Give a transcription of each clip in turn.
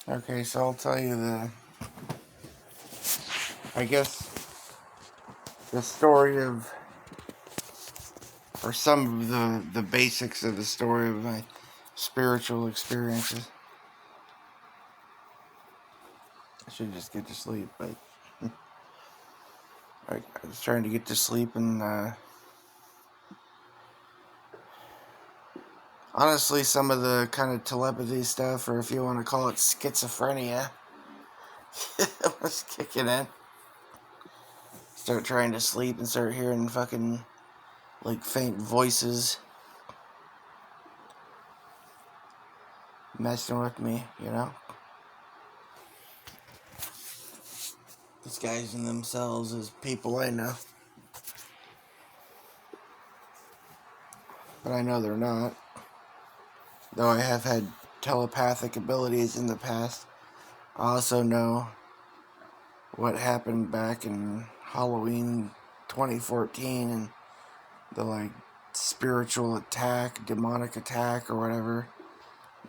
Okay, so I'll tell you I guess, the story of, or some of the basics of the story of my spiritual experiences. I should just get to sleep, but I was trying to get to sleep, and honestly, some of the kind of telepathy stuff, or if you want to call it schizophrenia, was kicking in. Start trying to sleep and start hearing fucking, like, faint voices messing with me, you know? Disguising themselves as people I know. But I know they're not. Though I have had telepathic abilities in the past, I also know what happened back in Halloween 2014 and the, like, spiritual attack, demonic attack, or whatever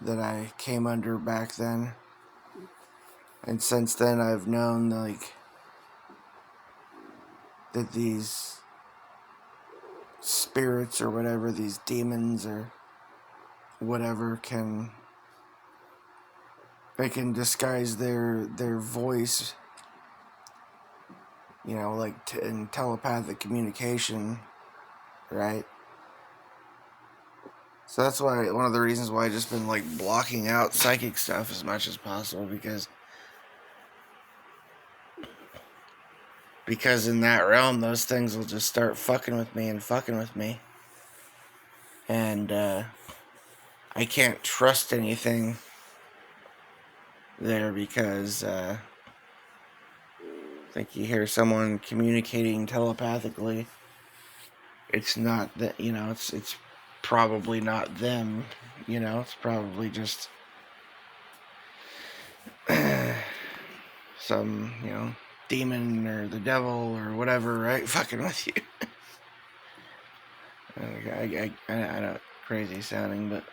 that I came under back then. And since then, I've known, like, that these spirits or whatever, these demons or whatever, they can disguise their voice, you know, like in telepathic communication, right? So that's why, one of the reasons why I've just been, like, blocking out psychic stuff as much as possible, because in that realm, those things will just start fucking with me, and I can't trust anything there, because I think you hear someone communicating telepathically, it's not that, you know, it's probably not them, you know, it's probably just some, you know, demon or the devil or whatever, right? Fucking with you. I know, crazy sounding, but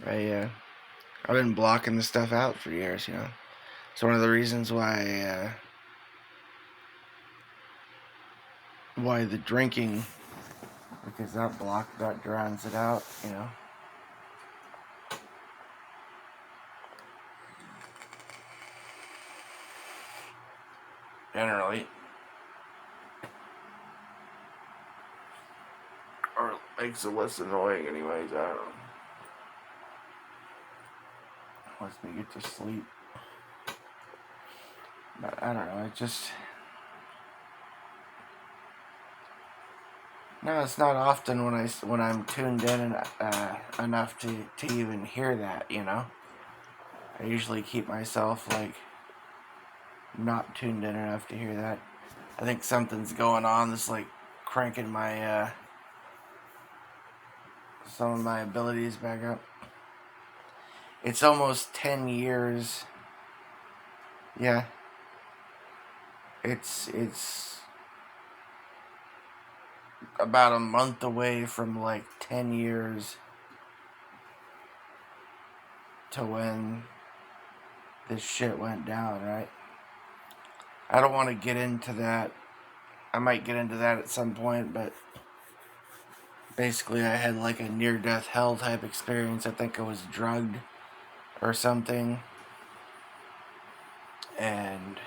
I've been blocking this stuff out for years, you know. It's one of the reasons why the drinking, because that drowns it out, you know. Generally. Or makes it less annoying anyways, I don't know. Lets me get to sleep. But I don't know, it just... No, it's not often when I'm tuned in enough to even hear that, you know. I usually keep myself, like, not tuned in enough to hear that. I think something's going on that's, like, cranking my some of my abilities back up. It's almost 10 years. Yeah. It's about a month away from, like, 10 years to when this shit went down, right? I don't want to get into that. I might get into that at some point, but basically I had, like, a near-death hell type experience. I think I was drugged or something, and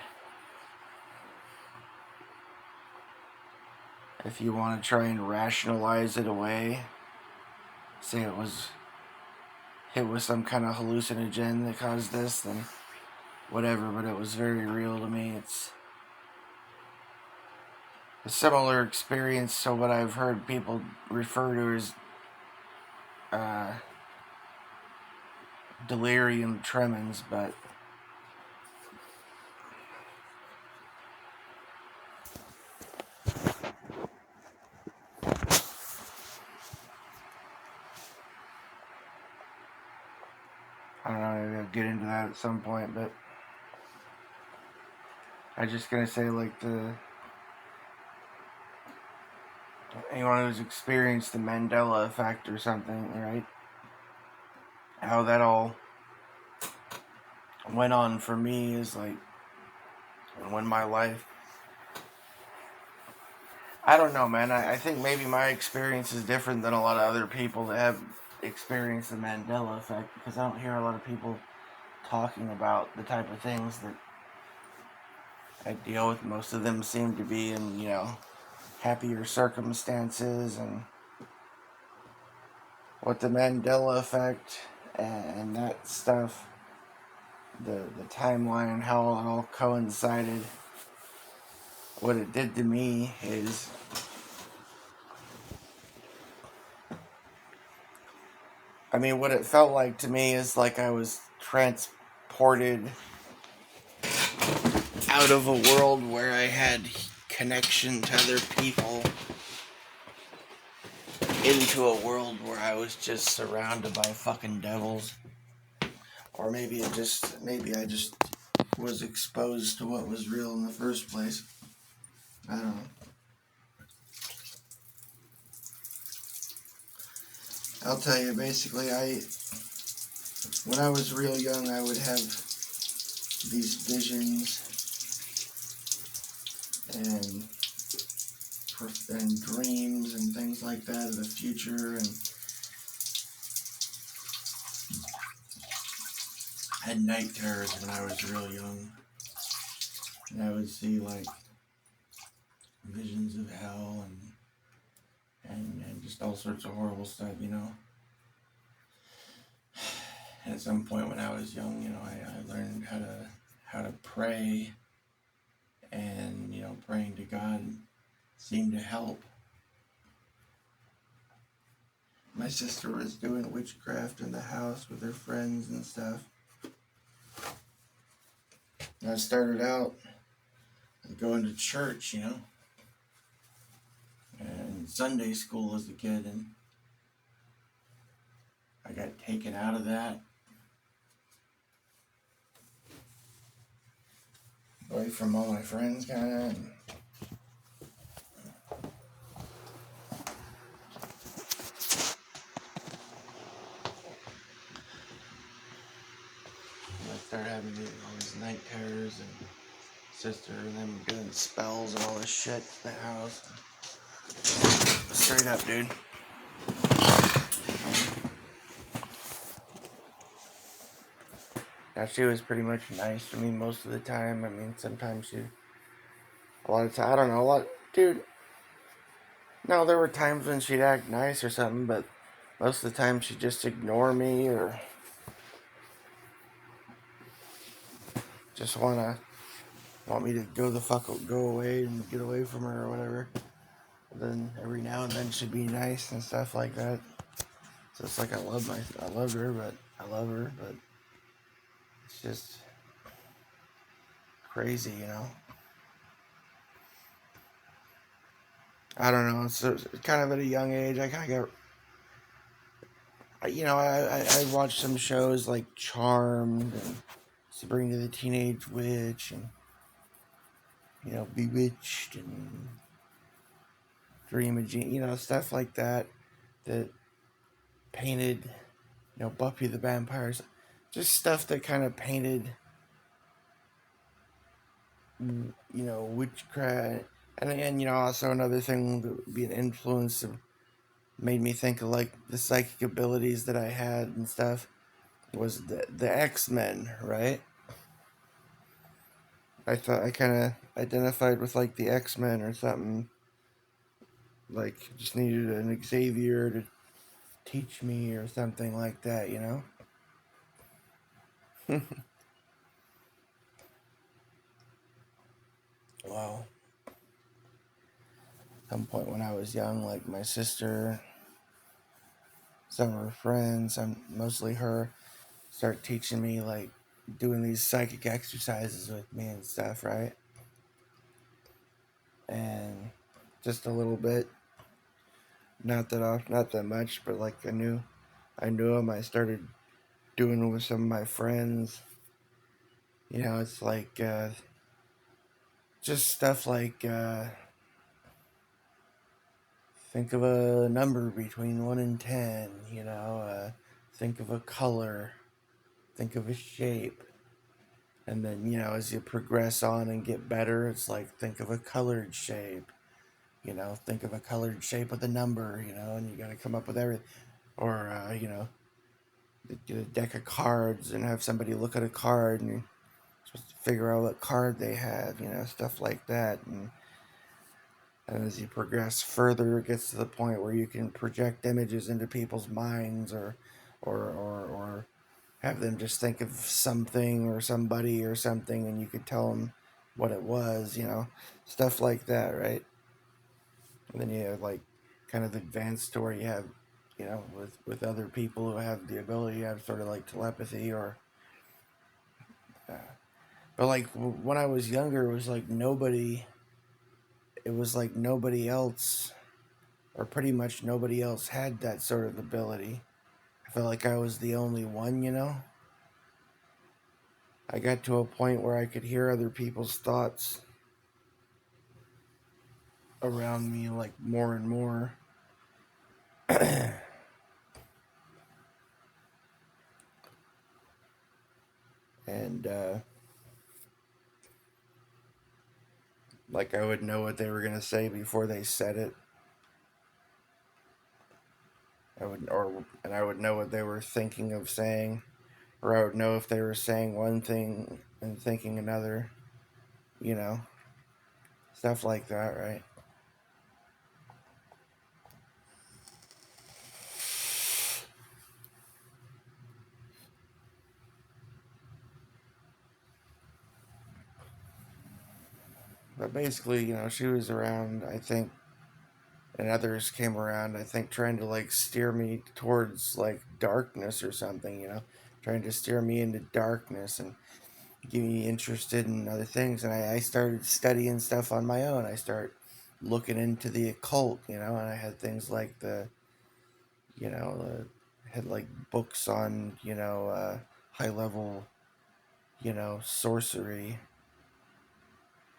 if you want to try and rationalize it away, say it was hit with some kind of hallucinogen that caused this, then whatever, but it was very real to me. It's a similar experience to what I've heard people refer to as delirium tremens, but I don't know, maybe I'll get into that at some point, but I'm just gonna say, like, anyone who's experienced the Mandela effect or something, right? How that all went on for me is like when my life. I don't know, man. I think maybe my experience is different than a lot of other people that have experienced the Mandela effect because I don't hear a lot of people talking about the type of things that I deal with. Most of them seem to be in, happier circumstances and what the Mandela effect and that stuff, the timeline and how it all coincided. What it did to me is, what it felt like to me is like I was transported out of a world where I had connection to other people into a world where I was just surrounded by fucking devils. Or maybe I just was exposed to what was real in the first place. I don't know. I'll tell you, basically, when I was real young, I would have these visions and dreams and things like that of the future, and had night terrors when I was real young. And I would see like visions of hell and just all sorts of horrible stuff, And at some point when I was young, I learned how to pray, and praying to God seemed to help. My sister was doing witchcraft in the house with her friends and stuff. And I started out going to church, and Sunday school as a kid, and I got taken out of that, away from all my friends, kind of. I started having all these night terrors, and sister and them doing spells and all this shit in the house. Straight up, dude. Now, she was pretty much nice to me most of the time. Sometimes a lot of times, I don't know, dude. No, there were times when she'd act nice or something, but most of the time she'd just ignore me or just want me to go away and get away from her or whatever. But then every now and then she'd be nice and stuff like that. So it's like I love her, but it's just crazy, I don't know. So kind of at a young age, I kind of got, I watched some shows like Charmed and Sabrina the Teenage Witch and, Bewitched and Dream of Genius, stuff like that painted, Buffy the Vampires, just stuff that kind of painted, witchcraft. And also another thing that would be an influence of made me think of like the psychic abilities that I had and stuff was the X-Men, right? I thought I kind of identified with like the X-Men or something. Like just needed an Xavier to teach me or something like that, Wow. At some point when I was young, like my sister, some of her friends, mostly her, start teaching me like doing these psychic exercises with me and stuff, right? And just a little bit, not that much, but like I knew them. I started doing it with some of my friends. It's like just stuff like think of a number between 1 and 10. Think of a color, think of a shape, And then, as you progress on and get better, it's like think of a colored shape. Think of a colored shape with a number, and you got to come up with everything. Or, get a deck of cards and have somebody look at a card and you're supposed to figure out what card they have, stuff like that. And as you progress further, it gets to the point where you can project images into people's minds, or have them just think of something or somebody or something, and you could tell them what it was, stuff like that, right? And then you have like kind of advanced to where you have, with other people who have the ability to have sort of like telepathy or. Uh, but like when I was younger, it was like nobody else, or pretty much nobody else had that sort of ability. I felt like I was the only one. I got to a point where I could hear other people's thoughts around me, like more and more. And like I would know what they were gonna say before they said it. I would know what they were thinking of saying, or I would know if they were saying one thing and thinking another. You know, stuff like that, right? But basically, she was around, I think, and others came around, I think, trying to like steer me towards like darkness or something, trying to steer me into darkness and get me interested in other things. And I started studying stuff on my own. I start looking into the occult, and I had things like had like books on, high level, sorcery,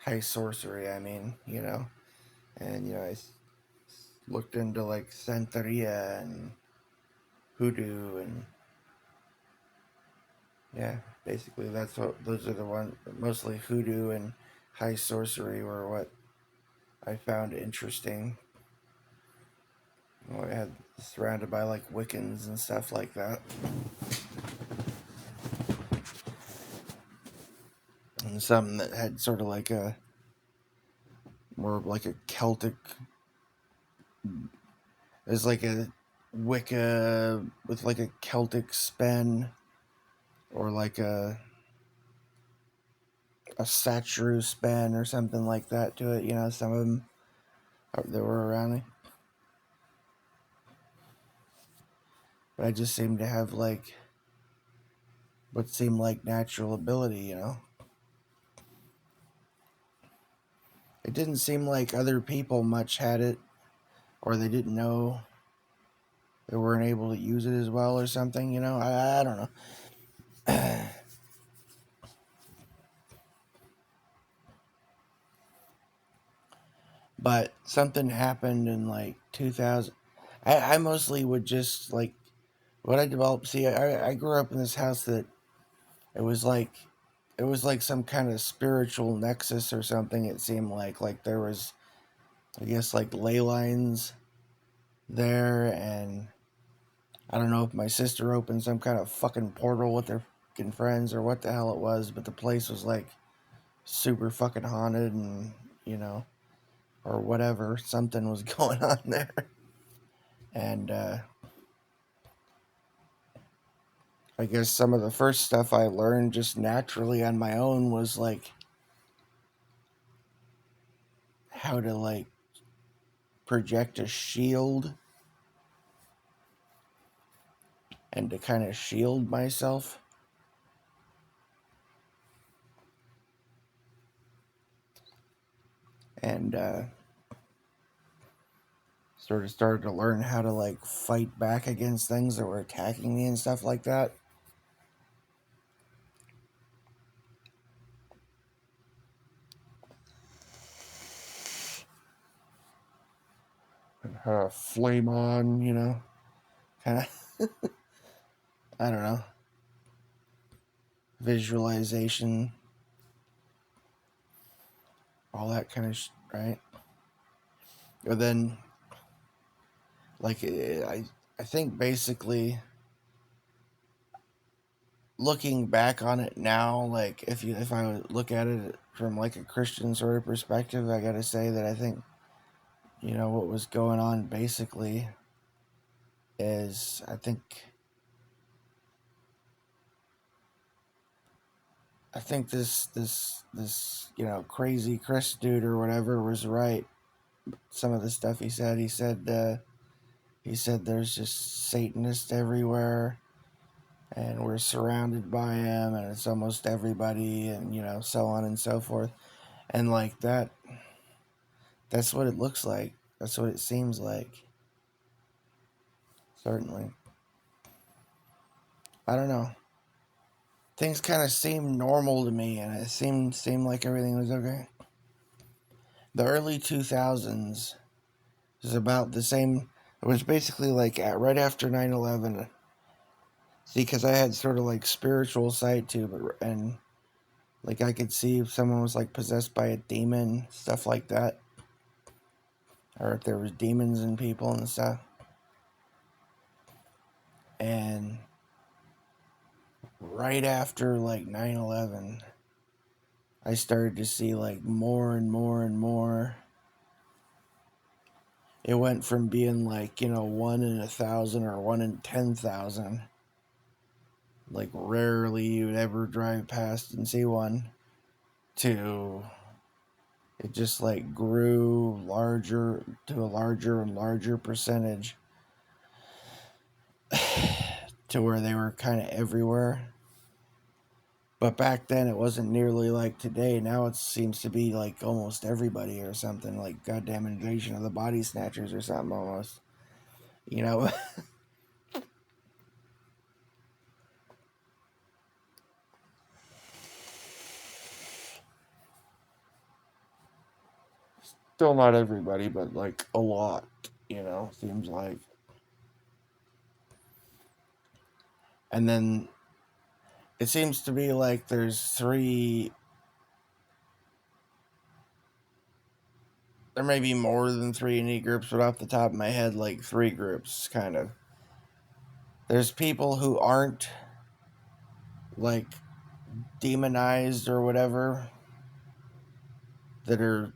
high sorcery, I mean, and, I looked into like Santeria and hoodoo, and yeah, basically those are the ones. Mostly hoodoo and high sorcery were what I found interesting. I had surrounded by like Wiccans and stuff like that, and some that had sort of like a more of like a Celtic. There's like a Wicca with like a Celtic spin, or like a Satchru spin or something like that to it. Some of them that were around me. But I just seemed to have like what seemed like natural ability. It didn't seem like other people much had it, or they didn't know they weren't able to use it as well or something. I don't know. But something happened in like 2000. I mostly would just like what I developed. See, I grew up in this house that it was like it was like some kind of spiritual nexus or something. It seemed like there was, I guess, like ley lines there, and I don't know if my sister opened some kind of fucking portal with her fucking friends or what the hell it was, but the place was like super fucking haunted, and or whatever, something was going on there. And I guess some of the first stuff I learned just naturally on my own was like how to like project a shield and to kind of shield myself. And sort of started to learn how to like fight back against things that were attacking me and stuff like that. And how to flame on, kind of, I don't know, visualization. all that kind of right. And then, like, I think basically looking back on it now, like if I look at it from like a Christian sort of perspective, I gotta say that I think what was going on basically is I think this crazy Chris dude or whatever was right. Some of the stuff he said there's just Satanists everywhere, and we're surrounded by him, and it's almost everybody, and so on and so forth, and like that's what it looks like. That's what it seems like. Certainly, I don't know. Things kind of seemed normal to me, and it seemed like everything was okay. The early 2000s is about the same. It was basically like right after 9/11. See, because I had sort of like spiritual sight too, and like I could see if someone was like possessed by a demon, stuff like that, or if there was demons in people and stuff. And right after like 9/11, I started to see like more and more and more. It went from being like 1 in 1,000 or 1 in 10,000. Like rarely you would ever drive past and see one, to it just like grew larger to a larger and larger percentage, to where they were kind of everywhere. But back then it wasn't nearly like today. Now it seems to be like almost everybody or something, like goddamn invasion of the body snatchers or something almost. You know, still not everybody, but like a lot, seems like. And then it seems to be like there's three, there may be more than three unique groups, but off the top of my head, like three groups, kind of. There's people who aren't like demonized or whatever, that are,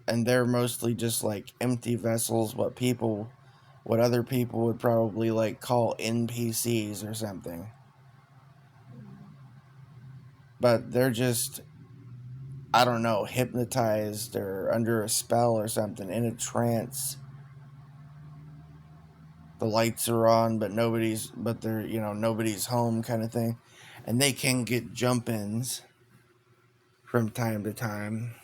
and they're mostly just like empty vessels, what other people would probably like call NPCs or something. But they're just, I don't know, hypnotized or under a spell or something, in a trance. The lights are on, but they're, nobody's home kind of thing. And they can get jump ins from time to time,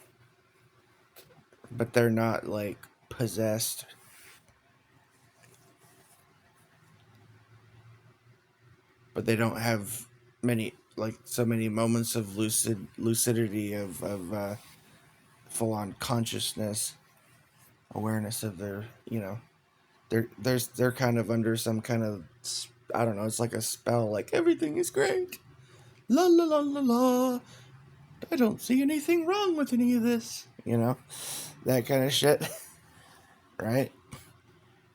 but they're not like possessed. But they don't have so many moments of lucidity of full on consciousness, awareness of their, they're kind of under some kind of, I don't know, it's like a spell, like everything is great, la la la la la, I don't see anything wrong with any of this, that kind of shit. Right.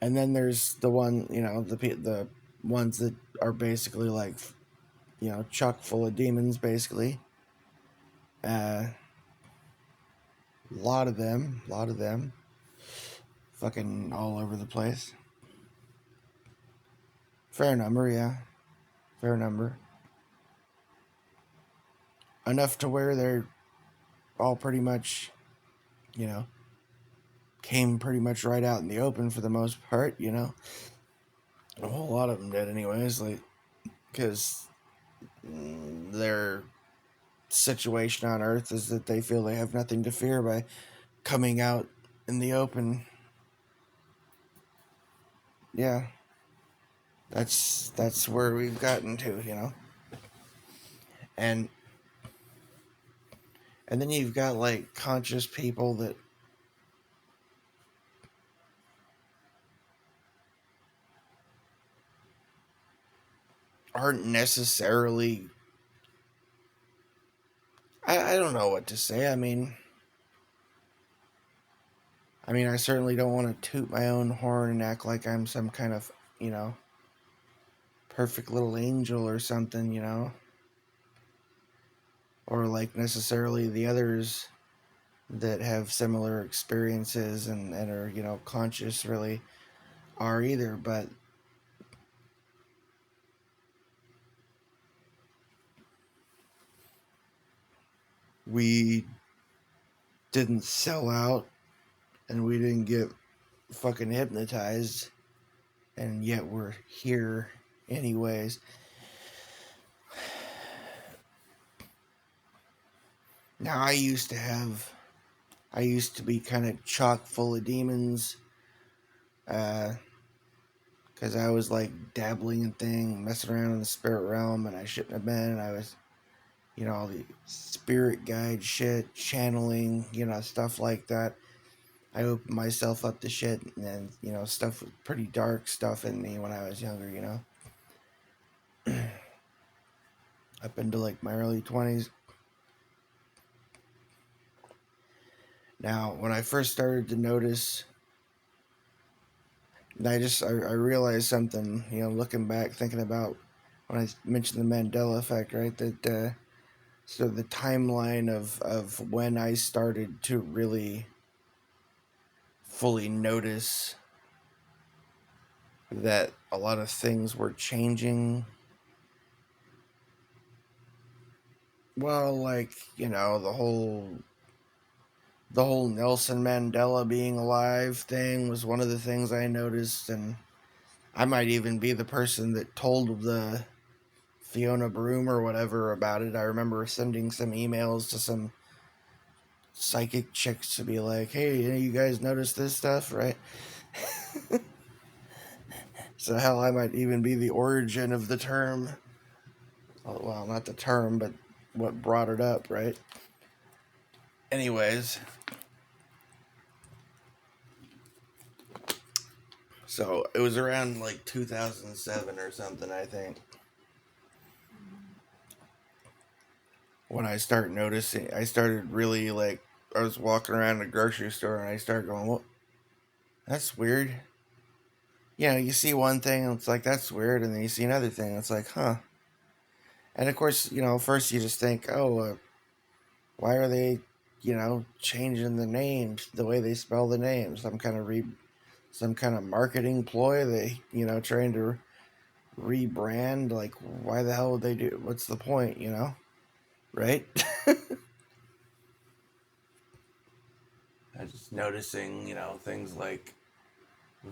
And then there's the one, the ones that are basically like, chock full of demons, basically. A lot of them, fucking all over the place. Fair number, yeah, fair number. Enough to where they're all pretty much, you know, came pretty much right out in the open for the most part, A whole lot of them did, anyways, like, because their situation on Earth is that they feel they have nothing to fear by coming out in the open. Yeah, that's where we've gotten to. And then you've got like conscious people that aren't necessarily, I don't know what to say. I mean, I mean, I certainly don't want to toot my own horn and act like I'm some kind of, perfect little angel or something, or like necessarily the others that have similar experiences and are, conscious really are either. But we didn't sell out and we didn't get fucking hypnotized, and yet we're here anyways. Now, I used to be kind of chock full of demons, because I was like dabbling in things, messing around in the spirit realm, and I shouldn't have been. I was, all the spirit guide shit, channeling, stuff like that. I opened myself up to shit, and stuff with pretty dark stuff in me when I was younger, up into like my early 20s. Now, when I first started to notice, I realized something, looking back, thinking about when I mentioned the Mandela effect, right? That so the timeline of when I started to really fully notice that a lot of things were changing. Well, like, the whole Nelson Mandela being alive thing was one of the things I noticed, and I might even be the person that told the Fiona Broom or whatever about it. I remember sending some emails to some psychic chicks to be like, hey, you guys notice this stuff, right? So hell, I might even be the origin of the term. Well, not the term, but what brought it up, right? Anyways, so it was around like 2007 or something, I think, when I started really like, I was walking around the grocery store and I started going, well, that's weird. You see one thing and it's like, that's weird. And then you see another thing and it's like, huh. And of course, first you just think, oh, why are they, changing the names, the way they spell the names? Some kind of marketing ploy. They, trying to rebrand. Like, why the hell would they do? What's the point? Right? I just noticing, things like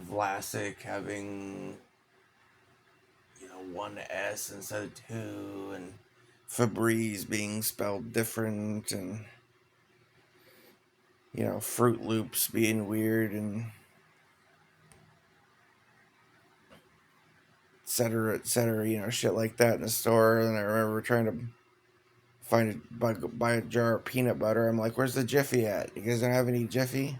Vlasic having, one S instead of two, and Febreze being spelled different, and Fruit Loops being weird, and et cetera, shit like that in the store. And I remember trying to buy a jar of peanut butter. I'm like, where's the Jiffy at? You guys don't have any Jiffy?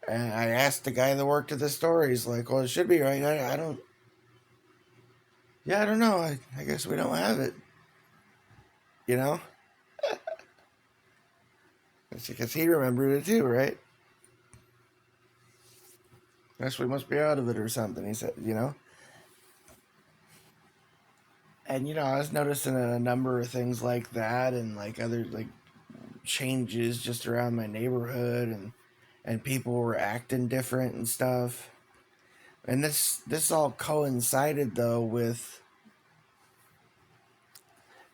And I asked the guy that worked at the store. He's like, well, it should be right. I don't. Yeah, I don't know. I guess we don't have it. You know? It's because he remembered it too, right? Guess we must be out of it or something, he said. And, I was noticing a number of things like that, and like other like changes just around my neighborhood, and people were acting different and stuff. And this all coincided though with,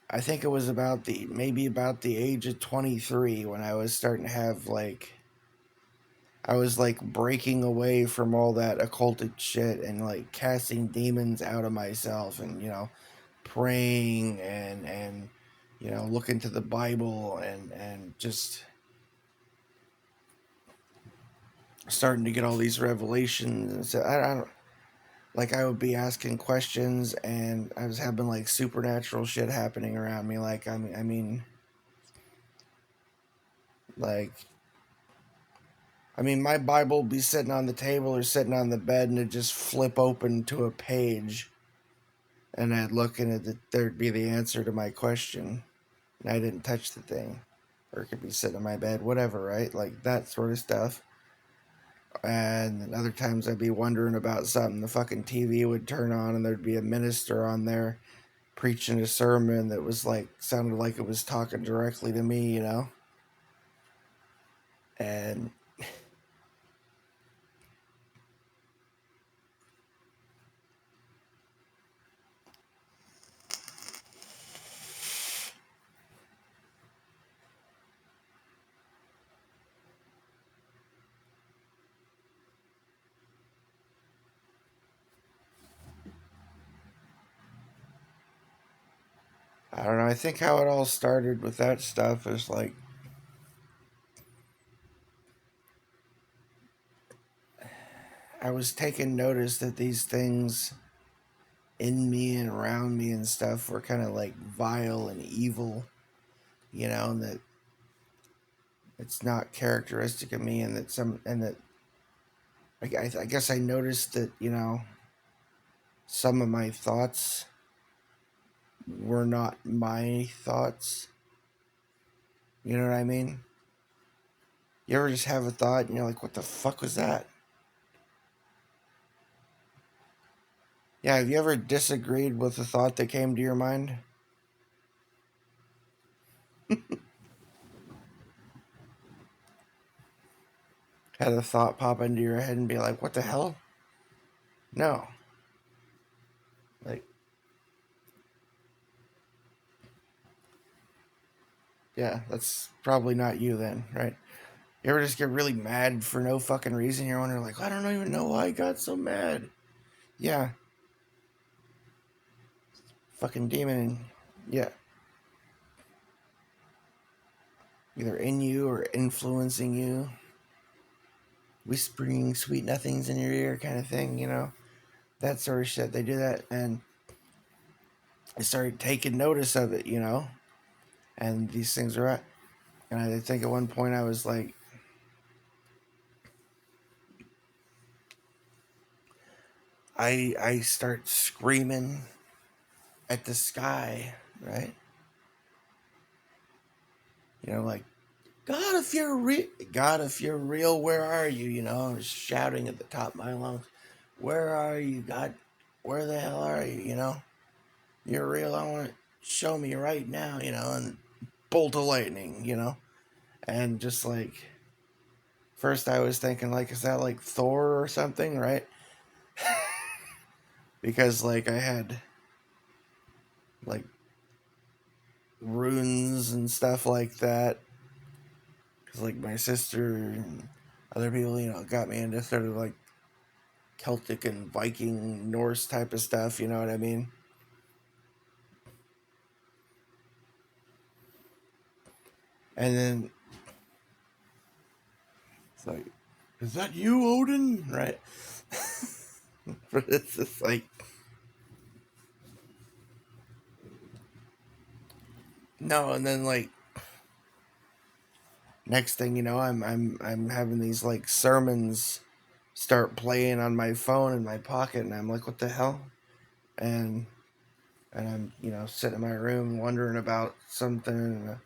I think it was about the age of 23 when I was starting to have like, I was like breaking away from all that occulted shit and like casting demons out of myself, and praying and looking to the Bible, and just starting to get all these revelations. And so I don't, like, I would be asking questions and I was having like supernatural shit happening around me. Like, like, my Bible would be sitting on the table or sitting on the bed, and it'd just flip open to a page, and I'd look and there'd be the answer to my question, and I didn't touch the thing. or it could be sitting in my bed, whatever, right? Like that sort of stuff. And other times I'd be wondering about something. The fucking TV would turn on and there'd be a minister on there preaching a sermon that was like, sounded like it was talking directly to me, you know? And I don't know, I think how it all started with that stuff is like, I was taking notice that these things in me and around me and stuff were kind of like vile and evil, you know, and that it's not characteristic of me, and that I guess I noticed that, you know, some of my thoughts were not my thoughts. You know what I mean? You ever just have a thought and you're like, what the fuck was that? Yeah, have you ever disagreed with a thought that came to your mind? Had a thought pop into your head and be like, what the hell? No. Like, yeah, that's probably not you then, right? You ever just get really mad for no fucking reason? You're wondering, like, I don't even know why I got so mad. Yeah, fucking demon. Yeah, either in you or influencing you, whispering sweet nothings in your ear, kind of thing, you know? That sort of shit. They do that, and I started taking notice of it, you know? And these things are right. And I think at one point I was like, I start screaming at the sky, right? You know, like, God, if you're real, where are you? You know, I was shouting at the top of my lungs, where are you, God? Where the hell are you? You know, you're real. I want to show me right now. You know, and bolt of lightning. You know, and just like first I was thinking like, is that like Thor or something, right? Because like I had like runes and stuff like that. Because like my sister and other people, you know, got me into sort of like Celtic and Viking Norse type of stuff, you know what I mean? And then it's like, is that you, Odin? Right? But it's just like, no. And then like next thing you know, I'm having these like sermons start playing on my phone in my pocket, and I'm like, what the hell? And I'm, you know, sitting in my room wondering about something, and the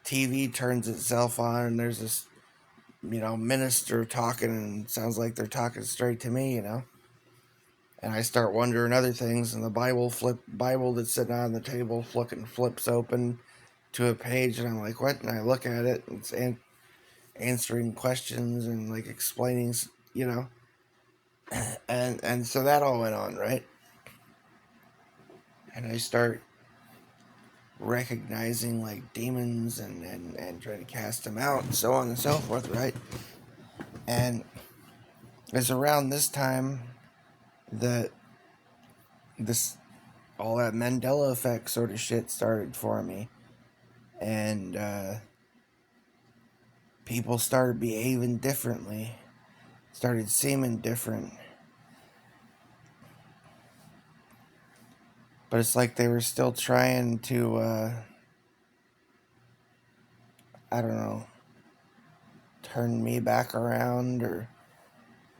TV turns itself on, and there's this, you know, minister talking, and it sounds like they're talking straight to me, you know. And I start wondering other things, and the Bible that's sitting on the table flips open to a page, and I'm like, what? And I look at it, and it's answering questions and like explaining, you know, and so that all went on, right? And I start recognizing like demons and trying to cast them out and so on and so forth, right? And it's around this time that this all that Mandela effect sort of shit started for me, and people started behaving differently, started seeming different, but it's like they were still trying to I don't know, turn me back around or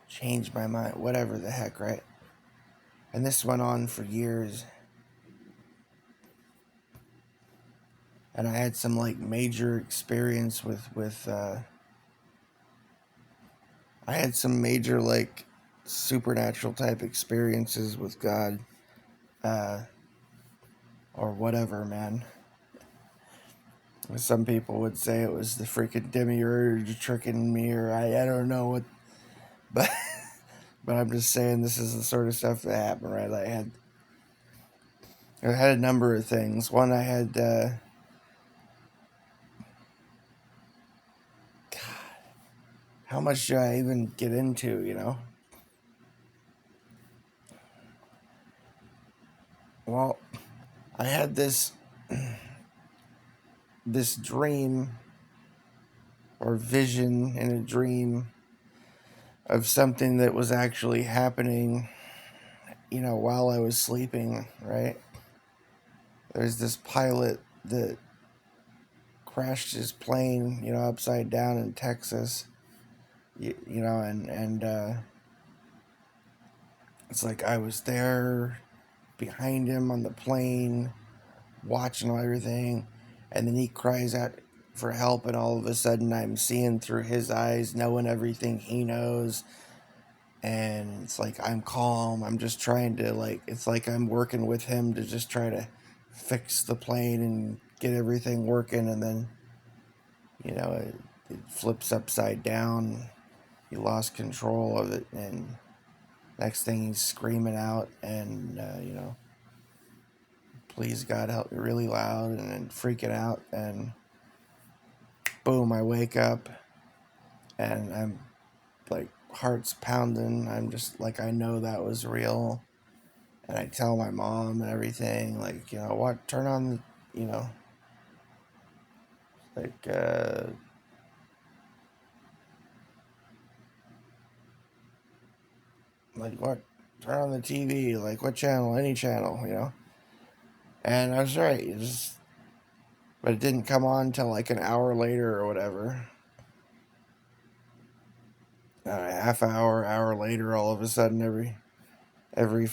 change my mind, whatever the heck, right? And this went on for years. and I had some like major experience with I had some major like supernatural type experiences with God, uh, or whatever, man. Some people would say it was the freaking demiurge tricking me, or I don't know what, but but I'm just saying this is the sort of stuff that happened, right? I had a number of things. One, I had how much do I even get into, you know? Well, I had this dream or vision in a dream of something that was actually happening, you know, while I was sleeping, right? There's this pilot that crashed his plane, you know, upside down in Texas, you know, and it's like I was there behind him on the plane, watching everything, and then he cries out for help, and all of a sudden I'm seeing through his eyes, knowing everything he knows, and it's like I'm calm. I'm just trying to like, it's like I'm working with him to just try to fix the plane and get everything working, and then you know it flips upside down. He lost control of it, and next thing he's screaming out, and you know, please God help me, really loud, and then freaking out, and boom, I wake up, and I'm like heart's pounding. I'm just like, I know that was real, and I tell my mom and everything, like, you know what, turn on the, you know, like like what, turn on the TV, like what channel, any channel, you know. And I was right, but it didn't come on till like an hour later or whatever. A half hour later, all of a sudden, every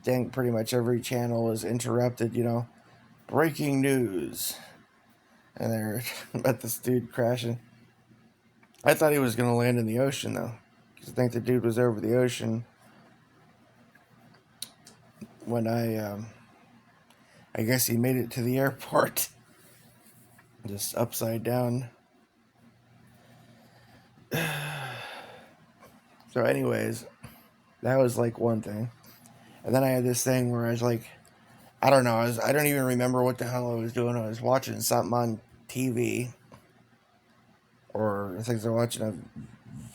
dang, pretty much every channel was interrupted. You know, breaking news, and they're about this dude crashing. I thought he was gonna land in the ocean though, because I think the dude was over the ocean when I guess he made it to the airport, just upside down. So, anyways, that was like one thing, and then I had this thing where I was like, I don't know, I don't even remember what the hell I was doing. I was watching something on TV, or I think I was watching a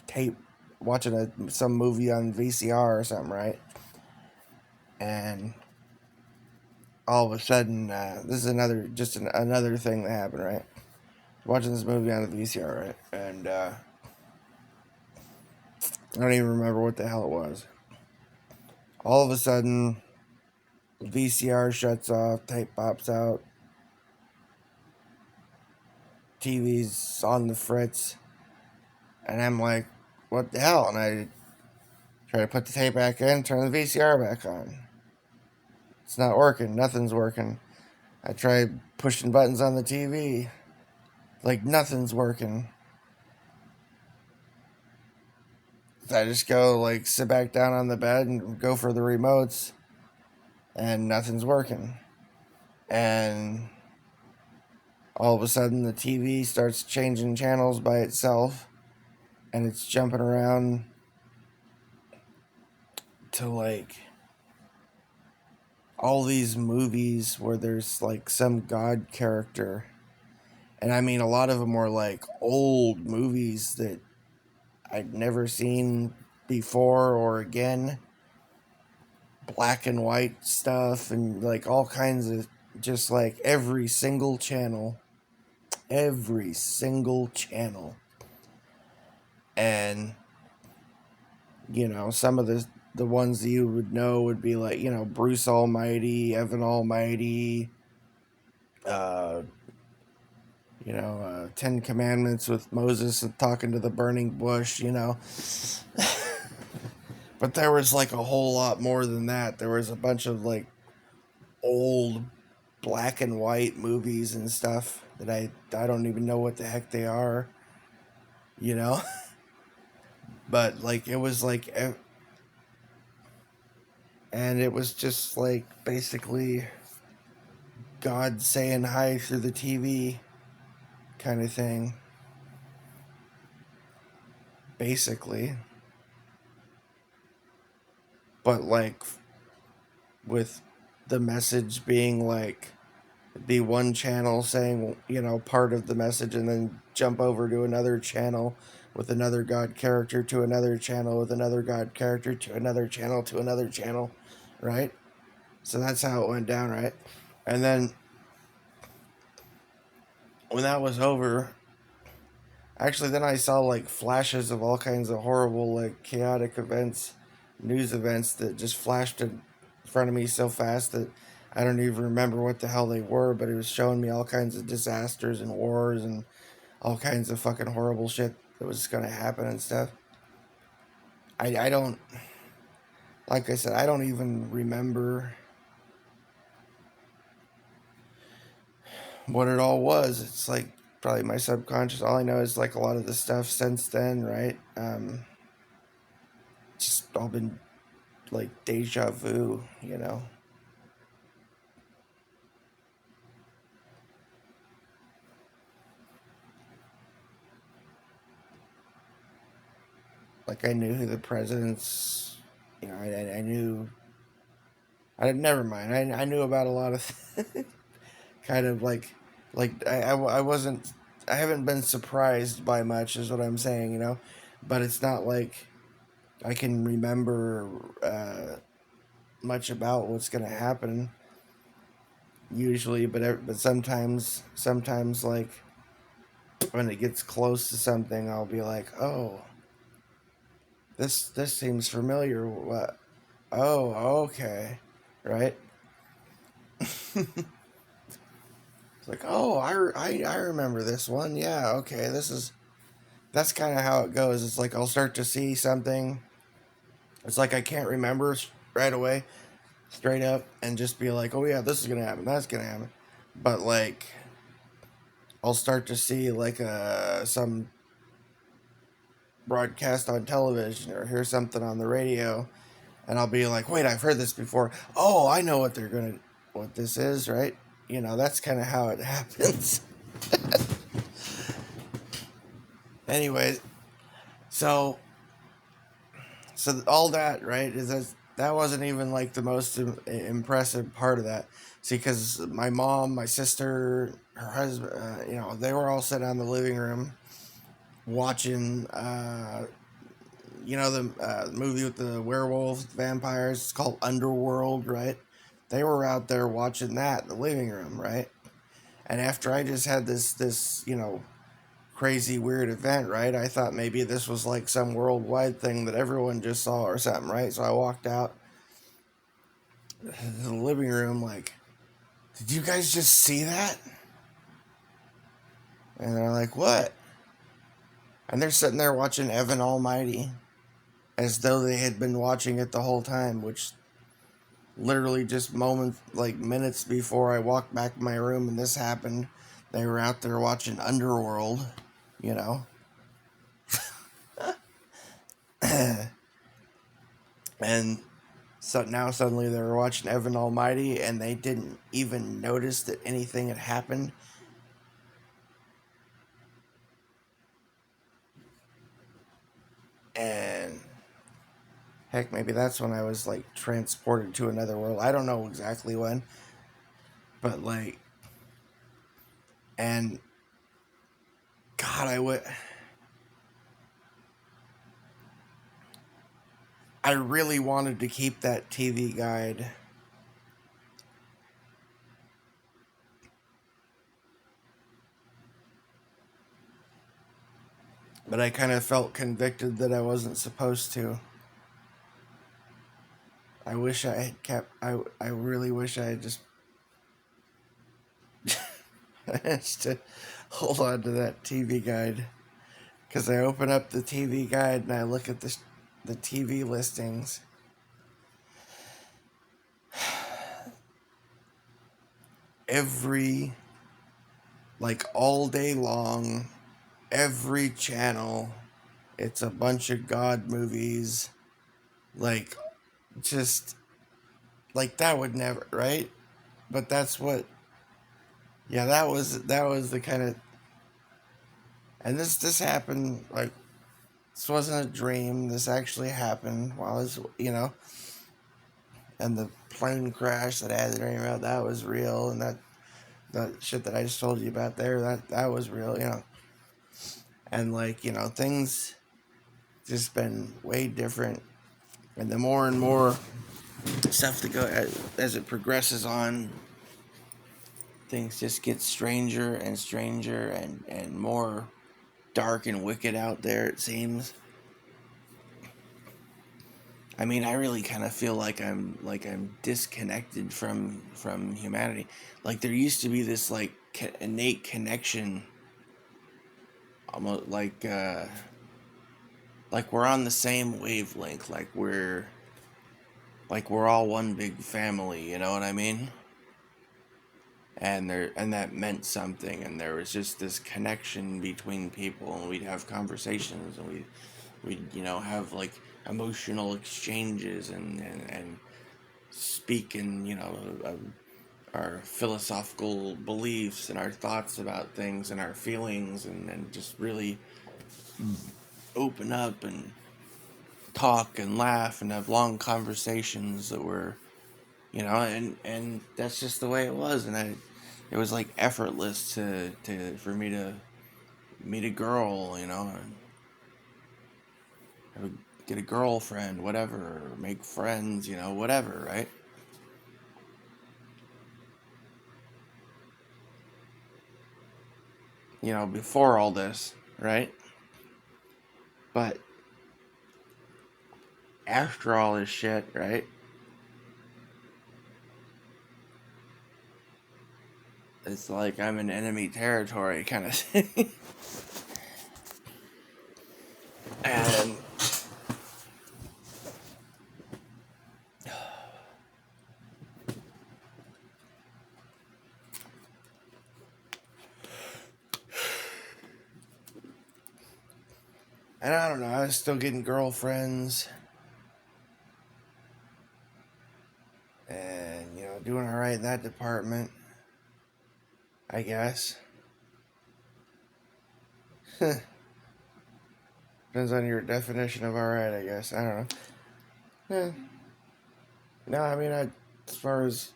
tape, watching some movie on VCR or something, right? And all of a sudden, this is another thing that happened, right? Watching this movie on the VCR, right? And I don't even remember what the hell it was. All of a sudden, the VCR shuts off, tape pops out, TV's on the fritz, and I'm like, what the hell? And I try to put the tape back in, turn the VCR back on. It's not working. Nothing's working. I try pushing buttons on the TV. Like, nothing's working. So I just go, like, sit back down on the bed and go for the remotes, and nothing's working. And all of a sudden, the TV starts changing channels by itself, and it's jumping around to, like, all these movies where there's, like, some god character. And I mean, a lot of them were, like, old movies that I'd never seen before or again. Black and white stuff, and like all kinds of, just like every single channel. And you know, some of the ones that you would know would be like, you know, Bruce Almighty, Evan Almighty, uh Ten Commandments with Moses talking to the burning bush, you know. But there was like a whole lot more than that. There was a bunch of like old black and white movies and stuff that I don't even know what the heck they are, you know. But like it was like, and it was just like basically God saying hi through the TV kind of thing, basically. But like with the message being like be one channel saying, you know, part of the message and then jump over to another channel with another God character to another channel with another God character to another channel, right? So that's how it went down, right? And then when that was over, actually, then I saw like flashes of all kinds of horrible, like chaotic events, news events that just flashed in front of me so fast that I don't even remember what the hell they were, but it was showing me all kinds of disasters and wars and all kinds of fucking horrible shit that was going to happen and stuff. I don't, like I said, I don't even remember what it all was. It's like probably my subconscious. All I know is like a lot of the stuff since then, right? Just all been like deja vu, you know? Like I knew who the presidents, you know, I knew, I never mind. I knew about a lot of kind of like I wasn't, I haven't been surprised by much is what I'm saying, you know? But it's not like I can remember much about what's going to happen usually, but sometimes like when it gets close to something, I'll be like, oh, this seems familiar. What? Oh, okay, right. It's like, oh, I remember this one. Yeah, okay, that's kind of how it goes. It's like I'll start to see something. It's like I can't remember right away, straight up, and just be like, oh yeah, this is gonna happen. That's gonna happen. But like I'll start to see like some broadcast on television or hear something on the radio, and I'll be like, wait, I've heard this before. Oh, I know what this is, right? You know, that's kind of how it happens. Anyways, so all that, right, is that wasn't even like the most impressive part of that. See, because my mom, my sister, her husband, you know, they were all sitting in the living room watching, you know, the movie with the werewolves, vampires. It's called Underworld, right? They were out there watching that in the living room, right? And after I just had this, you know, crazy weird event, right? I thought maybe this was like some worldwide thing that everyone just saw or something, right? So I walked out to the living room like, did you guys just see that? And they're like, what? And they're sitting there watching Evan Almighty as though they had been watching it the whole time, which literally just moments, like minutes before I walked back to my room and this happened, they were out there watching Underworld, you know? And so now suddenly they were watching Evan Almighty and they didn't even notice that anything had happened. And heck, maybe that's when I was like transported to another world. I don't know exactly when, but like, and God, I really wanted to keep that TV guide. But I kind of felt convicted that I wasn't supposed to. I wish I had kept. I really wish I had just managed to hold on to that TV guide. Because I open up the TV guide and I look at the TV listings. every, like all day long, every channel, it's a bunch of God movies. Like, just, like that would never, right? But that's what, yeah, that was the kind of, and this happened, like, this wasn't a dream. This actually happened while I was, and the plane crash that I had to dream about, that was real, and that shit that I just told you about there, that was real. And like, things just been way different, and the more and more stuff to go as it progresses on, things just get stranger and stranger and more dark and wicked out there, it seems. I mean, I really kind of feel like I'm disconnected from humanity. Like there used to be this like innate connection, almost like we're on the same wavelength, like we're all one big family. You know what I mean? And that meant something, and there was just this connection between people, and we'd have conversations, and we'd have like emotional exchanges and speak in our philosophical beliefs and our thoughts about things and our feelings, and just really open up and talk and laugh and have long conversations that were and that's just the way it was. And it was like effortless to for me to meet a girl, and get a girlfriend, whatever, or make friends, whatever, right? Before all this, right? But after all this shit, right? It's like I'm in enemy territory kind of thing. and and I don't know, I was still getting girlfriends and doing all right in that department, I guess. Depends on your definition of all right, I guess. I don't know. No, I mean, as far as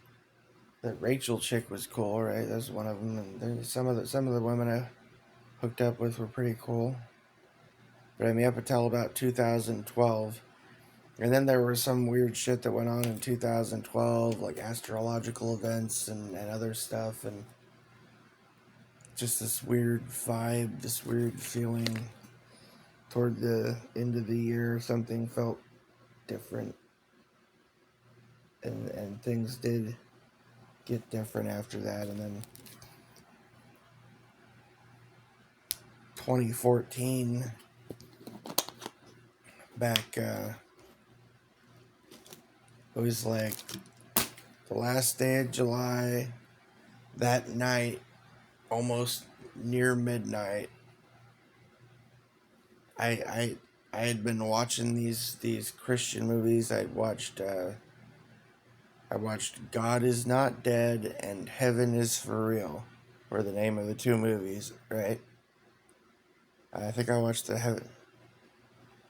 the Rachel chick was cool, right? That's one of them, and some of the women I hooked up with were pretty cool. But I mean, up until about 2012, and then there was some weird shit that went on in 2012, like astrological events and other stuff, and just this weird vibe, this weird feeling toward the end of the year. Something felt different, and things did get different after that. And then 2014, back, it was like the last day of July, that night, almost near midnight. I had been watching these Christian movies. I watched God Is Not Dead and Heaven Is For Real, were the name of the two movies, right? I think I watched the Heaven.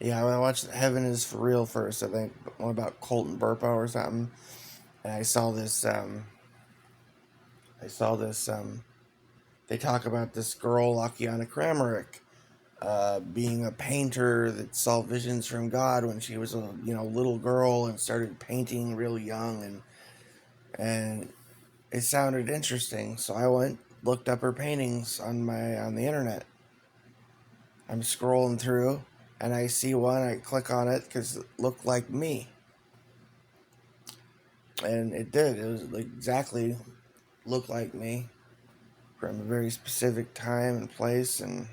Yeah, I watched Heaven Is For Real first. I think one about Colton Burpo or something. And I saw this. They talk about this girl, Akiana Kramarick, being a painter that saw visions from God when she was a little girl and started painting real young, and it sounded interesting. So I went, looked up her paintings on the internet. I'm scrolling through, and I see one. I click on it because it looked like me, and it did. It was like exactly looked like me from a very specific time and place and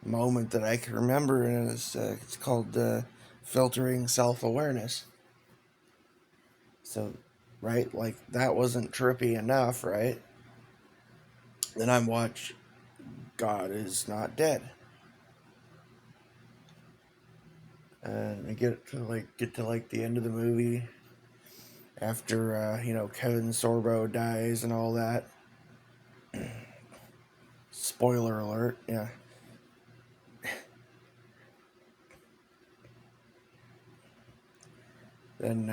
moment that I can remember, and it's called filtering self-awareness. So right? Like, that wasn't trippy enough, right? Then I watch God is Not Dead. And I get to the end of the movie after Kevin Sorbo dies and all that. Spoiler alert, yeah. Then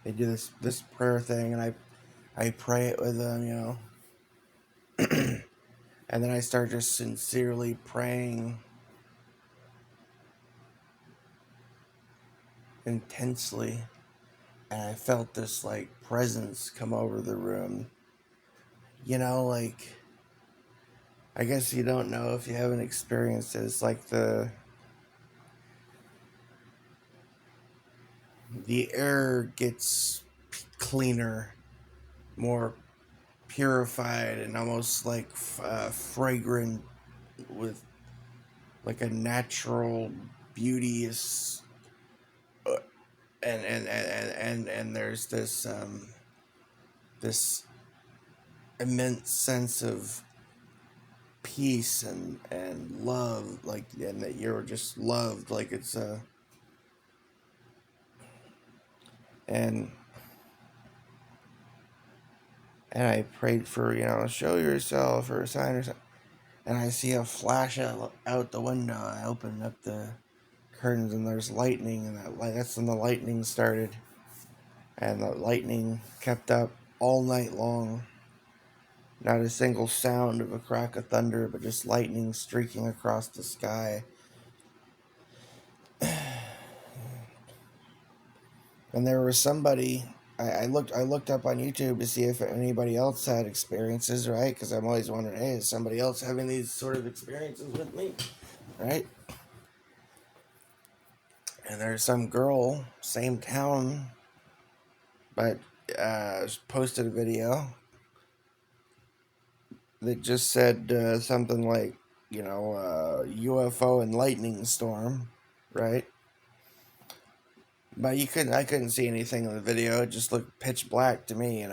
they do this prayer thing, and I pray it with them, and then I start just sincerely praying intensely, and I felt this like presence come over the room. Like, I guess you don't know if you haven't experienced it. It's like the air gets cleaner, more purified, and almost like fragrant with like a natural beauty is, and there's this immense sense of peace and love, like, and that you're just loved, like it's and and I prayed for, show yourself or a sign or something, and I see a flash out the window. I open up the curtains, and there's lightning, and that's when the lightning started, and the lightning kept up all night long. Not a single sound of a crack of thunder, but just lightning streaking across the sky. And there was somebody. I looked up on YouTube to see if anybody else had experiences, right? Because I'm always wondering, hey, is somebody else having these sort of experiences with me, right? And there's some girl, same town, but posted a video that just said something like, UFO and lightning storm, right? But I couldn't see anything in the video. It just looked pitch black to me.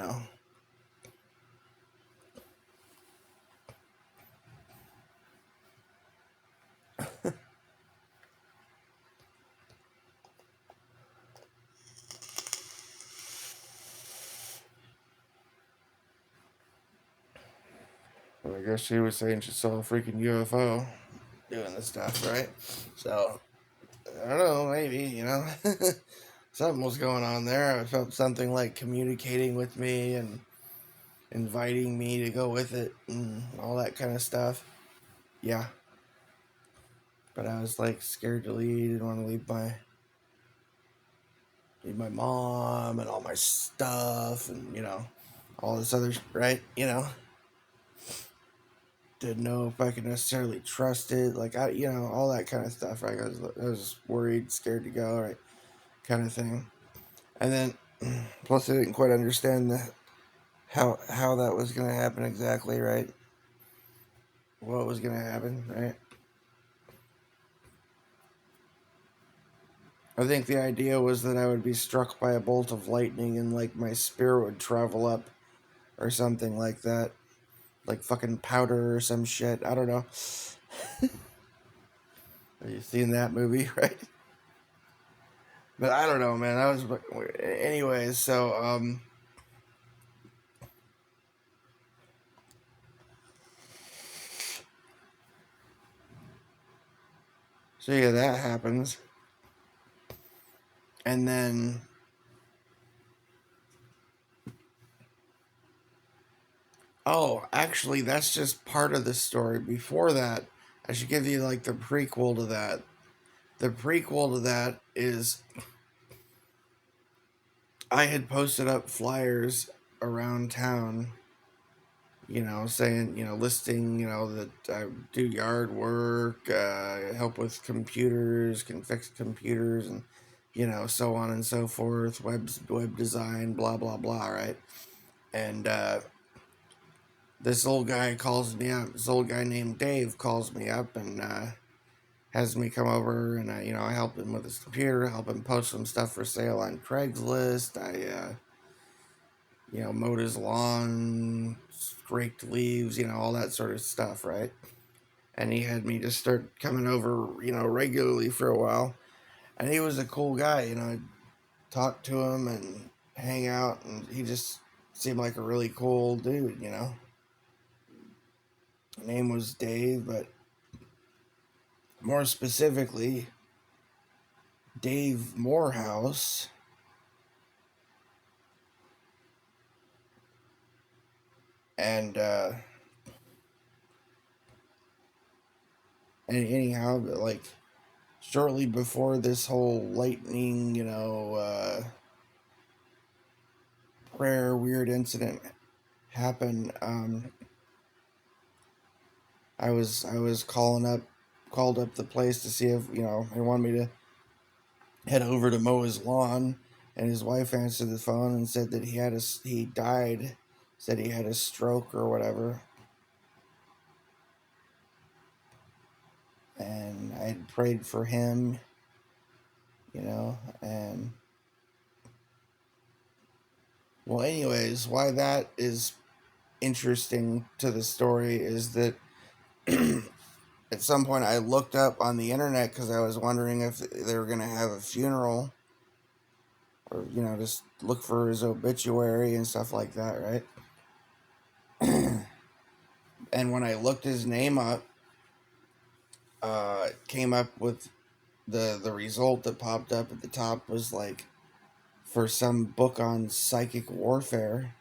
Well, I guess she was saying she saw a freaking UFO doing this stuff, right? So, I don't know, maybe. Something was going on there. I felt something like communicating with me and inviting me to go with it and all that kind of stuff. Yeah. But I was like scared to leave. Didn't want to leave my mom and all my stuff and all this other right. Didn't know if I could necessarily trust it, like all that kind of stuff. Right, I was worried, scared to go, right, kind of thing. And then plus I didn't quite understand how that was gonna happen exactly, right? What was gonna happen, right? I think the idea was that I would be struck by a bolt of lightning and like my spirit would travel up or something like that. Like fucking powder or some shit. I don't know. Have you seen that movie, right? But I don't know, man. That was anyways, so yeah, that happens. And then oh, actually that's just part of the story. Before that, I should give you like the prequel to that. The prequel to that is I had posted up flyers around town, saying, listing, that I do yard work, help with computers, can fix computers, and, so on and so forth, web design, blah, blah, blah, right? And this old guy calls me up. This old guy named Dave calls me up, and has me come over, and I help him with his computer, help him post some stuff for sale on Craigslist. I mowed his lawn, raked leaves, all that sort of stuff, right? And he had me just start coming over, regularly for a while. And he was a cool guy, I'd talk to him and hang out, and he just seemed like a really cool dude. His name was Dave, but more specifically, Dave Morehouse. And anyhow, like shortly before this whole lightning, prayer weird incident happened, I was called up the place to see if they wanted me to head over to mow his lawn, and his wife answered the phone and said that he died, said he had a stroke or whatever, and I had prayed for him, and well, anyways, why that is interesting to the story is that at some point I looked up on the internet because I was wondering if they were going to have a funeral, or just look for his obituary and stuff like that, right? And when I looked his name up, it came up with the result that popped up at the top was like for some book on psychic warfare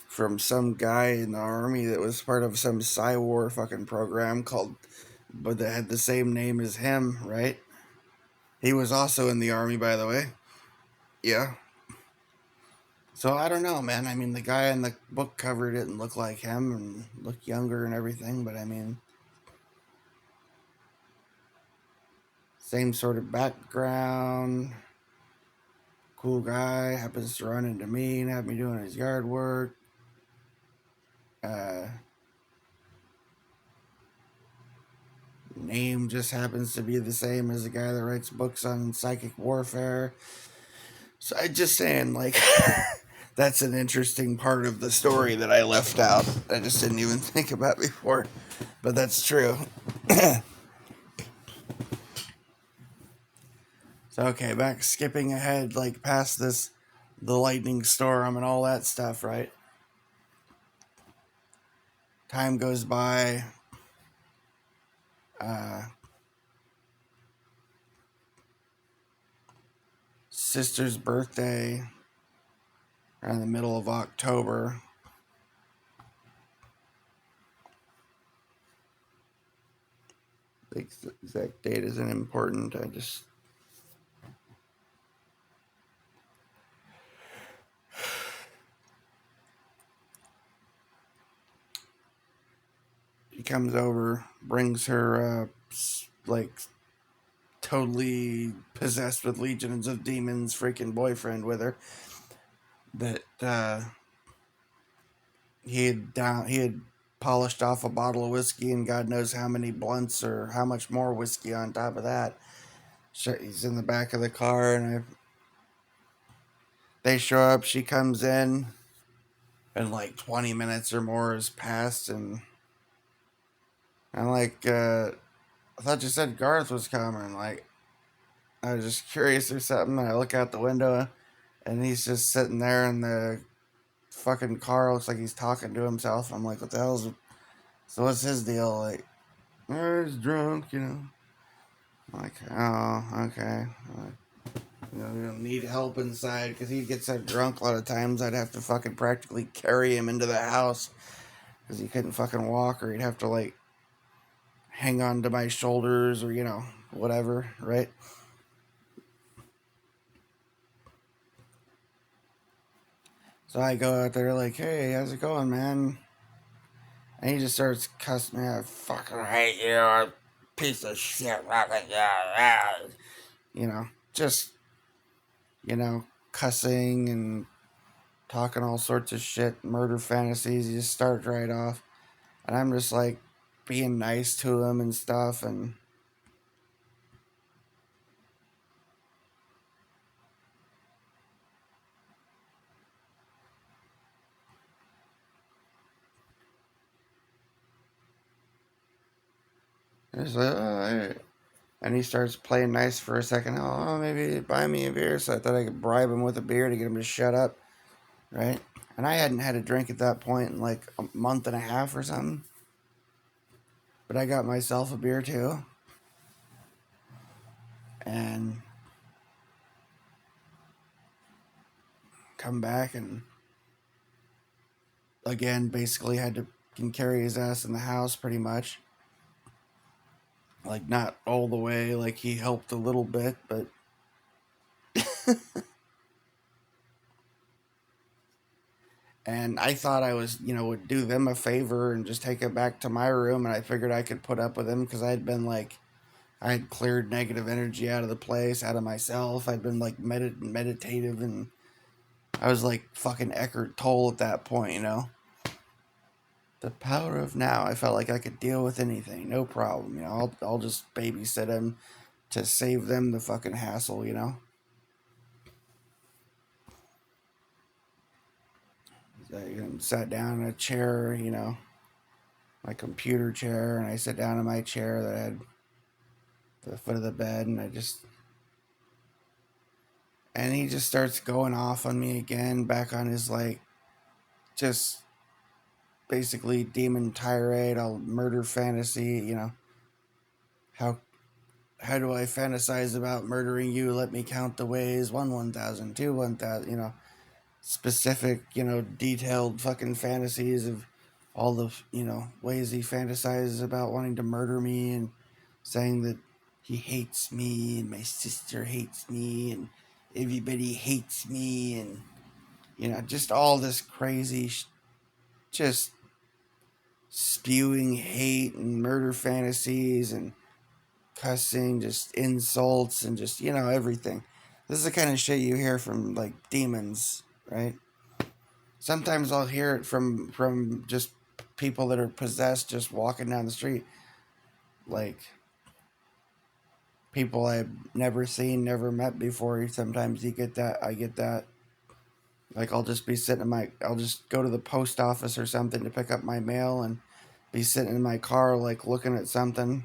from some guy in the army that was part of some Psy-War fucking program called, but that had the same name as him, right? He was also in the army, by the way. Yeah. So I don't know, man. I mean, the guy in the book cover didn't look like him and looked younger and everything, but I mean, same sort of background. Cool guy happens to run into me and have me doing his yard work. Uh, Name just happens to be the same as the guy that writes books on psychic warfare. So I just saying, like, that's an interesting part of the story that I left out. I just didn't even think about before, but that's true. So okay, back skipping ahead, like past the lightning storm and all that stuff, right? Time goes by. Uh, Sister's birthday, around the middle of October. The exact date isn't important. She comes over, brings her like totally possessed with legions of demons freaking boyfriend with her that he had polished off a bottle of whiskey and God knows how many blunts or how much more whiskey on top of that. He's in the back of the car, and they show up. She comes in, and like 20 minutes or more has passed, and I'm like, I thought you said Garth was coming. Like, I was just curious or something. And I look out the window, and he's just sitting there in the fucking car. Looks like he's talking to himself. I'm like, what the hell's... So what's his deal? Like, oh, he's drunk. I'm like, oh, okay. We don't need help inside because he gets so drunk a lot of times. I'd have to fucking practically carry him into the house because he couldn't fucking walk, or he'd have to like hang on to my shoulders, or whatever, right? So I go out there like, hey, how's it going, man? And he just starts cussing me out. I fucking hate you, piece of shit. Just, cussing and talking all sorts of shit, murder fantasies. He just starts right off. And I'm just like, being nice to him and stuff, and it's like, and he starts playing nice for a second. Oh, maybe buy me a beer. So I thought I could bribe him with a beer to get him to shut up, right? And I hadn't had a drink at that point in like a month and a half or something. But I got myself a beer too, and come back and again basically had to can carry his ass in the house pretty much. Like not all the way, like he helped a little bit, but and I thought I was, would do them a favor and just take it back to my room, and I figured I could put up with him because I'd been like I had cleared negative energy out of the place, out of myself. I'd been like meditative, and I was like fucking Eckhart Tolle at that point. The power of now. I felt like I could deal with anything, no problem. I'll just babysit him to save them the fucking hassle. I sat down in a chair, my computer chair, and I sit down in my chair that had the foot of the bed, and he just starts going off on me again, back on his like, just basically demon tirade, all murder fantasy. How how do I fantasize about murdering you? Let me count the ways. 1,000, 2, 1,000. Specific, detailed fucking fantasies of all the ways he fantasizes about wanting to murder me, and saying that he hates me and my sister hates me and everybody hates me, and just all this crazy just spewing hate and murder fantasies and cussing, just insults, and just everything. This is the kind of shit you hear from like demons, right? Sometimes I'll hear it from just people that are possessed, just walking down the street, like people I've never seen, never met before. Sometimes you get that. I get that. Like I'll just be sitting I'll just go to the post office or something to pick up my mail, and be sitting in my car like looking at something,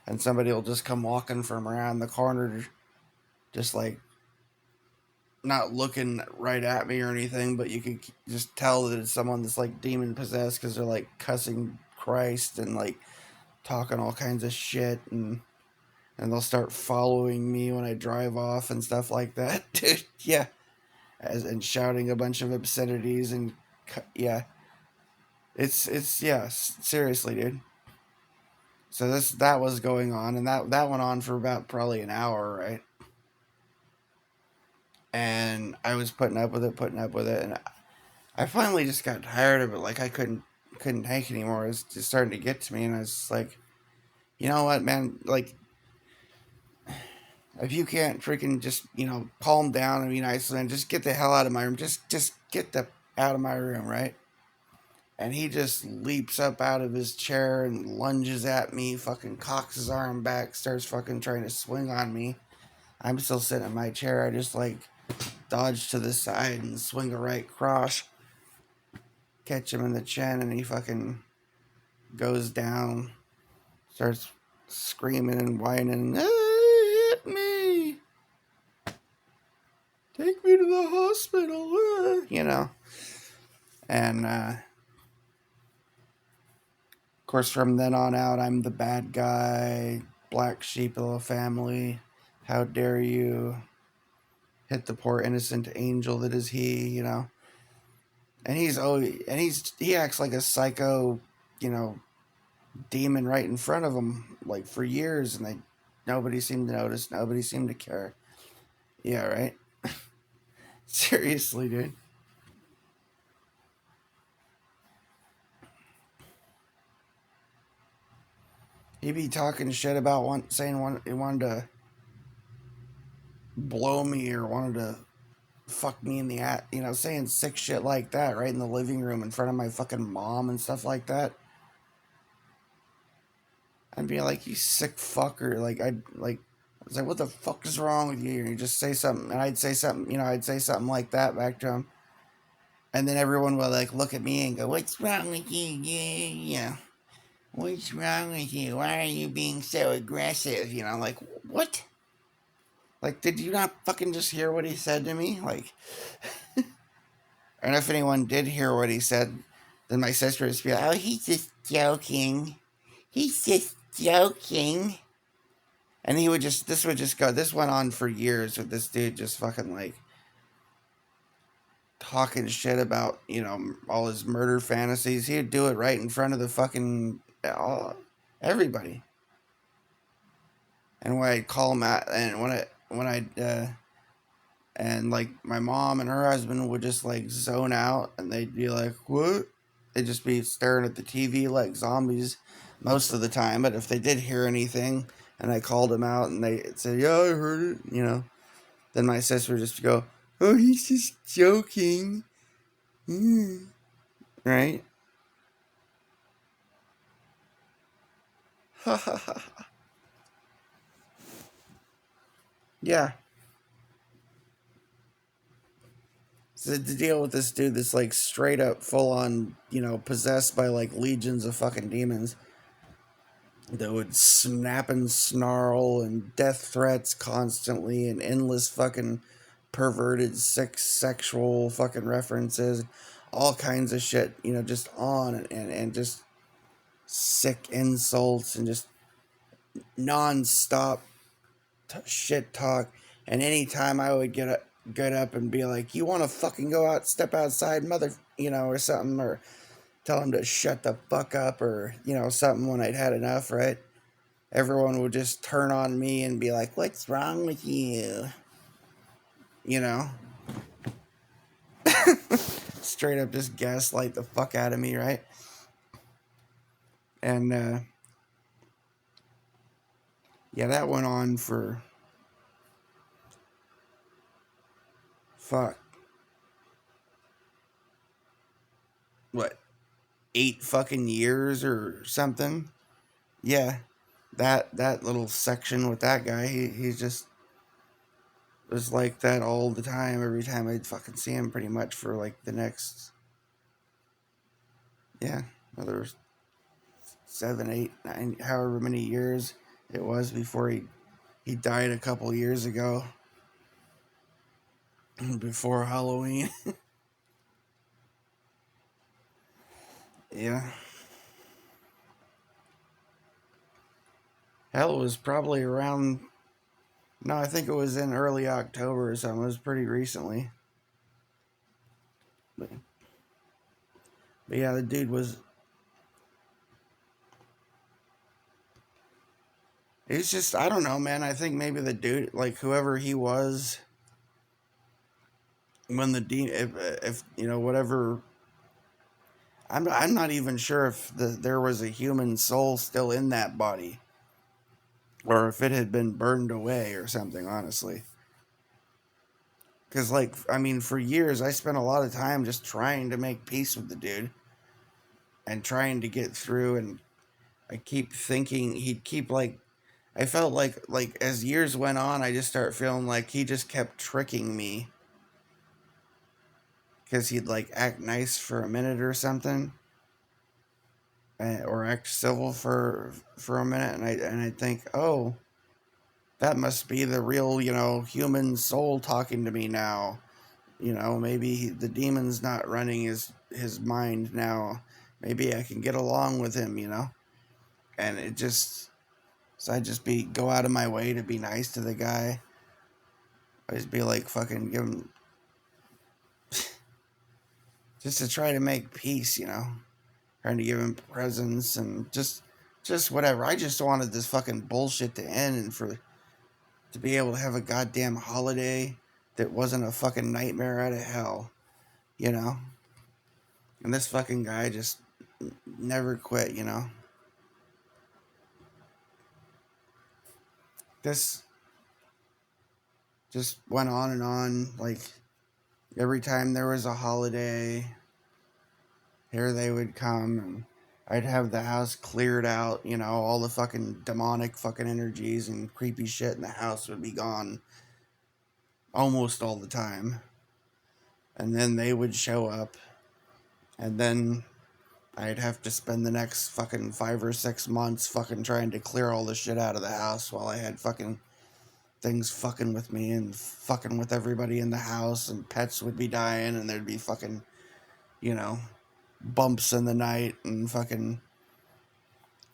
and somebody will just come walking from around the corner, just like not looking right at me or anything, but you can just tell that it's someone that's like demon possessed, because they're like cussing Christ and like talking all kinds of shit, and they'll start following me when I drive off and stuff like that. Dude, yeah, and shouting a bunch of obscenities, and yeah, it's yeah, seriously, dude. So that was going on, and that went on for about probably an hour, right? And I was putting up with it, and I finally just got tired of it. Like I couldn't take it anymore. It was just starting to get to me, and I was like, you know what, man? Like, if you can't freaking just calm down and be nice, man, just get the hell out of my room. Just get the out of my room, right? And he just leaps up out of his chair and lunges at me, fucking cocks his arm back, starts fucking trying to swing on me. I'm still sitting in my chair. I just like dodge to the side and swing a right cross, catch him in the chin, and he fucking goes down, starts screaming and whining, hit me, take me to the hospital, and of course from then on out I'm the bad guy, black sheep of the family. How dare you hit the poor innocent angel that is he. And he acts like a psycho, you know demon right in front of him, like for years, and nobody seemed to notice, nobody seemed to care. Yeah, right. Seriously, dude. He'd be talking shit about he wanted to blow me or wanted to fuck me in the ass, saying sick shit like that right in the living room in front of my fucking mom and stuff like that. I'd be like, you sick fucker. I was like, what the fuck is wrong with you? And he'd just say something, and I'd say something, I'd say something like that back to him. And then everyone would like look at me and go, what's wrong with you? Yeah. What's wrong with you? Why are you being so aggressive? Like, what? Like, did you not fucking just hear what he said to me? Like, and if anyone did hear what he said, then my sister would be like, oh, he's just joking. He's just joking. And this went on for years with this dude just fucking like talking shit about, all his murder fantasies. He'd do it right in front of the fucking, everybody. And when I'd call him out, and and like my mom and her husband would just like zone out and they'd be like, what? They'd just be staring at the TV like zombies most of the time. But if they did hear anything and I called them out and they said, yeah, I heard it, then my sister would just go, oh, he's just joking. Mm. Right? Ha ha ha. Yeah. So to deal with this dude that's like straight up full on, possessed by like legions of fucking demons that would snap and snarl and death threats constantly and endless fucking perverted sexual fucking references, all kinds of shit, just on and just sick insults and just non-stop shit talk. And anytime I would get up and be like, you want to fucking go out, step outside, mother, or something, or tell him to shut the fuck up, or, something when I'd had enough, right? Everyone would just turn on me and be like, what's wrong with you? You know? Straight up just gaslight the fuck out of me, right? And, yeah, that went on for, fuck, what, 8 fucking years or something? Yeah, that little section with that guy, he just was like that all the time, every time I'd fucking see him, pretty much for like the next, yeah, another 7, 8, 9, however many years it was before he died a couple years ago, before Halloween. Yeah, hell, it was probably around. No, I think it was in early October or something. It was pretty recently. But, but yeah, the dude was. It's just, I don't know, man. I think maybe the dude, like whoever he was, when if whatever. I'm not even sure if there was a human soul still in that body, or if it had been burned away or something. Honestly, because like I mean, for years I spent a lot of time just trying to make peace with the dude and trying to get through, and I keep thinking he'd keep like. I felt like as years went on, I just start feeling like he just kept tricking me because he'd like act nice for a minute or something, or act civil for a minute, and I think, oh, that must be the real human soul talking to me now. Maybe the demon's not running his mind now. Maybe I can get along with him. And it just so I just go out of my way to be nice to the guy. I just be like fucking give him just to try to make peace. Trying to give him presents and just whatever. I just wanted this fucking bullshit to end and to be able to have a goddamn holiday that wasn't a fucking nightmare out of hell, you know? And this fucking guy just never quit. This just went on and on. Like, every time there was a holiday, here they would come. I'd have the house cleared out, you know, all the fucking demonic fucking energies and creepy shit in the house would be gone almost all the time. And then they would show up, and then I'd have to spend the next fucking 5 or 6 months fucking trying to clear all the shit out of the house while I had fucking things fucking with me and fucking with everybody in the house, and pets would be dying, and there'd be fucking, you know, bumps in the night and fucking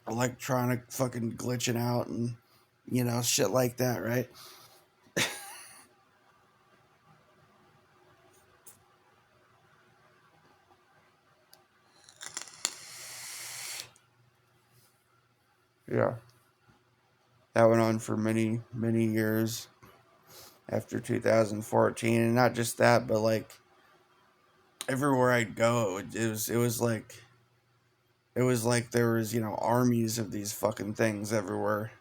electronic fucking glitching out and, you know, shit like that, right? Yeah. That went on for many, many years after 2014. And not just that, but like everywhere I'd go, it was like there was, you know, armies of these fucking things everywhere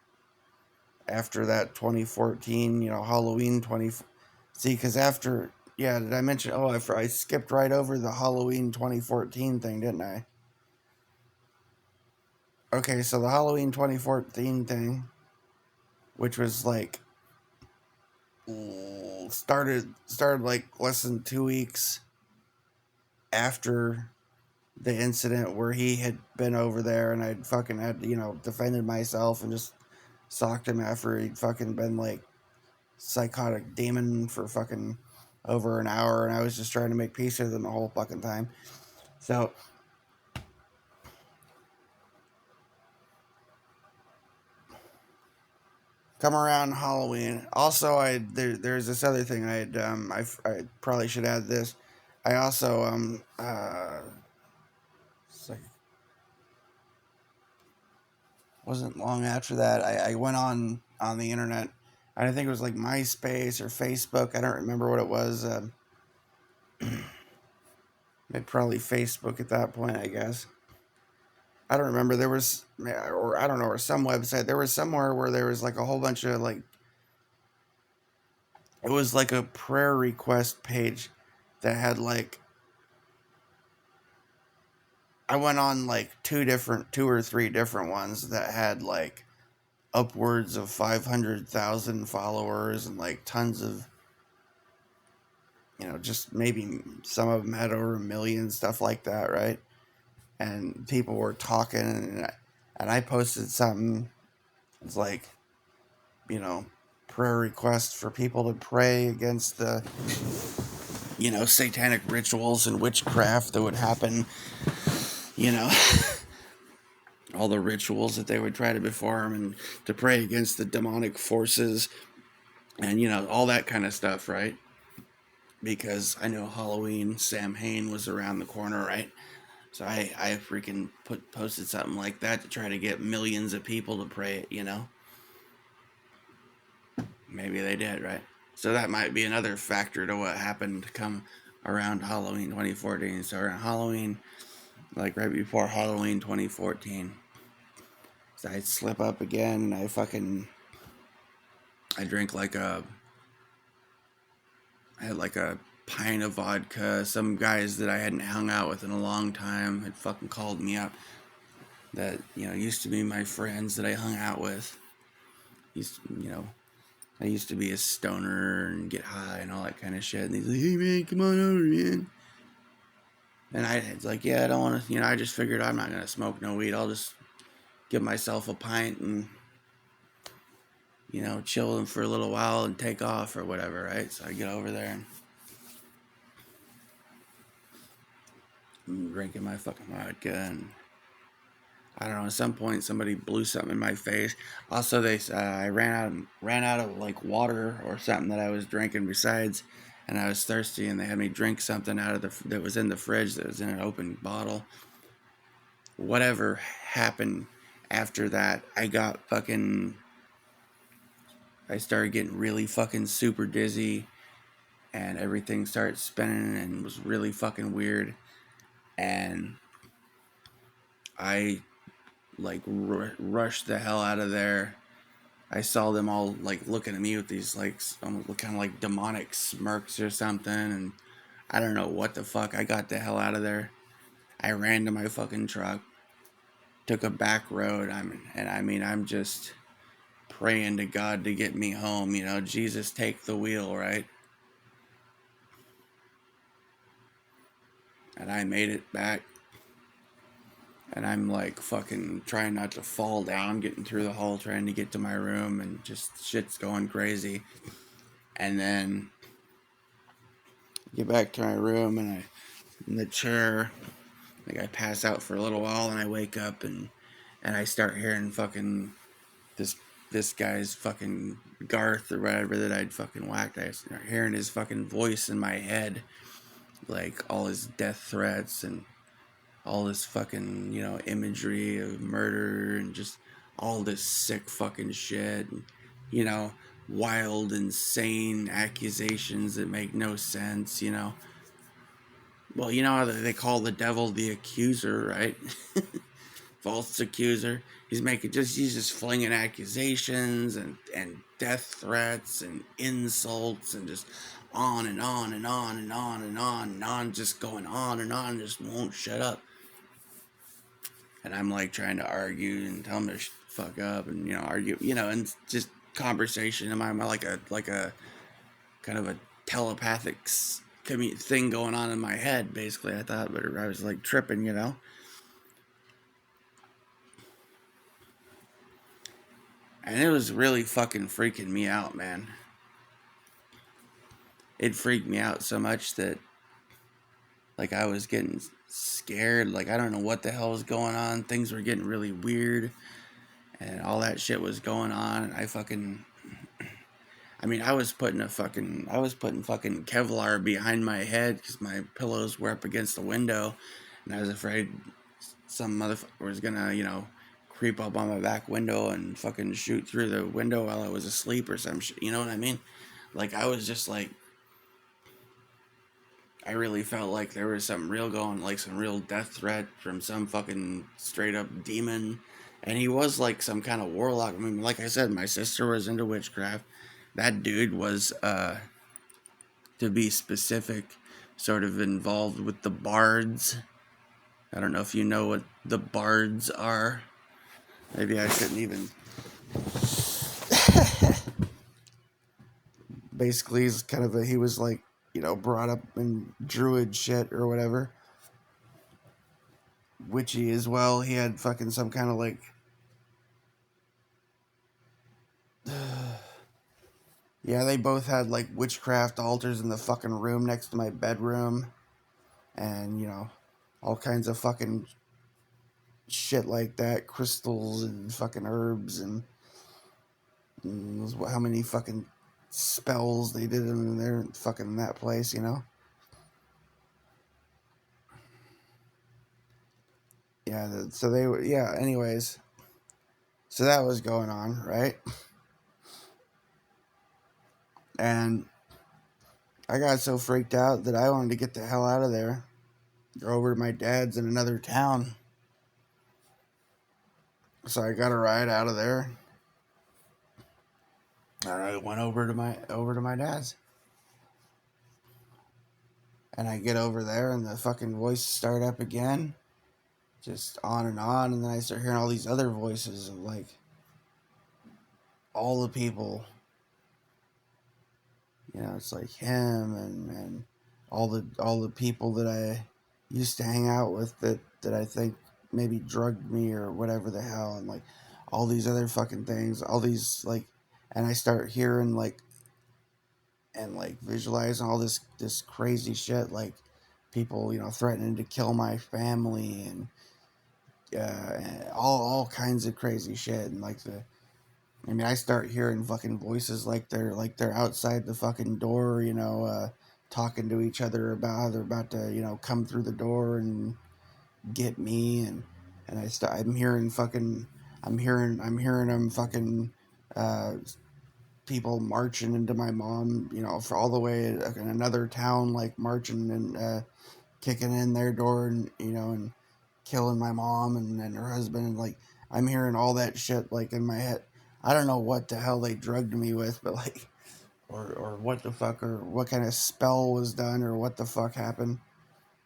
after that 2014, you know, Halloween 20. See, because after, yeah, did I mention? Oh, I skipped right over the Halloween 2014 thing, didn't I? Okay, so the Halloween 2014 thing, which was like started like less than 2 weeks after the incident where he had been over there, and I'd fucking had, you know, defended myself and just socked him after he'd fucking been like psychotic demon for fucking over an hour, and I was just trying to make peace with him the whole fucking time. So come around Halloween. Also, there's this other thing I probably should add this. I also it's like wasn't long after that I went on the internet. I think it was like MySpace or Facebook. I don't remember what it was. Maybe probably Facebook at that point, I guess. I don't remember. There was, or I don't know, or some website. There was somewhere where there was like a whole bunch of like, it was like a prayer request page that had like, I went on like two or three different ones that had like upwards of 500,000 followers and like tons of, you know, just maybe some of them had over a million, stuff like that, right? And people were talking, and I posted something. It's like, you know, prayer requests for people to pray against the, you know, satanic rituals and witchcraft that would happen, you know, all the rituals that they would try to perform, and to pray against the demonic forces and, you know, all that kind of stuff, right? Because I know Halloween, Samhain was around the corner, right? So I freaking posted something like that to try to get millions of people to pray it, you know? Maybe they did, right? So that might be another factor to what happened to come around Halloween 2014. So around Halloween, like right before Halloween 2014, so I slip up again, and I drink like I had like a pint of vodka. Some guys that I hadn't hung out with in a long time had fucking called me up, that, you know, used to be my friends that I hung out with. You know, I used to be a stoner and get high and all that kind of shit. And he's like, "Hey man, come on over, man." And I was like, "Yeah, I don't want to." You know, I just figured I'm not gonna smoke no weed. I'll just give myself a pint and, you know, chill for a little while and take off or whatever, right? So I get over there and I'm drinking my fucking vodka, and I don't know. At some point, somebody blew something in my face. Also, I ran out of like water or something that I was drinking besides, and I was thirsty, and they had me drink something out of that was in the fridge that was in an open bottle. Whatever happened after that, I started getting really fucking super dizzy, and everything started spinning and was really fucking weird, and I like rushed the hell out of there. I saw them all like looking at me with these like almost kind of like demonic smirks or something, and I don't know what the fuck. I got the hell out of there. I ran to my fucking truck, took a back road. I'm just praying to God to get me home. Jesus, take the wheel, right? And I made it back. And I'm like fucking trying not to fall down, getting through the hall, trying to get to my room, and just shit's going crazy. And then get back to my room, and in the chair, like I pass out for a little while, and I wake up, and I start hearing fucking this guy's fucking Garth or whatever that I'd fucking whacked. I start hearing his fucking voice in my head, like all his death threats and all this fucking, imagery of murder and just all this sick fucking shit. And, wild, insane accusations that make no sense. Well, you know how they call the devil the accuser, right? False accuser. He's just flinging accusations and death threats and insults and just on and on and on and on and on and on, just going on and on, just won't shut up. And I'm like trying to argue and tell him to fuck up and argue, and just conversation in my mind, like a kind of a telepathic thing going on in my head. Basically, I thought, but I was like tripping. And it was really fucking freaking me out, man. It freaked me out so much that, like, I was getting scared. Like, I don't know what the hell was going on. Things were getting really weird. And all that shit was going on. And I was putting fucking Kevlar behind my head because my pillows were up against the window. And I was afraid some motherfucker was gonna, creep up on my back window and fucking shoot through the window while I was asleep or some shit. You know what I mean? Like, I was just like, I really felt like there was something real going, like some real death threat from some fucking straight up demon. And he was like some kind of warlock. Like I said, my sister was into witchcraft. That dude was, to be specific, sort of involved with the bards. I don't know if you know what the bards are. Maybe I shouldn't even. Basically, he's kind of he was like, brought up in druid shit or whatever. Witchy as well. He had fucking some kind of like. Yeah, they both had like witchcraft altars in the fucking room next to my bedroom. And, all kinds of fucking shit like that. Crystals and fucking herbs and how many fucking spells they did in there, fucking that place. Yeah, so they were, yeah, anyways. So that was going on, right? And I got so freaked out that I wanted to get the hell out of there. Go over to my dad's in another town. So I got a ride out of there. And I went over to my dad's. And I get over there and the fucking voices start up again. Just on, and then I start hearing all these other voices of like all the people. It's like him and all the people that I used to hang out with that I think maybe drugged me or whatever the hell, and like all these other fucking things, all these like, and I start hearing like and like visualizing all this crazy shit, like people threatening to kill my family and all kinds of crazy shit. And like I start hearing fucking voices like they're outside the fucking door, talking to each other about how they're about to, come through the door and get me. And I'm hearing them fucking uh, people marching into my mom, for all the way in another town, like marching and kicking in their door and killing my mom and her husband. And like, I'm hearing all that shit like in my head. I don't know what the hell they drugged me with, but like, or what the fuck, or what kind of spell was done, or what the fuck happened.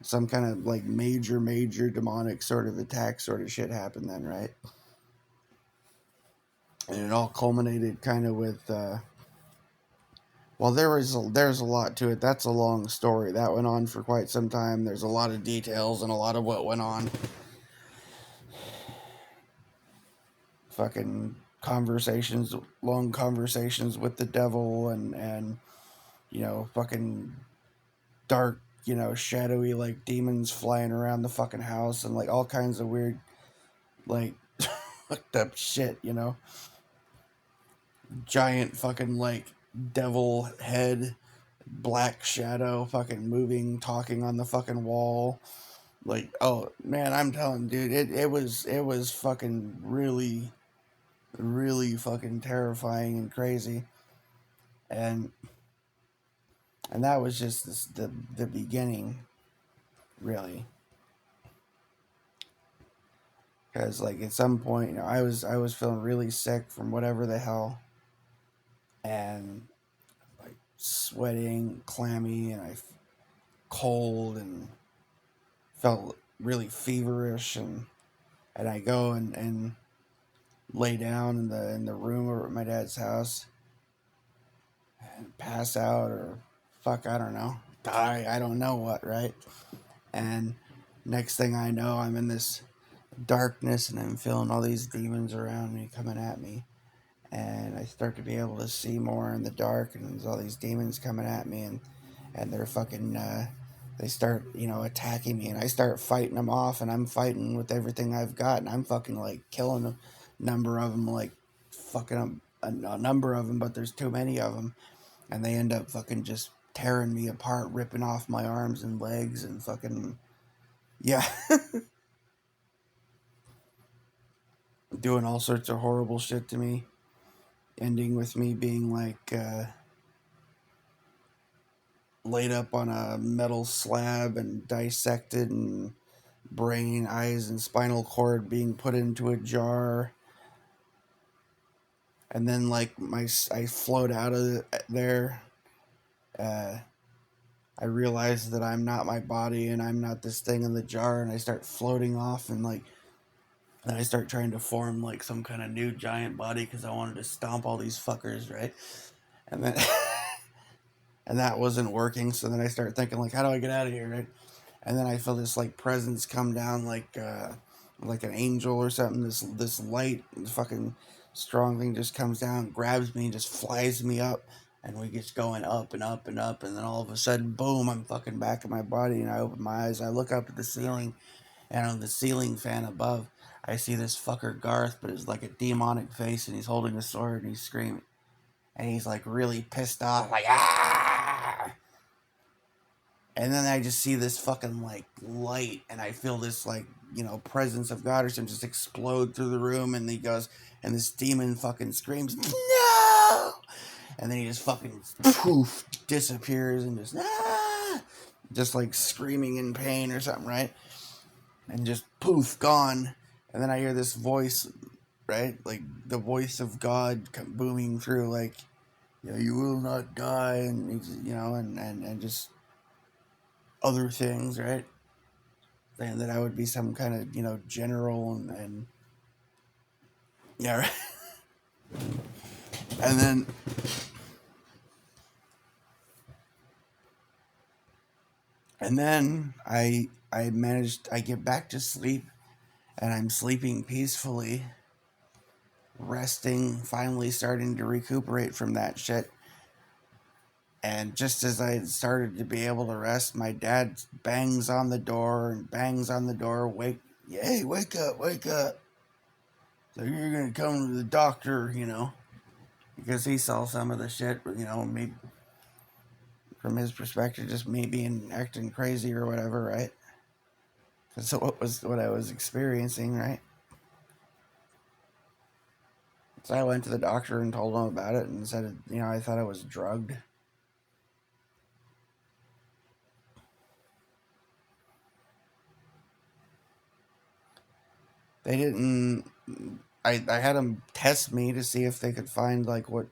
some kind of like major demonic sort of attack sort of shit happened then, right? And it all culminated kind of with well, there's a lot to it. That's a long story. That went on for quite some time. There's a lot of details and a lot of what went on. Fucking conversations, long conversations with the devil, and fucking dark, shadowy like demons flying around the fucking house, and like all kinds of weird, like fucked up shit. Giant fucking like devil head, black shadow, fucking moving, talking on the fucking wall. Like, oh man, I'm telling, dude, it was fucking really fucking terrifying and crazy, and that was just the beginning, really. Because like at some point, I was feeling really sick from whatever the hell, and like sweating, clammy, and cold, and felt really feverish, and I go and lay down in the room over at my dad's house and pass out, or fuck, I don't know, die, I don't know what, right? And next thing I know, I'm in this darkness, and I'm feeling all these demons around me coming at me, and I start to be able to see more in the dark, and there's all these demons coming at me, and they're fucking they start attacking me, and I start fighting them off, and I'm fighting with everything I've got, and I'm fucking like killing a number of them, like fucking up a number of them, but there's too many of them, and they end up fucking just tearing me apart, ripping off my arms and legs, and fucking, yeah. Doing all sorts of horrible shit to me, ending with me being like laid up on a metal slab and dissected, and brain, eyes, and spinal cord being put into a jar, and then like I float out of there. uh, I realize that I'm not my body, and I'm not this thing in the jar, and I start floating off, and like then I start trying to form like some kind of new giant body because I wanted to stomp all these fuckers, right? And then and that wasn't working, so then I start thinking like, how do I get out of here, right? And then I feel this like presence come down, like an angel or something. This light, fucking strong thing just comes down, grabs me, and just flies me up, and we just going up and up and up, and then all of a sudden, boom! I'm fucking back in my body, and I open my eyes. I look up at the ceiling, and on the ceiling fan above, I see this fucker Garth, but it's like a demonic face, and he's holding a sword, and he's screaming, and he's like really pissed off, like ah. And then I just see this fucking like light, and I feel this like presence of God or something just explode through the room, and he goes, and this demon fucking screams no, and then he just fucking poof disappears, and just just like screaming in pain or something, right? And just poof gone. And then I hear this voice, right, like the voice of God booming through, like, you will not die, and and just other things, right? And that I would be some kind of general, and yeah, right? And then I get back to sleep, and I'm sleeping peacefully, resting, finally starting to recuperate from that shit. And just as I had started to be able to rest, my dad bangs on the door and bangs on the door. Hey, wake up, wake up. So you're going to come to the doctor, because he saw some of the shit, me, from his perspective, just me being acting crazy or whatever, right? So what I was experiencing, right? So I went to the doctor and told him about it, and said, I thought I was drugged. They didn't. I had them test me to see if they could find like what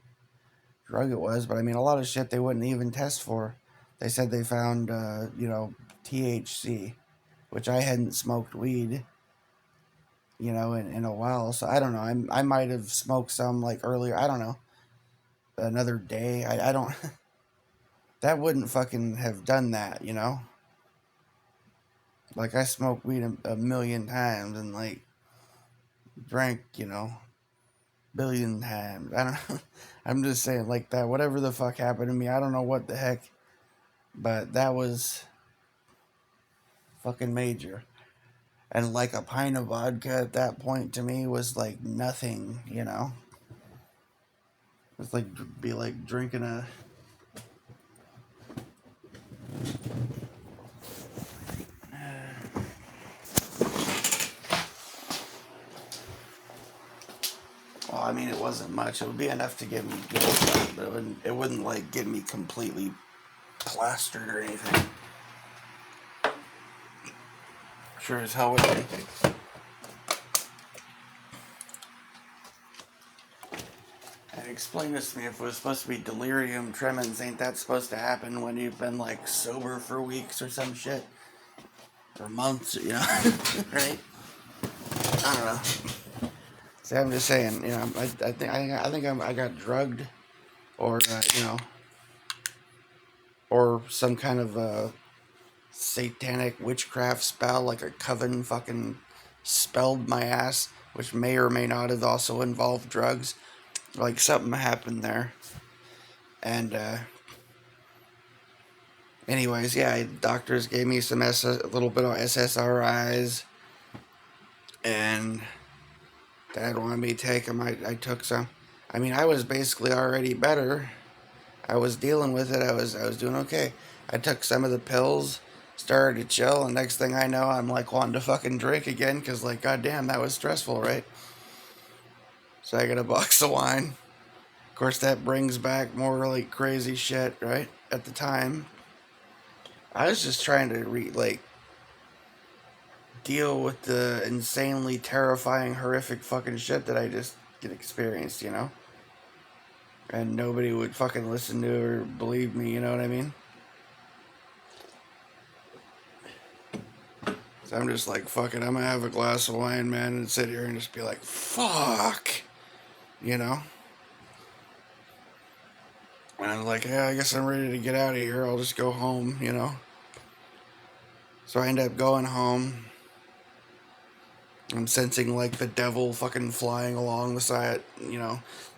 drug it was, but I mean, a lot of shit they wouldn't even test for. They said they found, THC, which I hadn't smoked weed, in a while. So I don't know. I might have smoked some like earlier. I don't know. Another day. I don't. That wouldn't fucking have done that. Like I smoked weed a million times and like drank, billion times. I don't know. I'm just saying like that. Whatever the fuck happened to me, I don't know what the heck, but that was fucking major. And like a pint of vodka at that point to me was like nothing. It's like be like drinking a. Well, I mean, it wasn't much. It would be enough to get me good, but it wouldn't like get me completely plastered or anything. Sure as hell would be. And explain this to me, if it was supposed to be delirium tremens, ain't that supposed to happen when you've been like sober for weeks or some shit? Or months, right? I don't know. See, I'm just saying, I got drugged, or or some kind of satanic witchcraft spell, like a coven fucking spelled my ass, which may or may not have also involved drugs. Like something happened there, and anyways, yeah, doctors gave me some a little bit of SSRIs, and Dad wanted me to take them. I took some. I mean, I was basically already better. I was dealing with it. I was doing okay. I took some of the pills, started to chill, and next thing I know, I'm like wanting to fucking drink again because like, goddamn, that was stressful, right? So I got a box of wine. Of course, that brings back more like crazy shit, right? At the time, I was just trying to deal with the insanely terrifying, horrific fucking shit that I just get experienced. And nobody would fucking listen to or believe me, you know what I mean? So I'm just like, fuck it, I'm gonna have a glass of wine, man, and sit here and just be like, fuck, you know? And I'm like, yeah, I guess I'm ready to get out of here. I'll just go home. So I end up going home. I'm sensing like the devil fucking flying along the side,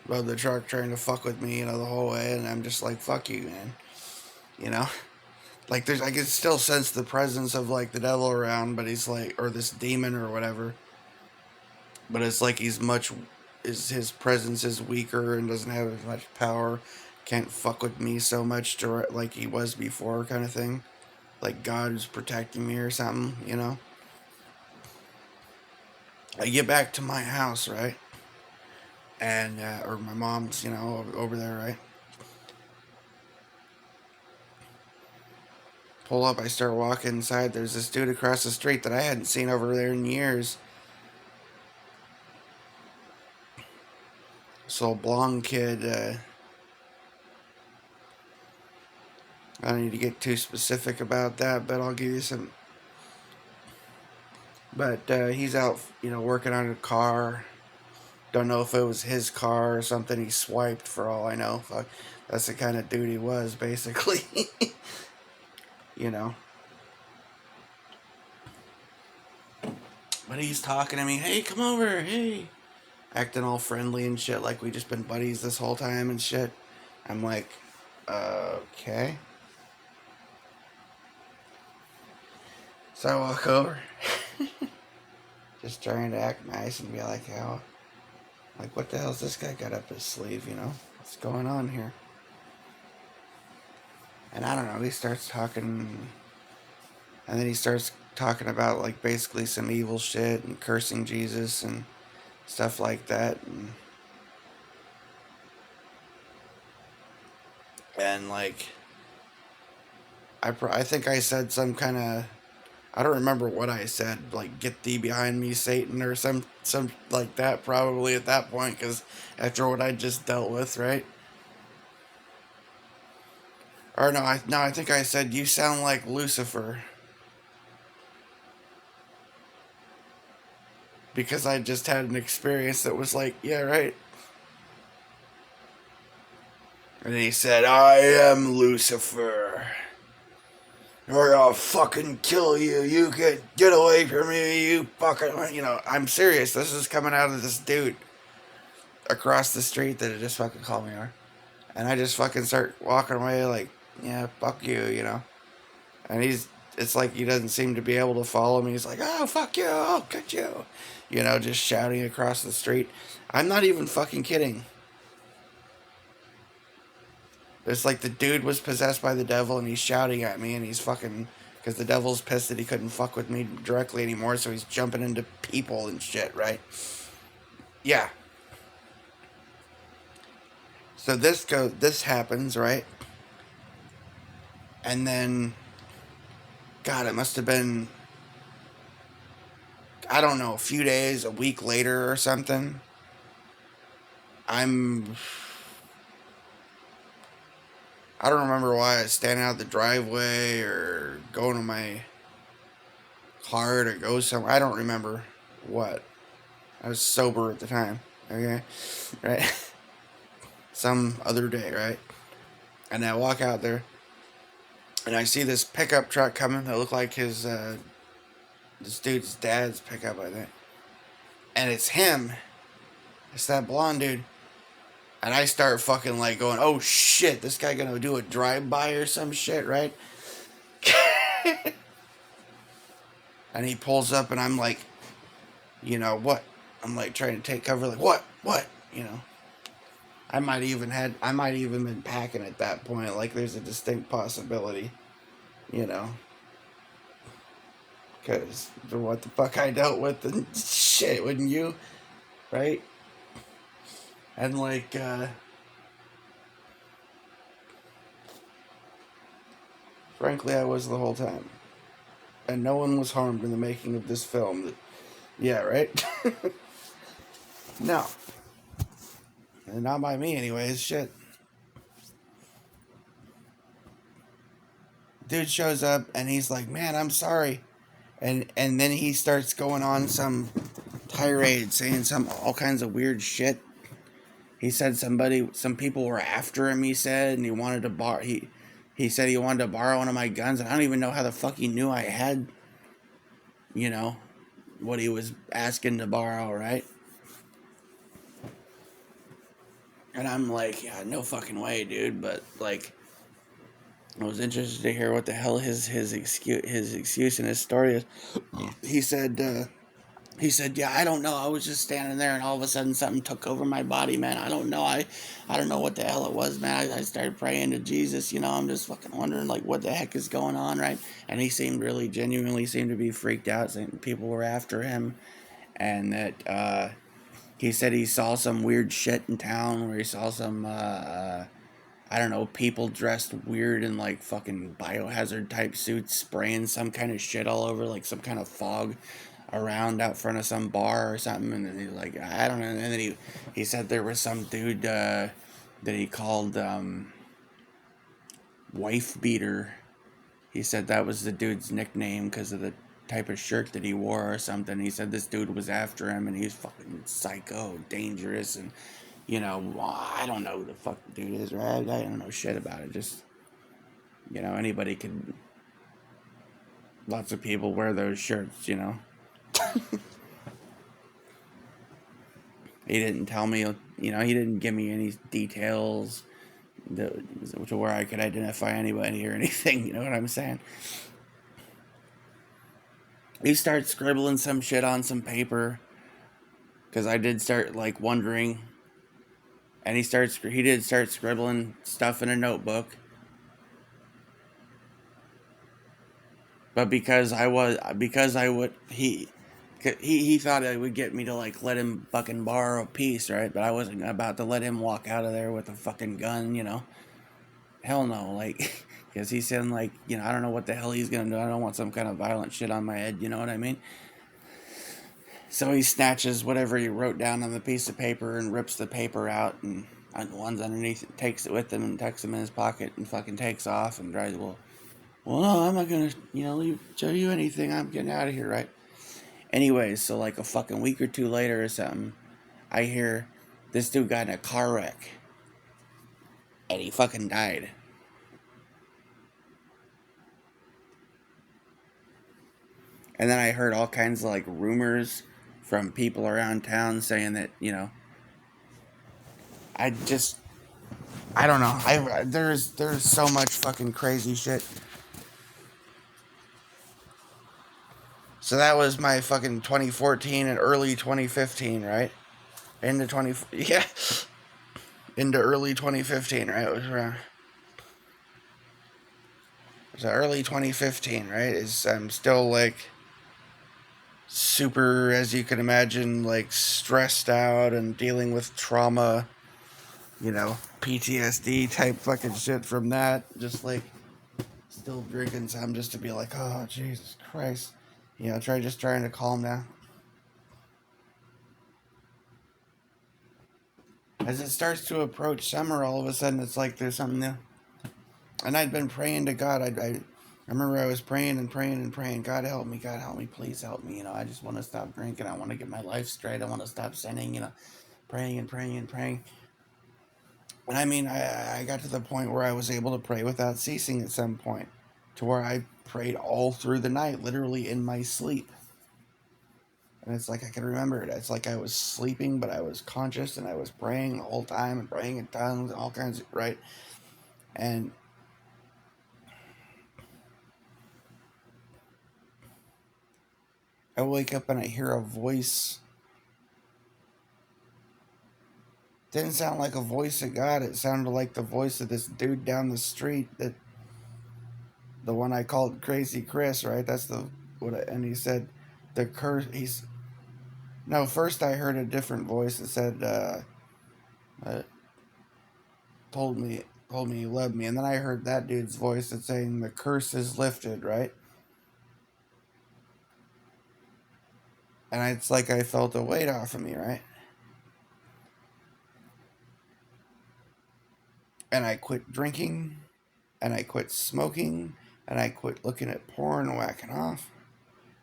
above the truck trying to fuck with me, the whole way. And I'm just like, fuck you, man. You know? Like I can still sense the presence of like the devil around, but he's like, or this demon or whatever. But it's like his presence is weaker and doesn't have as much power. Can't fuck with me so much like he was before, kind of thing. Like God's protecting me or something. I get back to my house, right? And, or my mom's, over there, right? Pull up, I start walking inside. There's this dude across the street that I hadn't seen over there in years. This little blonde kid, I don't need to get too specific about that, but I'll give you some. But he's out, working on a car. Don't know if it was his car or something he swiped, for all I know. Fuck, that's the kind of dude he was, basically. you know. But he's talking to me, hey, come over, hey. Acting all friendly and shit, like we just been buddies this whole time and shit. I'm like, okay. So I walk over. Just trying to act nice and be like, oh, like, what the hell's this guy got up his sleeve, What's going on here? And I don't know, he starts talking, and then he starts talking about, like, basically some evil shit and cursing Jesus and stuff like that. And like, I think I said some kind of, I don't remember what I said, like, get thee behind me, Satan, or some like that, probably at that point, because after what I just dealt with, right? Or no, I think I said, you sound like Lucifer. because I just had an experience that was like, yeah, right. And he said, I am Lucifer. Or I'll fucking kill you. You get away from me, you fucking. You know, I'm serious. This is coming out of this dude across the street that just fucking called me her. And I just fucking start walking away like, yeah, fuck you, you know. And it's like he doesn't seem to be able to follow me. He's like, oh, fuck you, I'll cut you. You know, just shouting across the street. I'm not even fucking kidding. It's like the dude was possessed by the devil and he's shouting at me and he's fucking. Because the devil's pissed that he couldn't fuck with me directly anymore, so he's jumping into people and shit, right? Yeah. So this happens, right? And then, God, it must have been, I don't know, a few days, a week later or something. I don't remember why I was standing out the driveway or going to my car to go somewhere. I don't remember what. I was sober at the time. Okay, right. Some other day, right? And I walk out there, and I see this pickup truck coming that looked like this dude's dad's pickup, I think. And it's him. It's that blonde dude. And I start fucking like going, oh shit, this guy gonna do a drive-by or some shit, right? And he pulls up and I'm like, you know, what? I'm like trying to take cover, like, what? You know. I might even been packing at that point, like there's a distinct possibility, you know. Because what the fuck I dealt with and shit, wouldn't you? Right? And like, frankly, I was the whole time. And no one was harmed in the making of this film. Yeah, right? No. And not by me, anyways. Shit. Dude shows up and he's like, man, I'm sorry. And then he starts going on some tirade, saying all kinds of weird shit. He said some people were after him, he said, and he wanted to he said he wanted to borrow one of my guns, and I don't even know how the fuck he knew I had, you know, what he was asking to borrow, right? And I'm like, yeah, no fucking way, dude. But like, I was interested to hear what the hell his excuse and his story is. He said, yeah, I don't know. I was just standing there, and all of a sudden, something took over my body, man. I don't know. I don't know what the hell it was, man. I started praying to Jesus. You know, I'm just fucking wondering, like, what the heck is going on, right? And he genuinely seemed to be freaked out, saying people were after him, and that he said he saw some weird shit in town, where he saw some I don't know, people dressed weird in like fucking biohazard type suits spraying some kind of shit all over, like some kind of fog around out front of some bar or something. And then he's like, I don't know. And then he said there was some dude that he called Wife Beater. He said that was the dude's nickname because of the type of shirt that he wore or something. He said this dude was after him and he's fucking psycho, dangerous, and you know, I don't know who the fuck the dude is, right? I don't know shit about it. Just, you know, anybody could. Lots of people wear those shirts, you know. He didn't tell me, you know, he didn't give me any details to where I could identify anybody or anything, you know what I'm saying? He starts scribbling some shit on some paper because I did start like wondering. And he did start scribbling stuff in a notebook. But he thought it would get me to like let him fucking borrow a piece, right? But I wasn't about to let him walk out of there with a fucking gun, you know? Hell no, like, because he said like, you know, I don't know what the hell he's gonna do. I don't want some kind of violent shit on my head, you know what I mean? So he snatches whatever he wrote down on the piece of paper and rips the paper out, and the ones underneath it, takes it with him and tucks them in his pocket and fucking takes off and drives. Well, no, I'm not gonna, you know, show you anything. I'm getting out of here, right? Anyways, so like a fucking week or two later or something, I hear this dude got in a car wreck and he fucking died. And then I heard all kinds of like rumors from people around town saying that, I just I don't know. There's so much fucking crazy shit. So that was my fucking 2014 and early 2015, right? Into 20 yeah, into early 2015, right? It was early 2015, right? Is I'm still like super, as you can imagine, like stressed out and dealing with trauma, PTSD type fucking shit from that. Just like still drinking some just to be like, oh Jesus Christ, trying to calm down. As it starts to approach summer, all of a sudden it's like there's something new. And I'd been praying to God. I remember I was praying and praying and praying. God help me, please help me. I just want to stop drinking. I want to get my life straight. I want to stop sinning. Praying and praying and praying. And I mean, I got to the point where I was able to pray without ceasing at some point, to where I prayed all through the night, literally in my sleep. And it's like I can remember it. It's like I was sleeping, but I was conscious and I was praying the whole time and praying in tongues and all kinds of, right? And I wake up and I hear a voice. Didn't sound like a voice of God. It sounded like the voice of this dude down the street, that the one I called Crazy Chris, right? That's and he said the curse. No, first I heard a different voice that said, uh, told me he loved me, and then I heard that dude's voice that's saying the curse is lifted, right? And it's like I felt a weight off of me, right? And I quit drinking, and I quit smoking, and I quit looking at porn and whacking off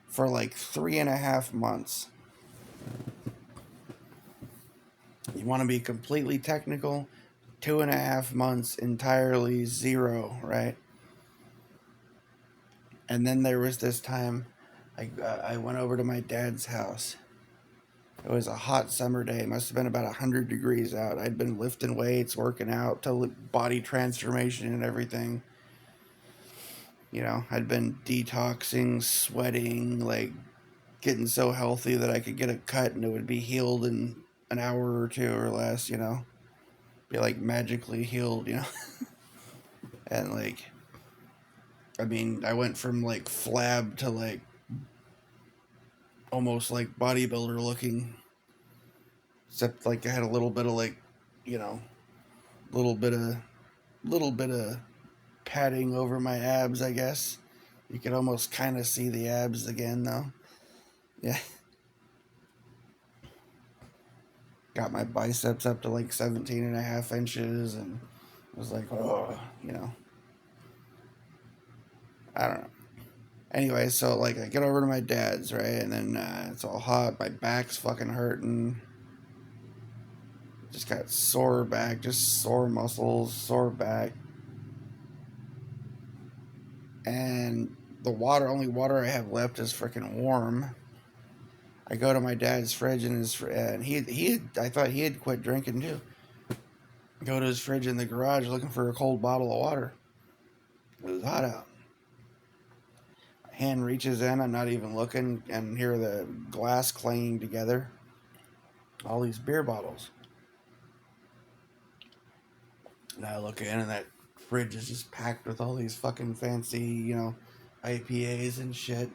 for like 3.5 months. You want to be completely technical? 2.5 months entirely zero, right? And then there was this time I went over to my dad's house. It was a hot summer day. It must have been about 100 degrees out. I'd been lifting weights, working out, total body transformation and everything. I'd been detoxing, sweating, like getting so healthy that I could get a cut and it would be healed in an hour or two or less, be like magically healed. And like, I mean, I went from like flab to like almost like bodybuilder looking, except like I had a little bit of like, you know, little bit of little bit of padding over my abs, I guess. You could almost kind of see the abs again though. Yeah. Got my biceps up to like 17 and a half inches and was like, oh, I don't know. Anyway, so like I get over to my dad's, right? And then it's all hot. My back's fucking hurting. Just got sore back, just sore muscles, sore back. And the only water I have left is freaking warm. I go to my dad's fridge and I thought he had quit drinking too. Go to his fridge in the garage looking for a cold bottle of water. It was hot out. My hand reaches in, I'm not even looking, and hear the glass clanging together. All these beer bottles. And I look in, and that fridge is just packed with all these fucking fancy, IPAs and shit,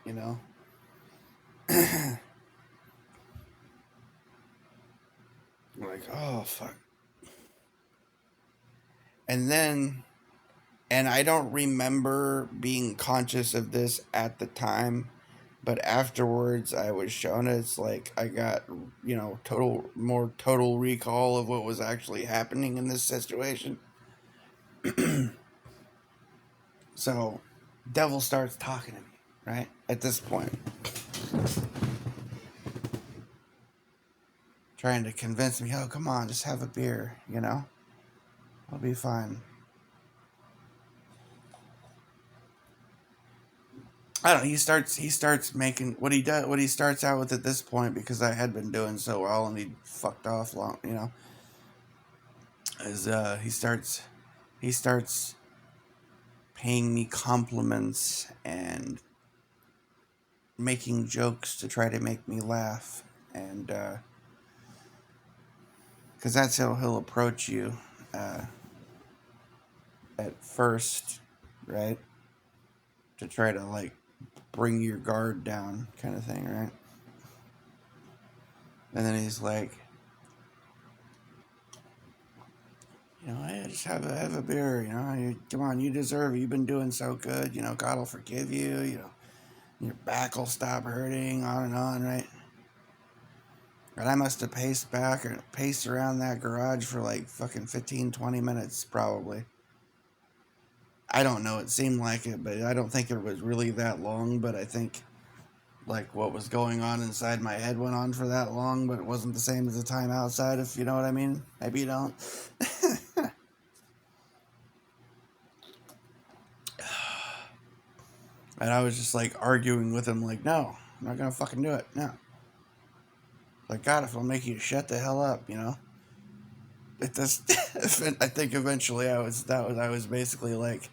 I'm like, oh, fuck. And I don't remember being conscious of this at the time, but afterwards I was shown it. It's like I got, more total recall of what was actually happening in this situation. So, devil starts talking to me, right? At this point. trying to convince me, oh, come on, just have a beer, you know? I'll be fine. I don't know, he starts making what he starts out with at this point, because I had been doing so well and he fucked off long, you know, is he starts paying me compliments and making jokes to try to make me laugh, and because that's how he'll approach you at first, right? To try to like bring your guard down, kind of thing, right? And then he's like, you know, hey, just have a beer, you know, come on, you deserve it. You've been doing so good, you know, God will forgive you, you know, your back will stop hurting, on and on, right? And I must have paced around that garage for like fucking 15, 20 minutes, probably. I don't know, it seemed like it, but I don't think it was really that long, but I think like what was going on inside my head went on for that long, but it wasn't the same as the time outside, if you know what I mean. Maybe you don't. And I was just like arguing with him, like, no, I'm not gonna fucking do it. No. Like, God, if I'll make you shut the hell up, you know? It just, I think eventually I was basically like,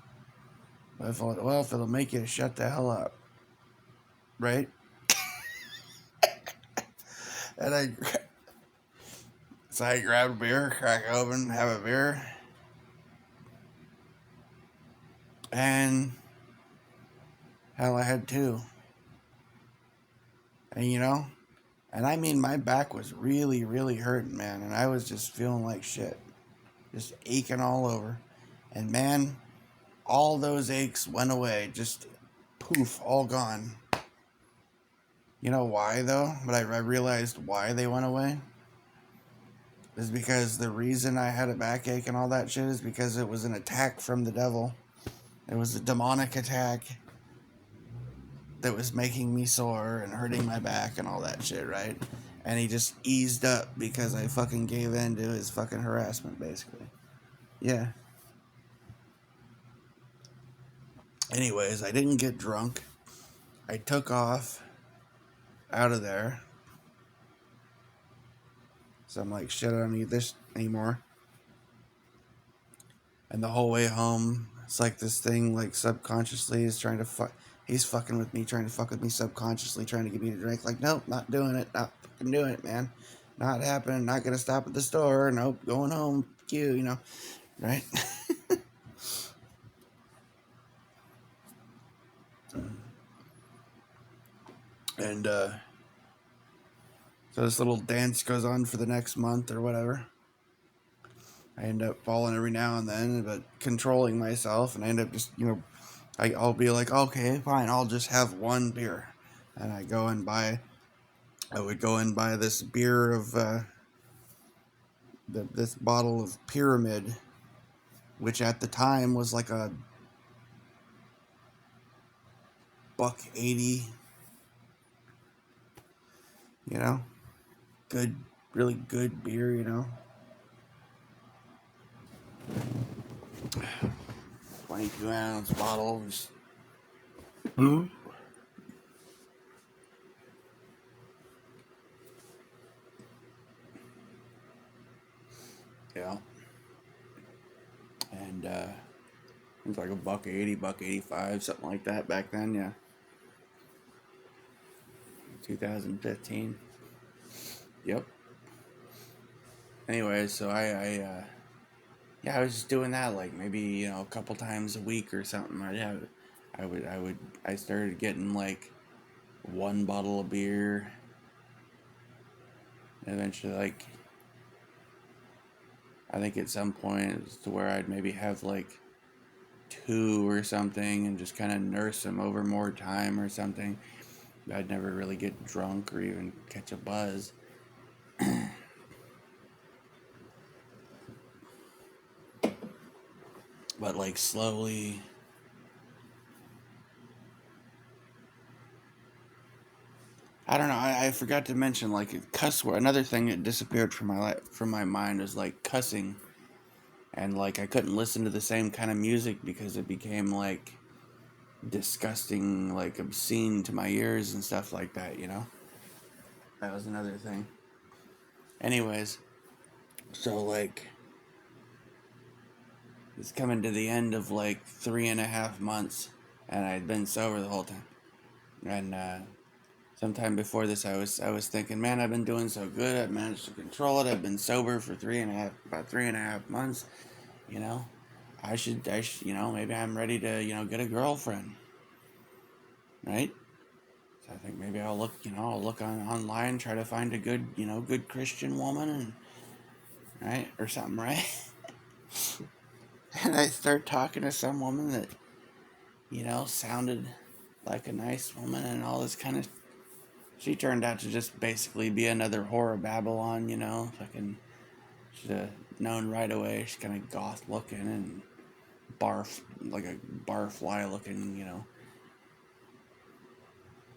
if it'll make you shut the hell up, right? And so I grabbed a beer, crack it open, have a beer, and hell, I had two. And you know, and I mean, my back was really, really hurting, man, and I was just feeling like shit, just aching all over. And man, all those aches went away, just poof, all gone. You know why though? But I realized why they went away is because the reason I had a backache and all that shit is because it was an attack from the devil. It was a demonic attack that was making me sore and hurting my back and all that shit, right? And he just eased up because I fucking gave in to his fucking harassment, basically. Yeah. Anyways, I didn't get drunk. I took off out of there. So I'm like, shit, I don't need this anymore. And the whole way home, it's like this thing, like subconsciously is trying to fuck. He's fucking with me, trying to fuck with me subconsciously, trying to get me to drink. Like, nope, not doing it. Not fucking doing it, man. Not happening. Not gonna stop at the store. Nope, going home. You know, right? And so this little dance goes on for the next month or whatever. I end up falling every now and then, but controlling myself, and I end up just, you know, I'll be like, okay, fine, I'll just have one beer. And I would go and buy this beer of, this bottle of Pyramid, which at the time was like a $1.80, you know? Good, really good beer, you know? 22-ounce bottles. Yeah. And it was like a $1.80, $1.85, something like that back then, yeah. 2015. Yep. Anyway, so yeah, I was just doing that like maybe, you know, a couple times a week or something. I started getting like one bottle of beer. And eventually, like, I think at some point it was to where I'd maybe have like two or something and just kind of nurse them over more time or something. I'd never really get drunk or even catch a buzz. But like slowly, I don't know. I forgot to mention like cuss word. Another thing that disappeared from my mind was like cussing, and like I couldn't listen to the same kind of music because it became like disgusting, like obscene to my ears and stuff like that. That was another thing. Anyways, so like it's coming to the end of like 3.5 months, and I'd been sober the whole time. And sometime before this, I was thinking, man, I've been doing so good. I've managed to control it. I've been sober for about 3.5 months. You know, I should, maybe I'm ready to, get a girlfriend, right? So I think maybe I'll look online, try to find a good, good Christian woman, and right or something, right? And I start talking to some woman that, sounded like a nice woman and all this kind of. She turned out to just basically be another whore of Babylon, fucking. Should have known right away. She's kind of goth looking and barf, like a barfly looking,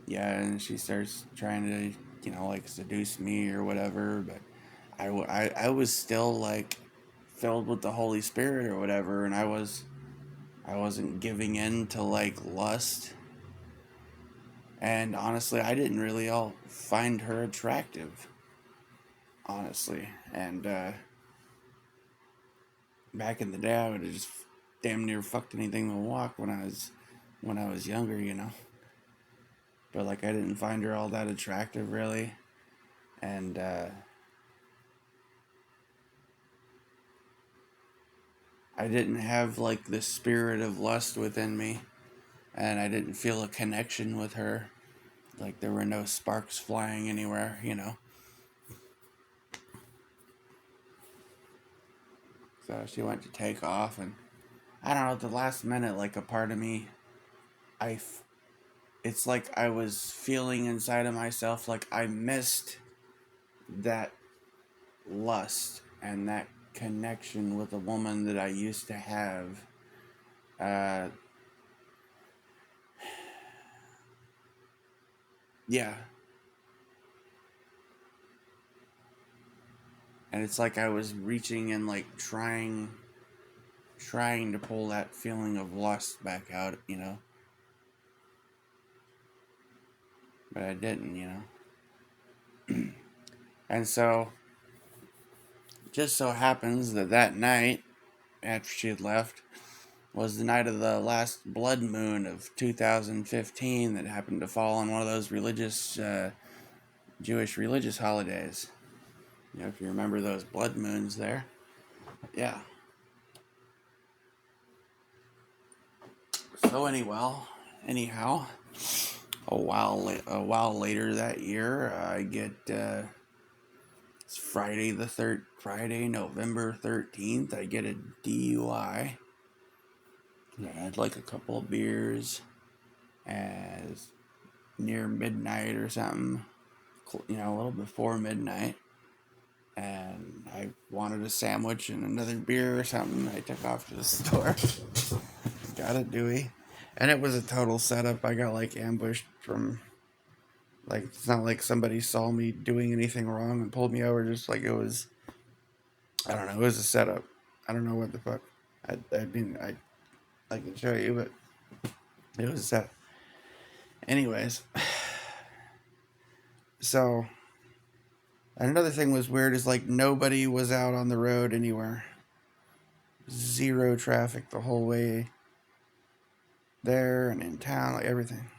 Yeah, and she starts trying to, like seduce me or whatever. But I was still like filled with the Holy Spirit or whatever, and I wasn't giving in to like lust. And honestly, I didn't really all find her attractive, honestly. And back in the day, I would have just damn near fucked anything that walked when I was younger. But like I didn't find her all that attractive really, and I didn't have like the spirit of lust within me, and I didn't feel a connection with her. Like there were no sparks flying anywhere. So she went to take off, and I don't know. At the last minute, like a part of me, I, it's like I was feeling inside of myself like I missed that lust and that connection with a woman that I used to have. Uh, yeah, and it's like I was reaching and like trying to pull that feeling of lust back out. But I didn't. And so, just so happens that night after she had left was the night of the last blood moon of 2015 that happened to fall on one of those Jewish religious holidays. If you remember those blood moons there. Yeah. So anyhow, a while later that year, I get it's Friday, November 13th. I get a DUI. I had like a couple of beers, as near midnight or something. A little before midnight, and I wanted a sandwich and another beer or something. I took off to the store, got a Dewey, and it was a total setup. I got like ambushed from. Like, it's not like somebody saw me doing anything wrong and pulled me over. Just like it was, I don't know. It was a setup. I don't know what the fuck. I can show you, but it was a setup. Anyways, so another thing was weird is like nobody was out on the road anywhere. Zero traffic the whole way there and in town, like everything.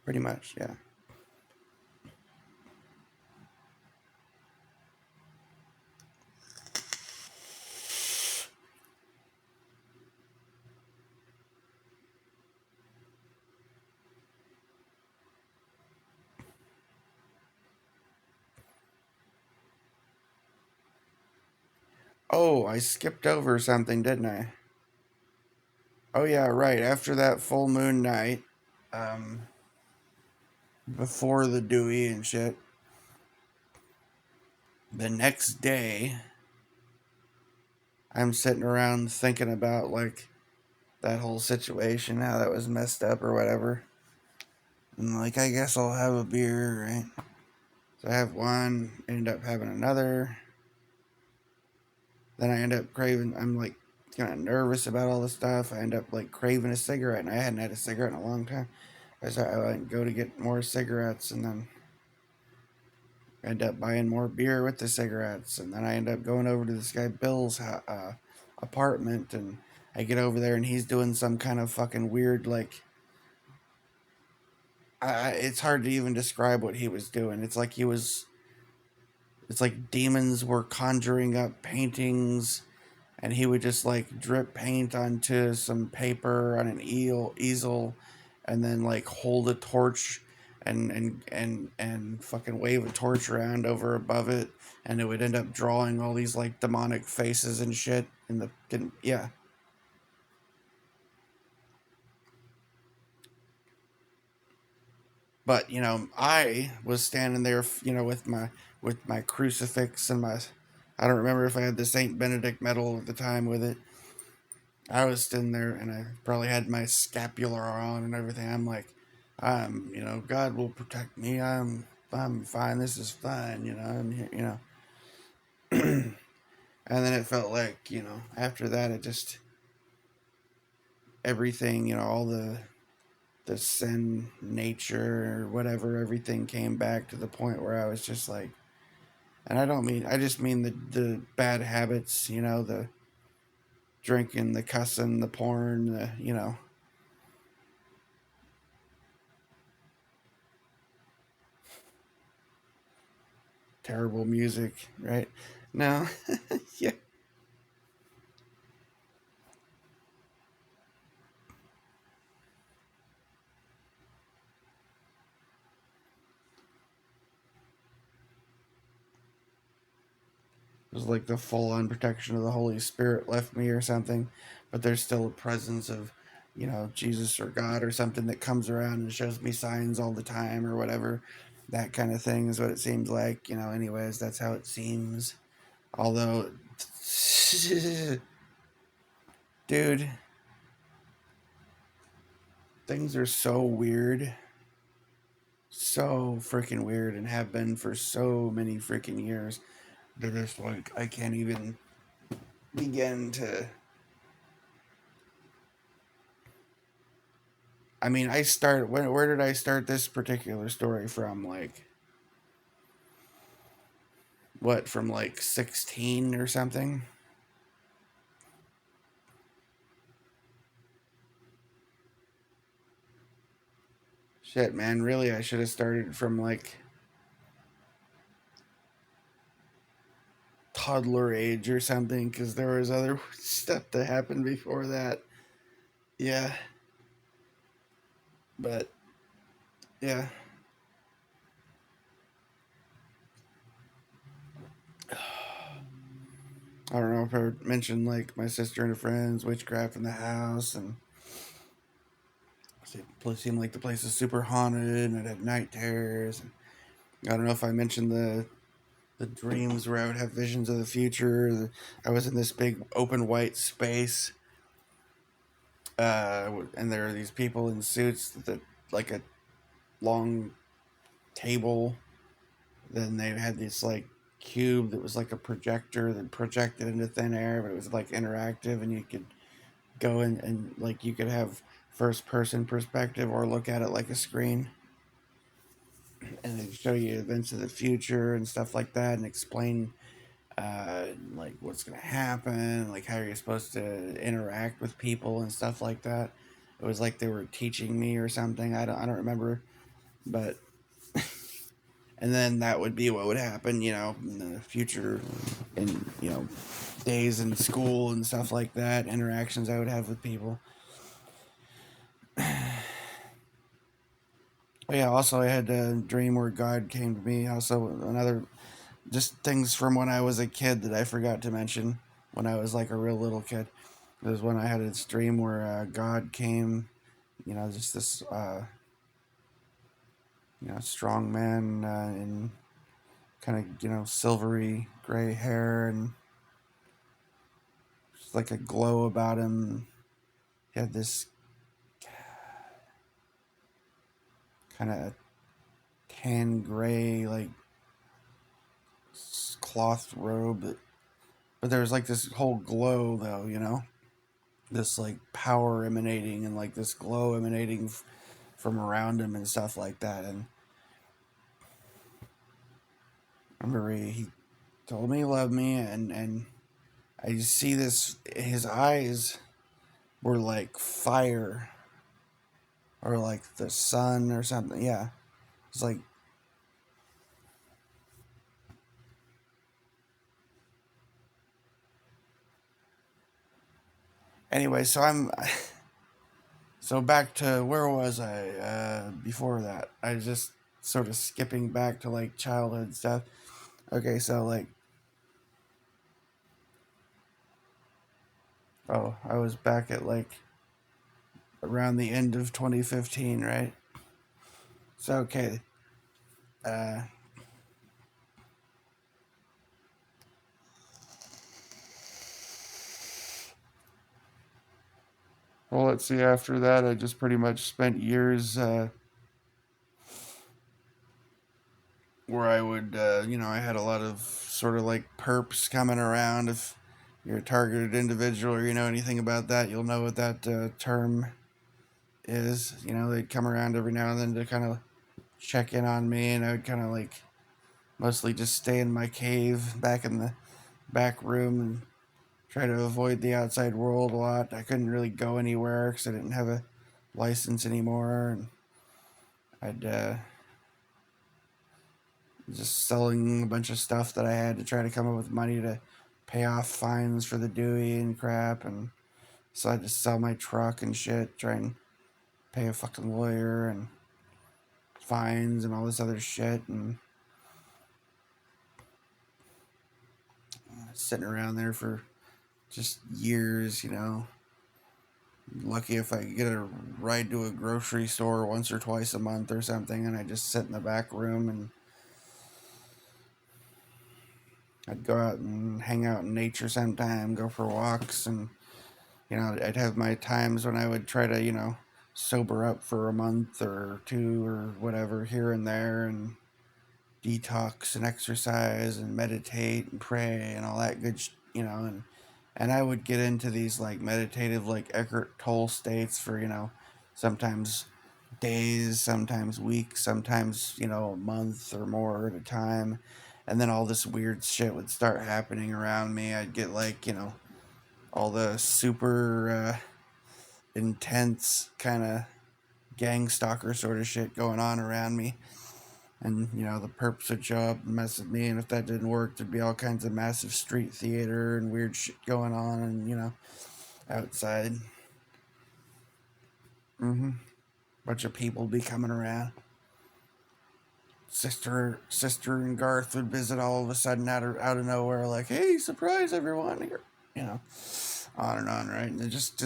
Pretty much, yeah. Oh, I skipped over something, didn't I? Oh yeah, right. After that full moon night, um, before the Dewey and shit, the next day, I'm sitting around thinking about like that whole situation, how that was messed up or whatever. And like, I guess I'll have a beer, right? So I have one, end up having another. Then I end up craving, I'm like kind of nervous about all this stuff. I end up like craving a cigarette, and I hadn't had a cigarette in a long time. So I like go to get more cigarettes, and then end up buying more beer with the cigarettes. And then I end up going over to this guy Bill's apartment, and I get over there, and he's doing some kind of fucking weird, like, it's hard to even describe what he was doing. It's like demons were conjuring up paintings, and he would just like drip paint onto some paper on an easel, and then like hold a torch and fucking wave a torch around over above it, and it would end up drawing all these like demonic faces and shit in the yeah. But I was standing there, with my crucifix and my, I don't remember if I had the Saint Benedict medal at the time with it. I was sitting there, and I probably had my scapular on and everything. I'm like, God will protect me. I'm fine. This is fine. I'm here. And then it felt like, after that, it just everything, all the sin nature or whatever, everything came back to the point where I was just like, and I just mean the bad habits, the drinking, the cussing, the porn, the. Terrible music, right? No, yeah, it was like the full on protection of the Holy Spirit left me or something, but there's still a presence of, Jesus or God or something that comes around and shows me signs all the time or whatever. That kind of thing is what it seems like, anyways, that's how it seems. Although, dude, things are so weird. So freaking weird, and have been for so many freaking years. They're just like, I can't even begin to. I mean, where did I start this particular story from? Like, what, from like 16 or something? Shit, man, really, I should have started from like toddler age or something, because there was other stuff that happened before that. Yeah, but yeah. I don't know if I mentioned like my sister and her friends, witchcraft in the house, and it seemed like the place is super haunted, and it had night terrors. And I don't know if I mentioned the dreams where I would have visions of the future. I was in this big open white space, and there are these people in suits that, like a long table. Then they had this like cube that was like a projector that projected into thin air, but it was like interactive, and you could go in and like you could have first person perspective or look at it like a screen, and they show you events of the future and stuff like that, and explain like what's gonna happen, like how you're supposed to interact with people and stuff like that. It was like they were teaching me or something. I don't remember, but and then that would be what would happen, in the future, in days in school and stuff like that, interactions I would have with people. But yeah, also I had a dream where God came to me. Also, another just things from when I was a kid that I forgot to mention when I was like a real little kid. There was when I had this dream where God came, just this, strong man in kind of, silvery gray hair and just like a glow about him. He had this kind of tan gray, like cloth robe. But there's like this whole glow, though, you know? This like power emanating and like this glow emanating from around him and stuff like that. And I remember he told me he loved me, and I see this, his eyes were like fire or like the sun or something. Yeah. It's like, anyway, so back to where was I before that? I was just sort of skipping back to like childhood stuff. Okay, so like, oh, I was back at like around the end of 2015, right? So, okay. Uh, well, let's see. After that, I just pretty much spent years where I would, I had a lot of sort of like perps coming around. If you're a targeted individual or you know anything about that, you'll know what that term is. You know, they'd come around every now and then to kind of check in on me, and I would kind of like mostly just stay in my cave back in the back room and try to avoid the outside world a lot. I couldn't really go anywhere because I didn't have a license anymore, and I'd just selling a bunch of stuff that I had to try to come up with money to pay off fines for the Dewey and crap, and so I had to sell my truck and shit, try and pay a fucking lawyer and fines and all this other shit, and sitting around there for just years, you know. Lucky if I could get a ride to a grocery store once or twice a month or something, and I just sit in the back room and I'd go out and hang out in nature sometime, go for walks, and I'd have my times when I would try to, sober up for a month or two or whatever here and there, and detox and exercise and meditate and pray and all that good, and I would get into these like meditative, like Eckhart Tolle states for, sometimes days, sometimes weeks, sometimes, a month or more at a time. And then all this weird shit would start happening around me. I'd get like, all the super intense kind of gang stalker sort of shit going on around me. And, the perps would show up and mess with me. And if that didn't work, there'd be all kinds of massive street theater and weird shit going on and, outside. Mm-hmm. Bunch of people would be coming around. Sister and Garth would visit all of a sudden out of nowhere, like, "Hey, surprise everyone here," you know, on and on, right? And it just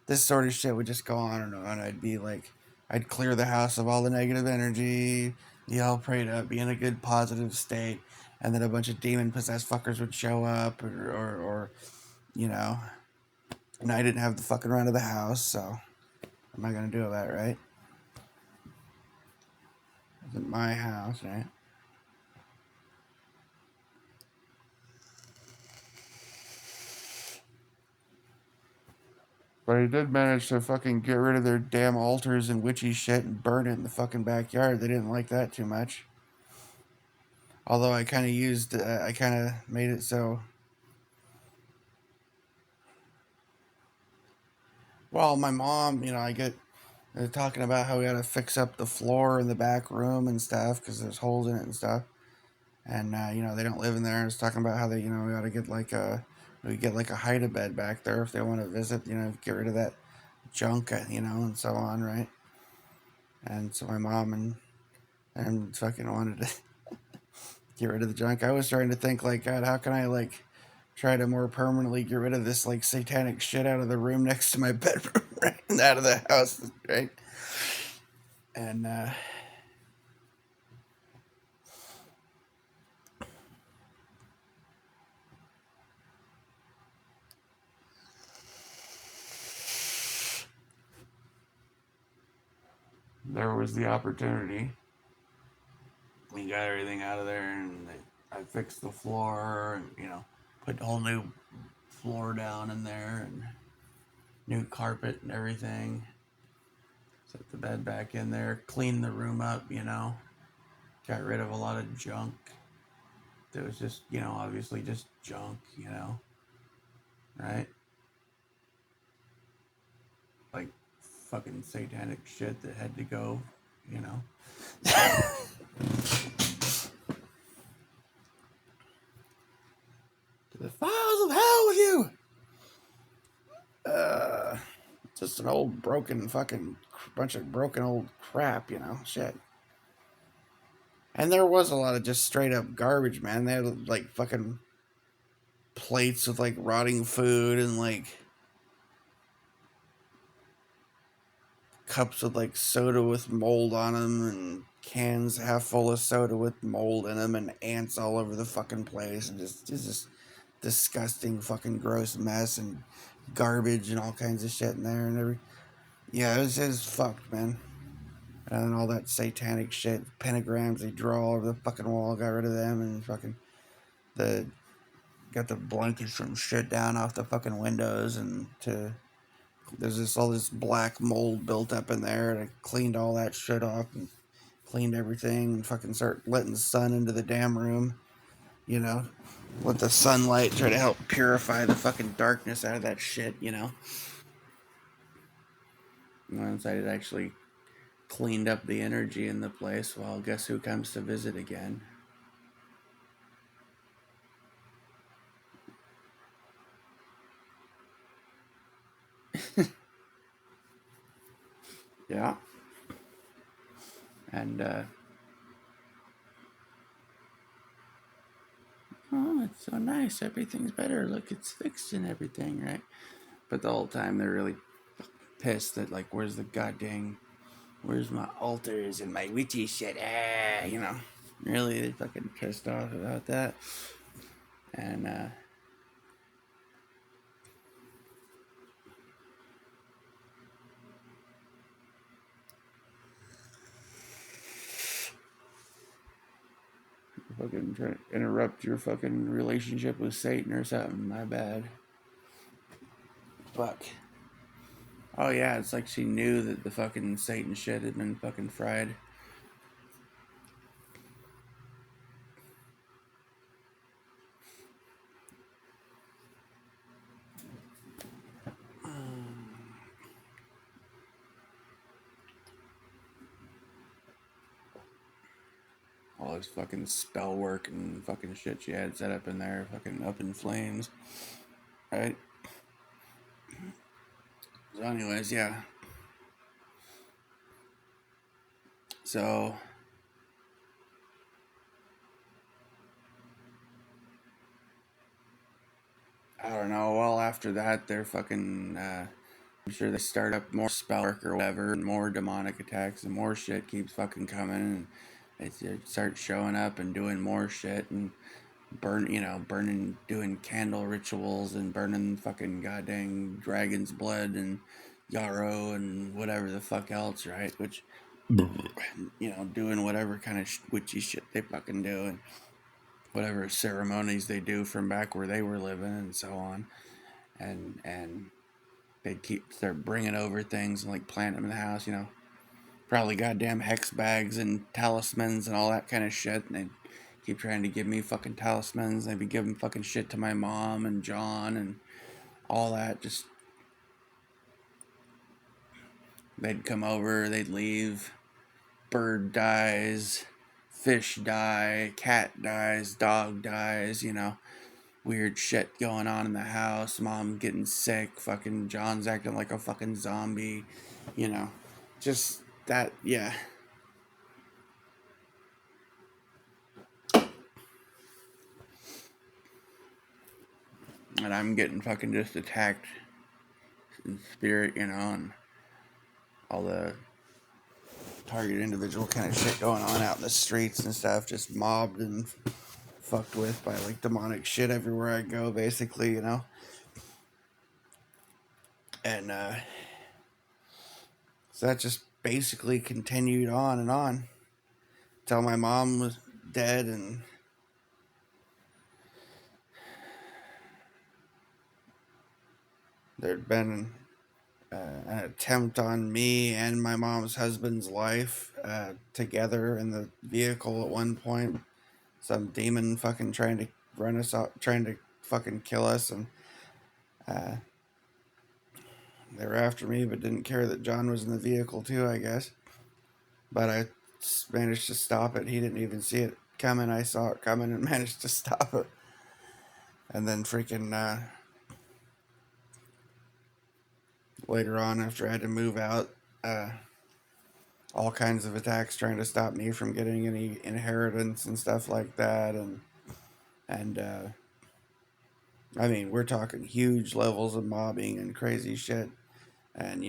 this sort of shit would just go on and on. I'd be like, I'd clear the house of all the negative energy, yell, pray to be in a good positive state, and then a bunch of demon possessed fuckers would show up, or you know, and I didn't have the fucking run of the house, so what am I gonna do about it, right? It's my house, right? But he did manage to fucking get rid of their damn altars and witchy shit and burn it in the fucking backyard. They didn't like that too much. Although I kind of made it so. Well, my mom, I get talking about how we gotta fix up the floor in the back room and stuff because there's holes in it and stuff. And, they don't live in there. I was talking about how they, we gotta get we get like a hide-a-bed back there if they want to visit, get rid of that junk, and so on, right? And so my mom and fucking wanted to get rid of the junk. I was trying to think like, God, how can I like try to more permanently get rid of this like satanic shit out of the room next to my bedroom, right? And out of the house, right? And there was the opportunity. We got everything out of there, and I fixed the floor, and put a whole new floor down in there, and new carpet and everything. Set the bed back in there, cleaned the room up, got rid of a lot of junk. That was just, obviously just junk, right? Like fucking satanic shit that had to go, you know. To the files of hell with you! Just an old broken fucking bunch of broken old crap, shit. And there was a lot of just straight up garbage, man. They had like fucking plates with like rotting food and like cups with like soda with mold on them and cans half full of soda with mold in them and ants all over the fucking place and just disgusting fucking gross mess and garbage and all kinds of shit in there and it was fucked, man. And then all that satanic shit, pentagrams they draw all over the fucking wall, got rid of them, and fucking the got the blankets from shit down off the fucking windows, and there's all this black mold built up in there, and I cleaned all that shit off and cleaned everything and fucking start letting the sun into the damn room, let the sunlight try to help purify the fucking darkness out of that shit, And once I had actually cleaned up the energy in the place, well, guess who comes to visit again? Yeah. And, oh, it's so nice. Everything's better. Look, it's fixed and everything, right? But the whole time they're really pissed that, like, where's my altars and my witchy shit? Really, they fucking pissed off about that. And, fucking trying to interrupt your fucking relationship with Satan or something. My bad. Fuck. Oh yeah, it's like she knew that the fucking Satan shit had been fucking fried. All this fucking spell work and fucking shit she had set up in there, fucking up in flames. Right? So anyways, yeah. So I don't know. Well, after that, they're fucking. I'm sure they start up more spell work or whatever, and more demonic attacks, and more shit keeps fucking coming, and they start showing up and doing more shit and burning, doing candle rituals and burning fucking goddamn dragon's blood and yarrow and whatever the fuck else, right? Which, doing whatever kind of witchy shit they fucking do and whatever ceremonies they do from back where they were living and so on, and they start bringing over things and like plant them in the house, probably goddamn hex bags and talismans and all that kind of shit, and they keep trying to give me fucking talismans. They'd be giving fucking shit to my mom and John and all that. Just they'd come over, they'd leave, bird dies, fish die, cat dies, dog dies, weird shit going on in the house, mom getting sick, fucking John's acting like a fucking zombie, just that, yeah. And I'm getting fucking just attacked in spirit, and all the target individual kind of shit going on out in the streets and stuff, just mobbed and fucked with by like demonic shit everywhere I go, basically, And so that just basically continued on and on till my mom was dead, and there'd been an attempt on me and my mom's husband's life together in the vehicle at one point. Some demon fucking trying to run us out, trying to fucking kill us, and uh, they were after me, but didn't care that John was in the vehicle too, I guess. But I managed to stop it. He didn't even see it coming. I saw it coming and managed to stop it. And then freaking later on, after I had to move out, all kinds of attacks trying to stop me from getting any inheritance and stuff like that, and I mean, we're talking huge levels of mobbing and crazy shit, and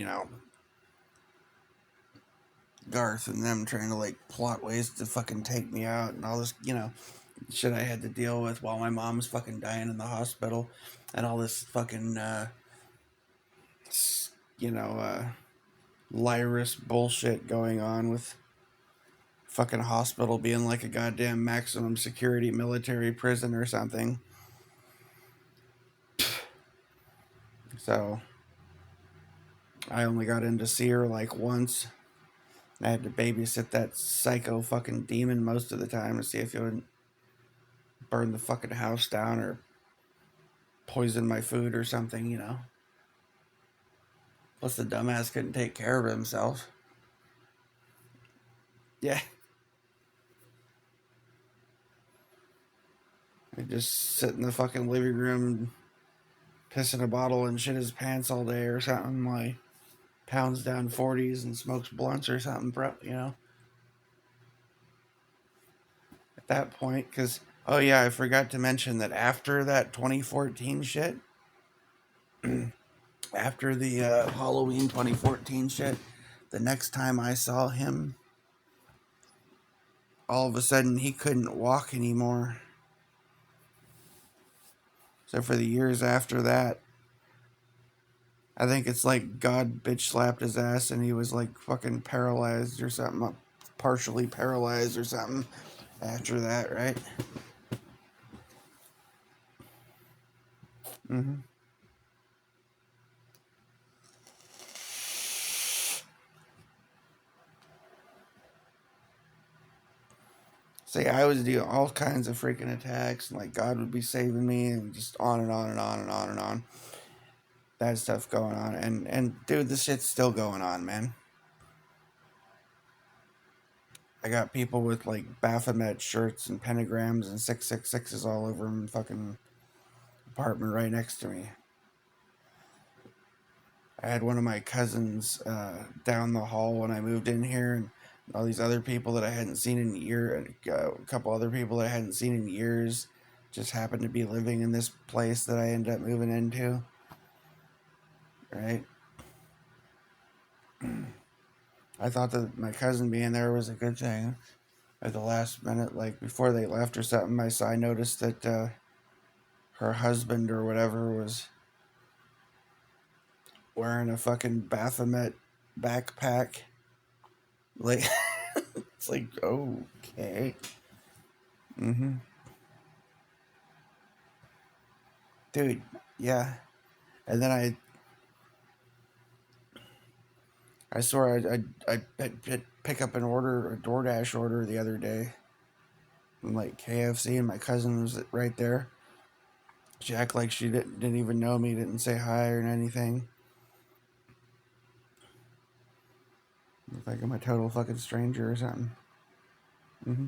Garth and them trying to like plot ways to fucking take me out and all this, shit I had to deal with while my mom's fucking dying in the hospital, and all this fucking you know uh Lyrus bullshit going on with fucking hospital being like a goddamn maximum security military prison or something. So I only got in to see her like once. I had to babysit that psycho fucking demon most of the time to see if he would burn the fucking house down or poison my food or something. Plus the dumbass couldn't take care of himself. Yeah. He'd just sit in the fucking living room, piss in a bottle and shit his pants all day or something, like pounds down 40s and smokes blunts or something, at that point. Because, oh yeah, I forgot to mention that after that 2014 shit, after the Halloween 2014 shit, the next time I saw him, all of a sudden he couldn't walk anymore. So for the years after that, I think it's like God bitch slapped his ass and he was like fucking paralyzed or something, partially paralyzed or something after that, right? Mm-hmm. See, I was doing all kinds of freaking attacks, and like God would be saving me, and just on and on and on and on and on. That stuff going on, and dude, this shit's still going on, man. I got people with like Baphomet shirts and pentagrams and 666s all over my fucking apartment right next to me. I had one of my cousins down the hall when I moved in here, and all these other people that I hadn't seen in a year, and a couple other people that I hadn't seen in years, just happened to be living in this place that I ended up moving into. Right? I thought that my cousin being there was a good thing. At the last minute, like before they left or something, I noticed that her husband or whatever was wearing a fucking Baphomet backpack. Like, it's like, okay. Mm-hmm. Dude, yeah. And then I swore I'd pick up an order, a DoorDash order the other day from like KFC, and my cousin was right there. She acted like she didn't even know me, didn't say hi or anything. Looked like I'm a total fucking stranger or something. Mm-hmm.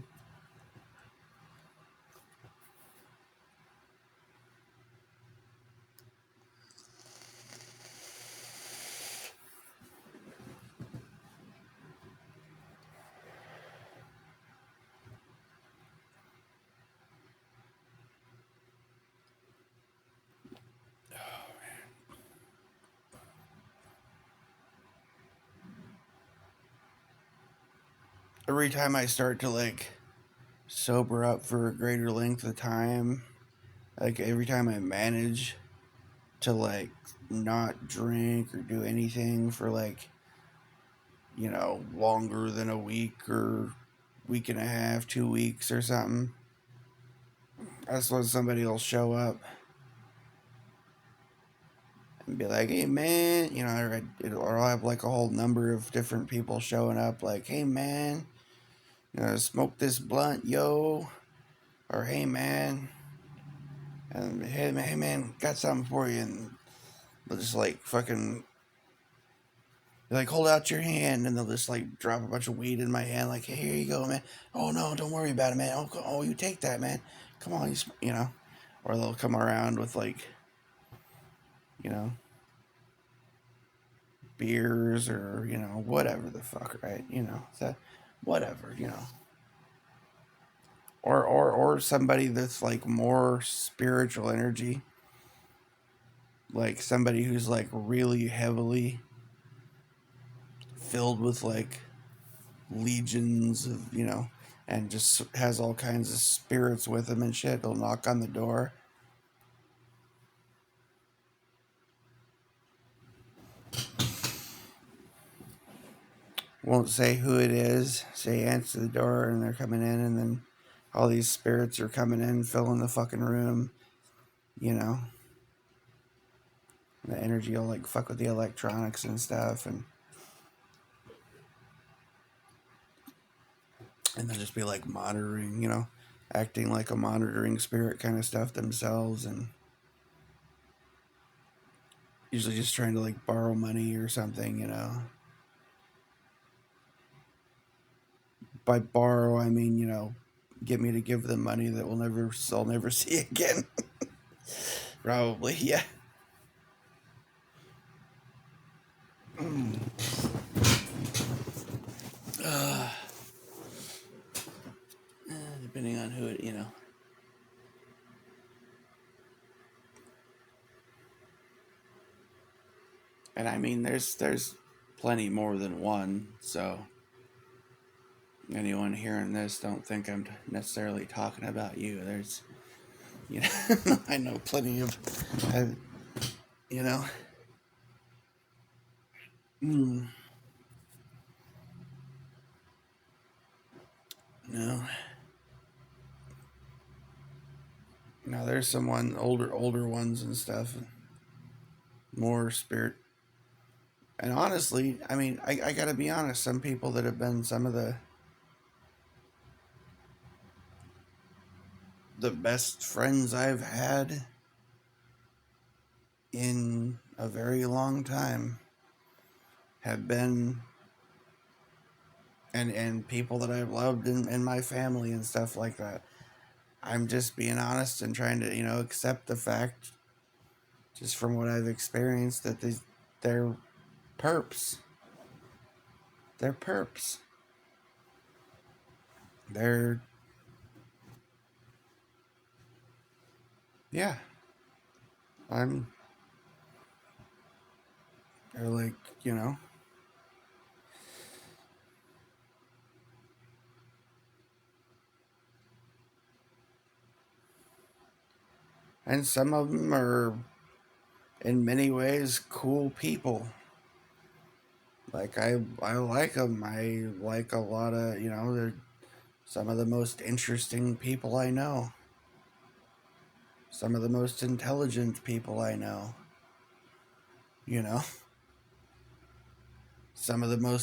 Every time I start to like sober up for a greater length of time, like every time I manage to like not drink or do anything for like longer than a week or week and a half, 2 weeks or something. That's when somebody will show up and be like, "Hey man," or I'll have like a whole number of different people showing up, like, "Hey man, smoke this blunt, yo," or "Hey man," and hey man, got something for you," and they'll just like fucking like hold out your hand, and they'll just like drop a bunch of weed in my hand, like, "Hey, here you go, man. Oh no, don't worry about it, man. Oh, you take that, man. Come on, or they'll come around with like, you know, beers or whatever the fuck, right? So whatever, or somebody that's like more spiritual energy, like somebody who's like really heavily filled with like legions of and just has all kinds of spirits with them and shit. They'll knock on the door. Won't say who it is. Say answer the door, and they're coming in, and then all these spirits are coming in, filling the fucking room. You know, the energy will like fuck with the electronics and stuff, and they'll just be like monitoring, acting like a monitoring spirit kind of stuff themselves, and usually just trying to like borrow money or something. By borrow, I mean, get me to give them money that I'll never see again. Probably, yeah. Uh, Depending on who it. And I mean, there's plenty more than one. So anyone hearing this, don't think I'm necessarily talking about you. There's, I know plenty of, uh, you know, mm, no, no. There's someone older ones and stuff, more spirit. And honestly, I mean, I gotta be honest. Some people that have been some of the best friends I've had in a very long time have been and people that I've loved in my family and stuff like that. I'm just being honest and trying to, accept the fact just from what I've experienced that they're perps. They're perps. They're yeah. I'm they're like, you know, and some of them are in many ways cool people. Like I like them. I like a lot of, they're some of the most interesting people I know. Some of the most intelligent people I know. You know, some of them are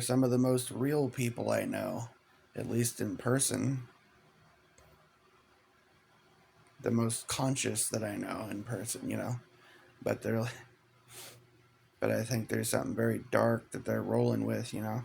some of the most real people I know, at least in person. The most conscious that I know in person. But but I think there's something very dark that they're rolling with. You know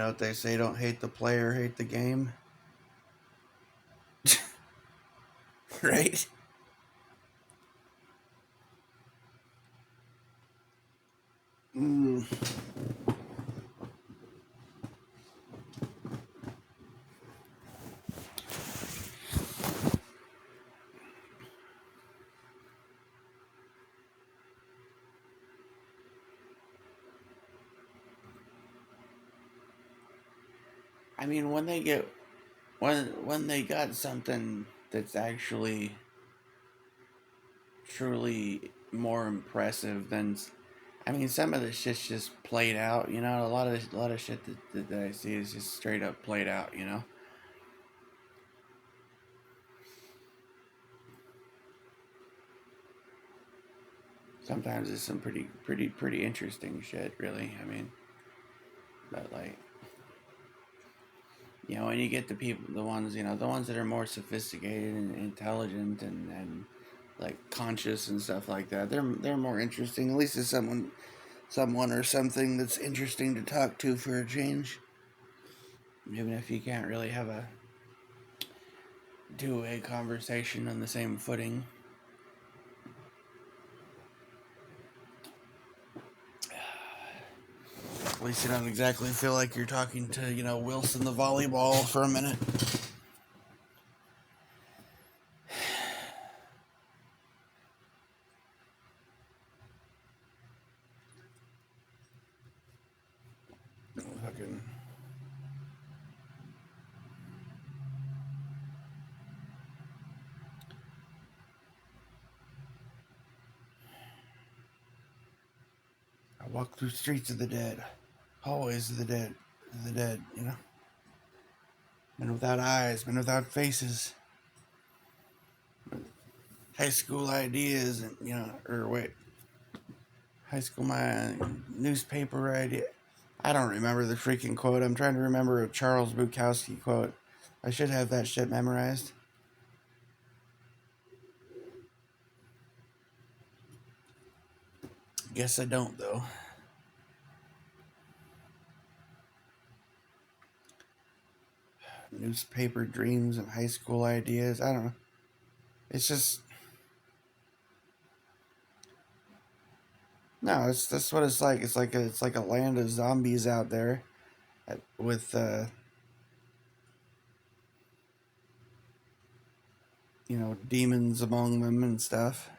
what they say, don't hate the player, hate the game. Right? Mm. I mean, when they got something that's actually truly more impressive than, I mean, some of the shit's just played out. You know, a lot of shit that I see is just straight up played out. You know. Sometimes it's some pretty interesting shit, really. I mean, but like, you know, when you get the people, the ones, you know, the ones that are more sophisticated and intelligent and like conscious and stuff like that, they're more interesting. At least it's someone or something that's interesting to talk to for a change. Even if you can't really have a two-way conversation on the same footing. At least you don't exactly feel like you're talking to, you know, Wilson the volleyball for a minute. Fucking. I walk through streets of the dead, hallways of the dead, you know. Men without eyes, men without faces, high school ideas, and you know, or wait, high school my newspaper idea. I don't remember the freaking quote. I'm trying to remember a Charles Bukowski quote. I should have that shit memorized. Guess I don't though. Newspaper dreams and high school ideas. I don't know. It's just no. It's that's what it's like. It's like a land of zombies out there, with you know, demons among them and stuff.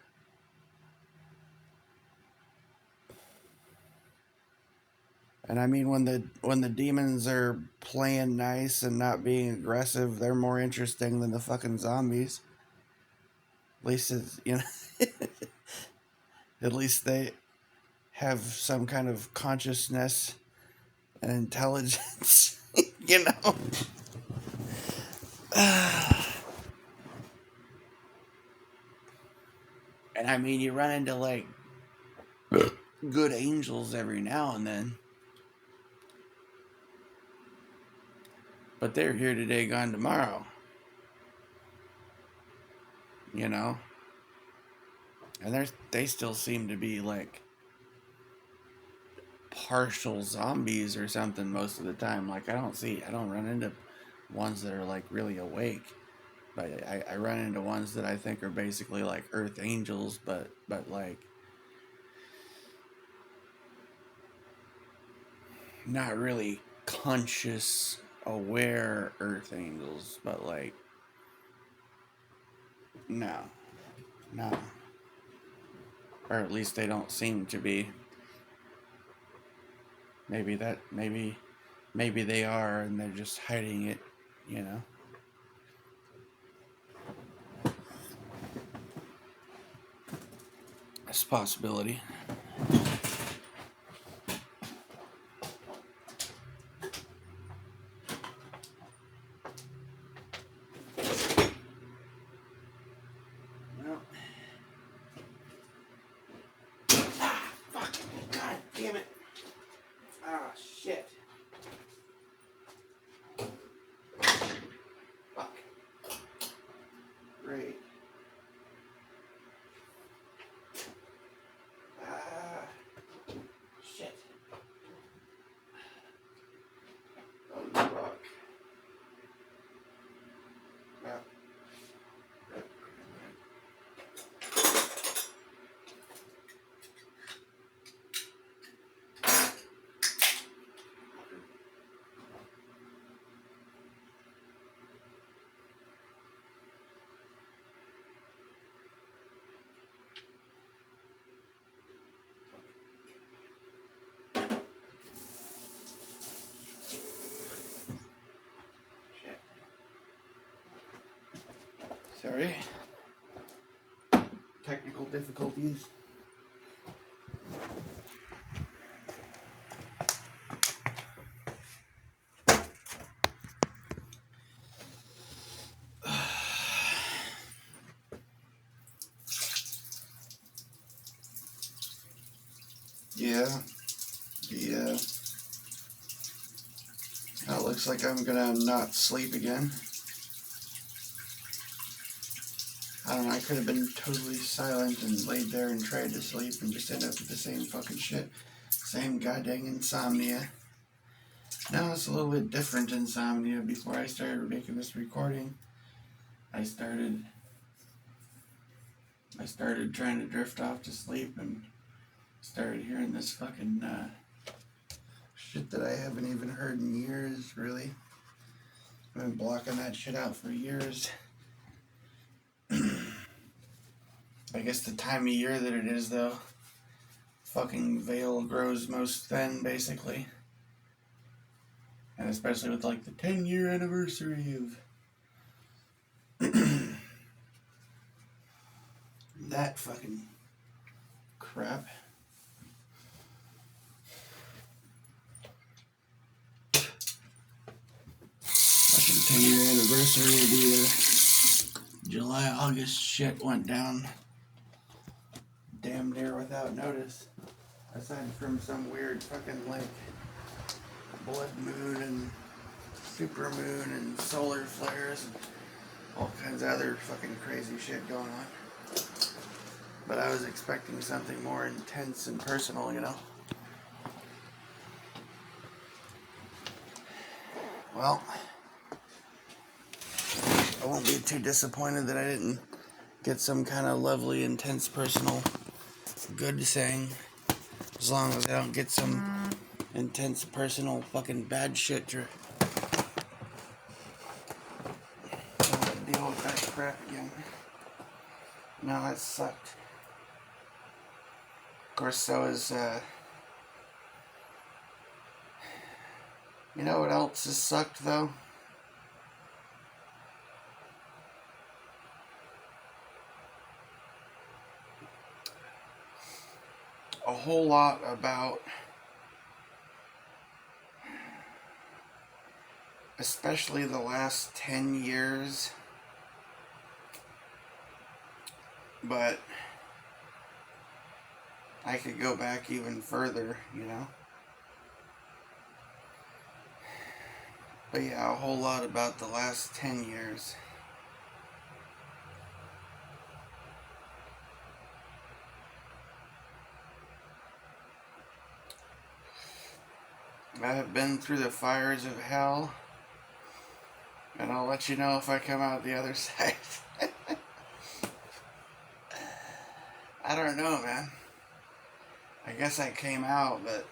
And I mean, when the demons are playing nice and not being aggressive, they're more interesting than the fucking zombies. At least it's, you know, at least they have some kind of consciousness and intelligence, you know. And I mean, you run into like good angels every now and then, but they're here today, gone tomorrow, you know. And they still seem to be like partial zombies or something most of the time. Like I don't run into ones that are like really awake, but I run into ones that I think are basically like earth angels, but like not really conscious aware earth angels, but like no, no, or at least they don't seem to be. Maybe they are and they're just hiding it, you know. That's a possibility. Well, fuck, god damn it. Ah, shit. Fuck. Great. Ah. Sorry. Technical difficulties. Yeah. It looks like I'm gonna not sleep again. I don't know, I could have been totally silent and laid there and tried to sleep and just end up with the same fucking shit. Same goddamn insomnia. Now it's a little bit different insomnia. Before I started making this recording, I started trying to drift off to sleep and started hearing this fucking shit that I haven't even heard in years, really. I've been blocking that shit out for years. I guess the time of year that it is, though, fucking veil grows most thin, basically. And especially with, like, the 10-year anniversary of that fucking crap. Fucking 10-year anniversary of the July-August shit went down damn near without notice. Aside from some weird fucking, like, blood moon and super moon and solar flares and all kinds of other fucking crazy shit going on. But I was expecting something more intense and personal, you know? Well, I won't be too disappointed that I didn't get some kind of lovely, intense, personal good saying. As long as I don't get some intense, personal, fucking bad shit to deal with that crap again. No, that sucked. Of course, so is, you know what else has sucked, though? A whole lot about, especially the last 10 years, but I could go back even further, you know? But yeah, a whole lot about the last 10 years. I have been through the fires of hell, and I'll let you know if I come out the other side. I don't know, man. I guess I came out, but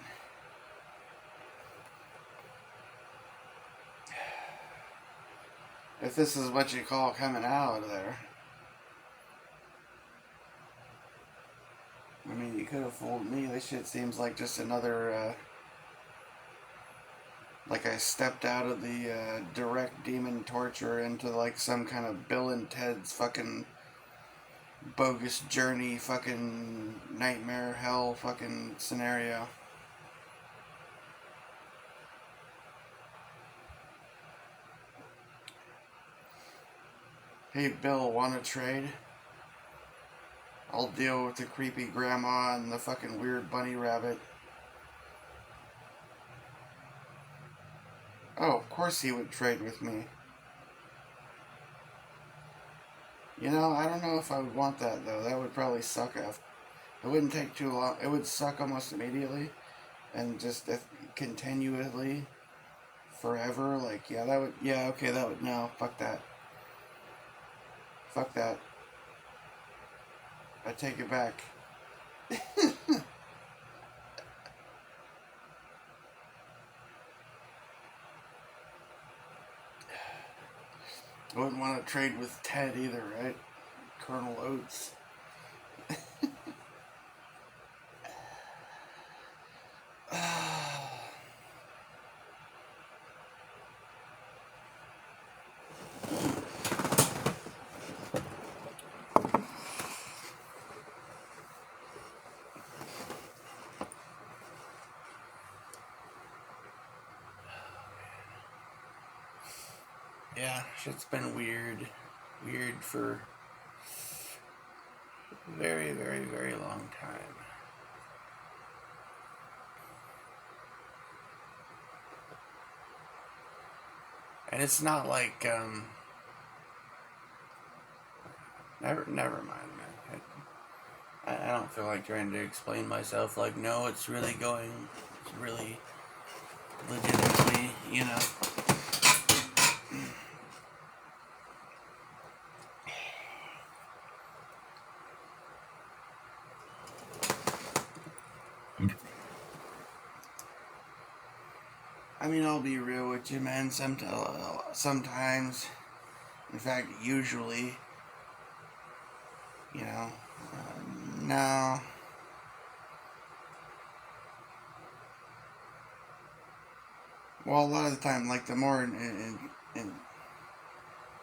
if this is what you call coming out of there, I mean, you could have fooled me. This shit seems like just another, like I stepped out of the direct demon torture into like some kind of Bill and Ted's fucking bogus journey, fucking nightmare hell fucking scenario. Hey Bill, wanna trade? I'll deal with the creepy grandma and the fucking weird bunny rabbit. Oh, of course he would trade with me. You know, I don't know if I would want that though. That would probably suck off. It wouldn't take too long. It would suck almost immediately. And just continually forever. Like, yeah, that would, yeah, okay, that would, no, fuck that. Fuck that. I take it back. I wouldn't want to trade with Ted either, right? Colonel Oates. yeah, shit's been weird. Weird for a very, very, very long time. And it's not like, never mind, man. I don't feel like trying to explain myself. Like, no, it's really going, it's really legitimately, you know. I mean, I'll be real with you, man. Sometimes, in fact, usually, you know, no. Well, a lot of the time, like the more, a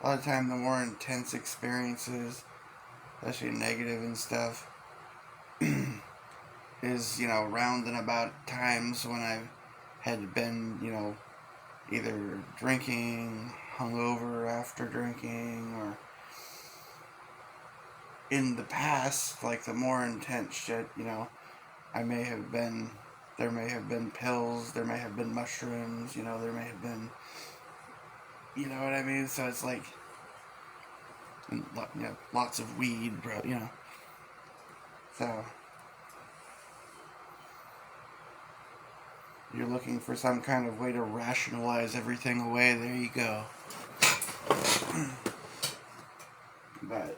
lot of the time, the more intense experiences, especially negative and stuff, is, you know, round and about times when I had been, you know, either drinking, hungover after drinking, or in the past, like the more intense shit, you know, I may have been, there may have been pills, there may have been mushrooms, you know, there may have been, you know what I mean? So it's like, you know, lots of weed, bro, you know. So, you're looking for some kind of way to rationalize everything away, there you go. But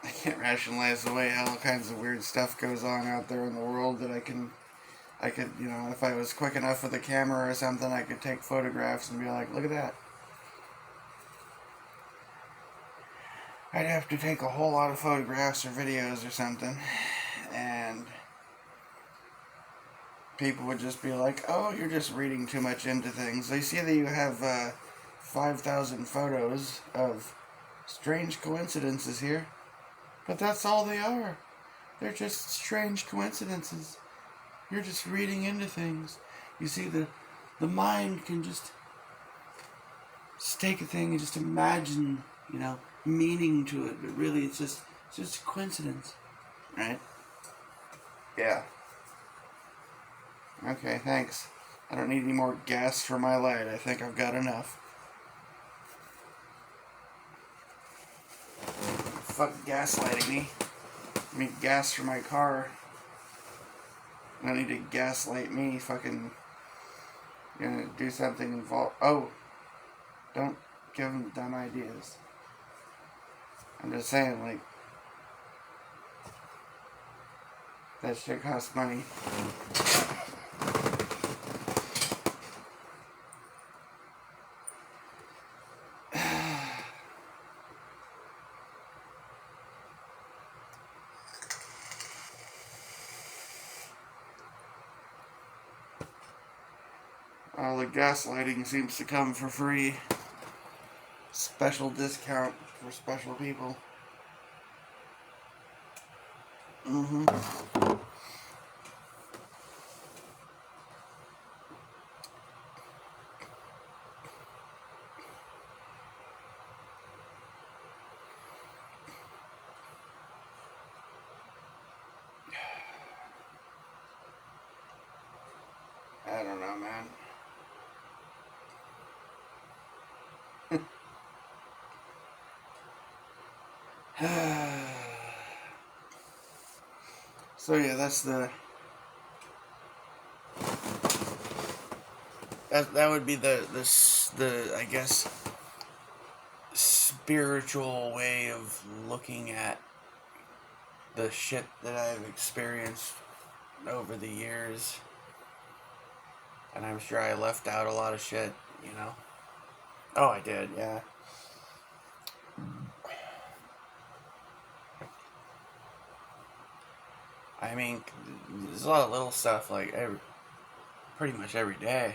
I can't rationalize away how all kinds of weird stuff goes on out there in the world that I could, you know, if I was quick enough with a camera or something, I could take photographs and be like, look at that. I'd have to take a whole lot of photographs or videos or something, and people would just be like, oh, you're just reading too much into things. They see that you have 5,000 photos of strange coincidences here, but that's all they are. They're just strange coincidences. You're just reading into things. You see, the mind can just take a thing and just imagine, you know, meaning to it, but really it's just a coincidence, right? Yeah. Okay, thanks. I don't need any more gas for my light. I think I've got enough. Fuck gaslighting me. I need gas for my car. I don't need to gaslight me. Fucking gonna do something involved. Oh, don't give them dumb ideas. I'm just saying, like, that shit costs money. All the gaslighting seems to come for free. Special discount for special people. Mm-hmm. I don't know, man. So yeah, that's that would be the I guess spiritual way of looking at the shit that I've experienced over the years. And I'm sure I left out a lot of shit, you know. Oh, I did, yeah. I mean, there's a lot of little stuff like pretty much every day.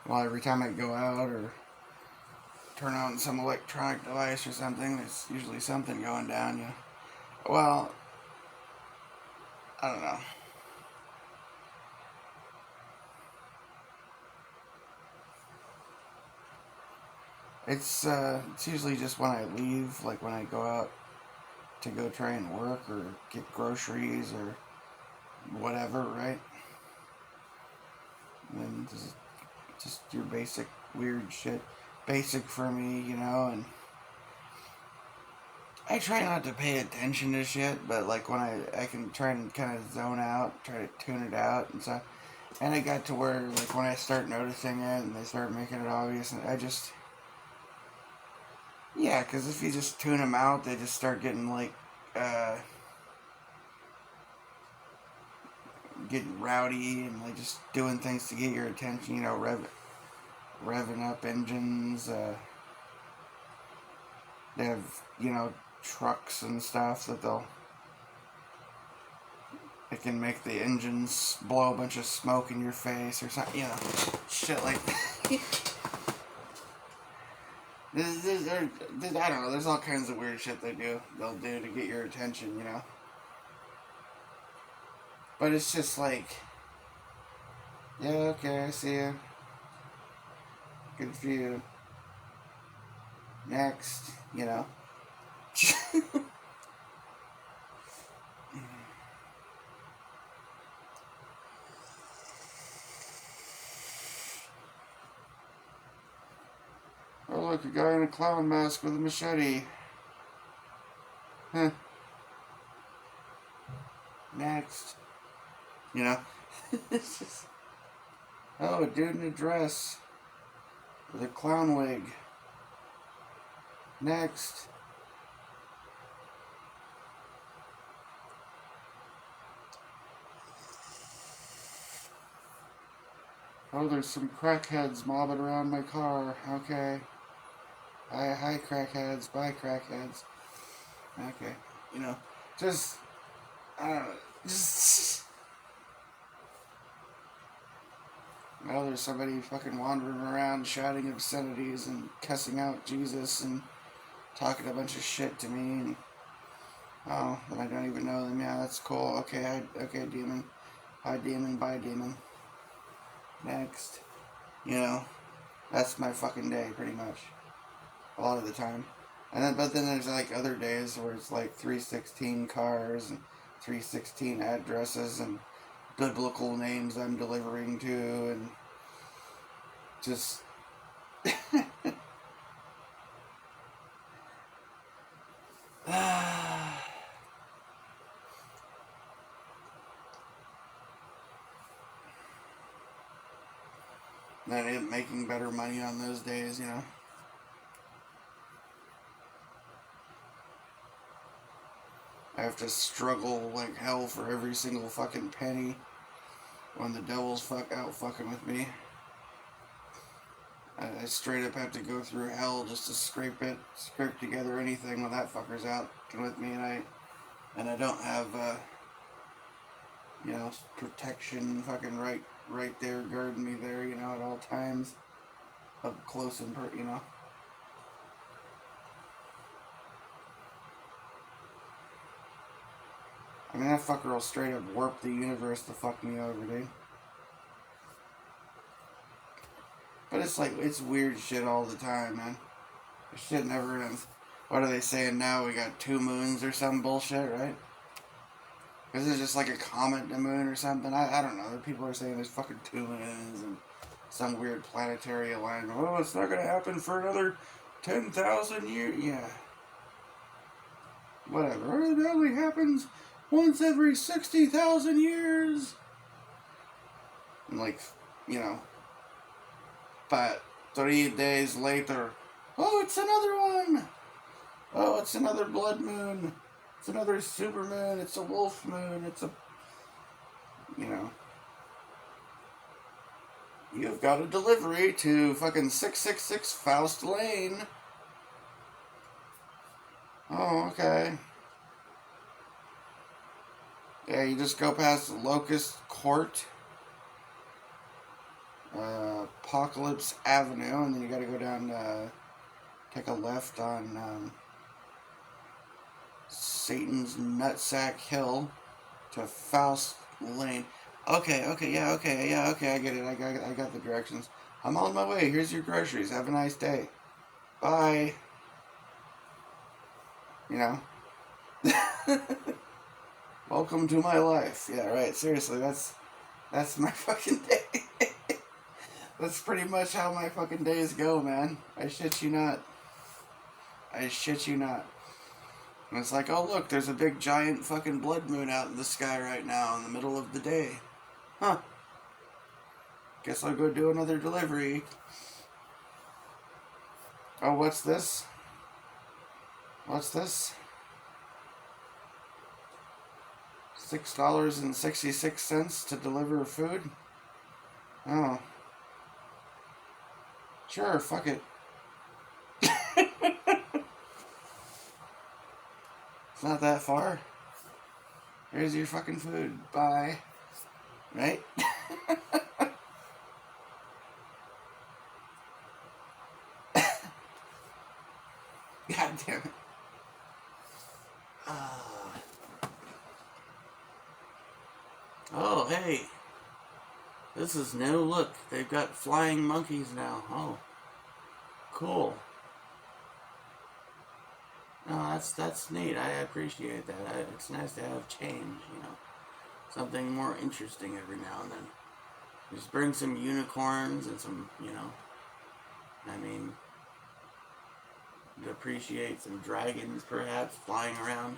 Well, every time I go out or turn on some electronic device or something, there's usually something going down, you know. Well, I don't know. It's usually just when I leave, like when I go out to go try and work or get groceries or whatever, right? And just your basic weird shit. Basic for me, you know, and I try not to pay attention to shit, but like when I can try and kind of zone out, try to tune it out and stuff. And I got to where like when I start noticing it and they start making it obvious, and I just yeah, because if you just tune them out, they just start getting like uh, getting rowdy and like just doing things to get your attention. You know, revving up engines. They have trucks and stuff that they can make the engines blow a bunch of smoke in your face or something. You know, shit like that. I don't know. There's all kinds of weird shit they'll do to get your attention. You know, but it's just like, yeah, okay, I see you. Good for you. Next, you know. Oh, look, a guy in a clown mask with a machete. Huh. Next. You know? It's just, oh, a dude in a dress with a clown wig. Next. Oh, there's some crackheads mobbing around my car. Okay. Hi, crackheads. Bye, crackheads. Okay. You know, just, I don't know. Just, well, there's somebody fucking wandering around shouting obscenities and cussing out Jesus and talking a bunch of shit to me. And, oh, that I don't even know them. Yeah, that's cool. Okay, okay, demon. Hi, demon. Bye, demon. Next. You know, that's my fucking day, pretty much. A lot of the time. But then there's like other days where it's like 316 cars and 316 addresses and biblical names I'm delivering to and just then I end up making better money on those days, you know. I have to struggle like hell for every single fucking penny when the devil's out fucking with me. I straight up have to go through hell just to scrape together anything when that fucker's out with me, and I don't have protection fucking right there guarding me there, you know, at all times, up close and you know. I mean, that fucker will straight up warp the universe to fuck me over, dude. But it's like, it's weird shit all the time, man. This shit never ends. What are they saying now? We got 2 moons or some bullshit, right? Is it just like a comet and a moon or something? I don't know. People are saying there's fucking 2 moons and some weird planetary alignment. Oh, it's not going to happen for another 10,000 years. Yeah. Whatever. It only happens once every 60,000 years. And like, you know, but 3 days later, oh, it's another one. Oh, it's another blood moon. It's another super moon. It's a wolf moon. It's a, you know. You've got a delivery to fucking 666 Faust Lane. Oh, okay. Yeah, you just go past Locust Court. Apocalypse Avenue, and then you got to go down, take a left on Satan's Nutsack Hill to Faust Lane. Okay, I get it. I got the directions. I'm on my way. Here's your groceries. Have a nice day. Bye. You know? Welcome to my life. Yeah, right. Seriously, that's my fucking day. That's pretty much how my fucking days go, man. I shit you not. I shit you not. And it's like, oh look, there's a big giant fucking blood moon out in the sky right now in the middle of the day. Huh. Guess I'll go do another delivery. Oh, what's this? What's this? $6.66 to deliver food? Oh. Sure, fuck it. It's not that far. Here's your fucking food. Bye. Right? God damn it. Oh, hey. This is new. Look, they've got flying monkeys now. Oh, cool. No, that's neat. I appreciate that. It's nice to have change, you know. Something more interesting every now and then. Just bring some unicorns and some, you know, I mean, to appreciate some dragons perhaps flying around.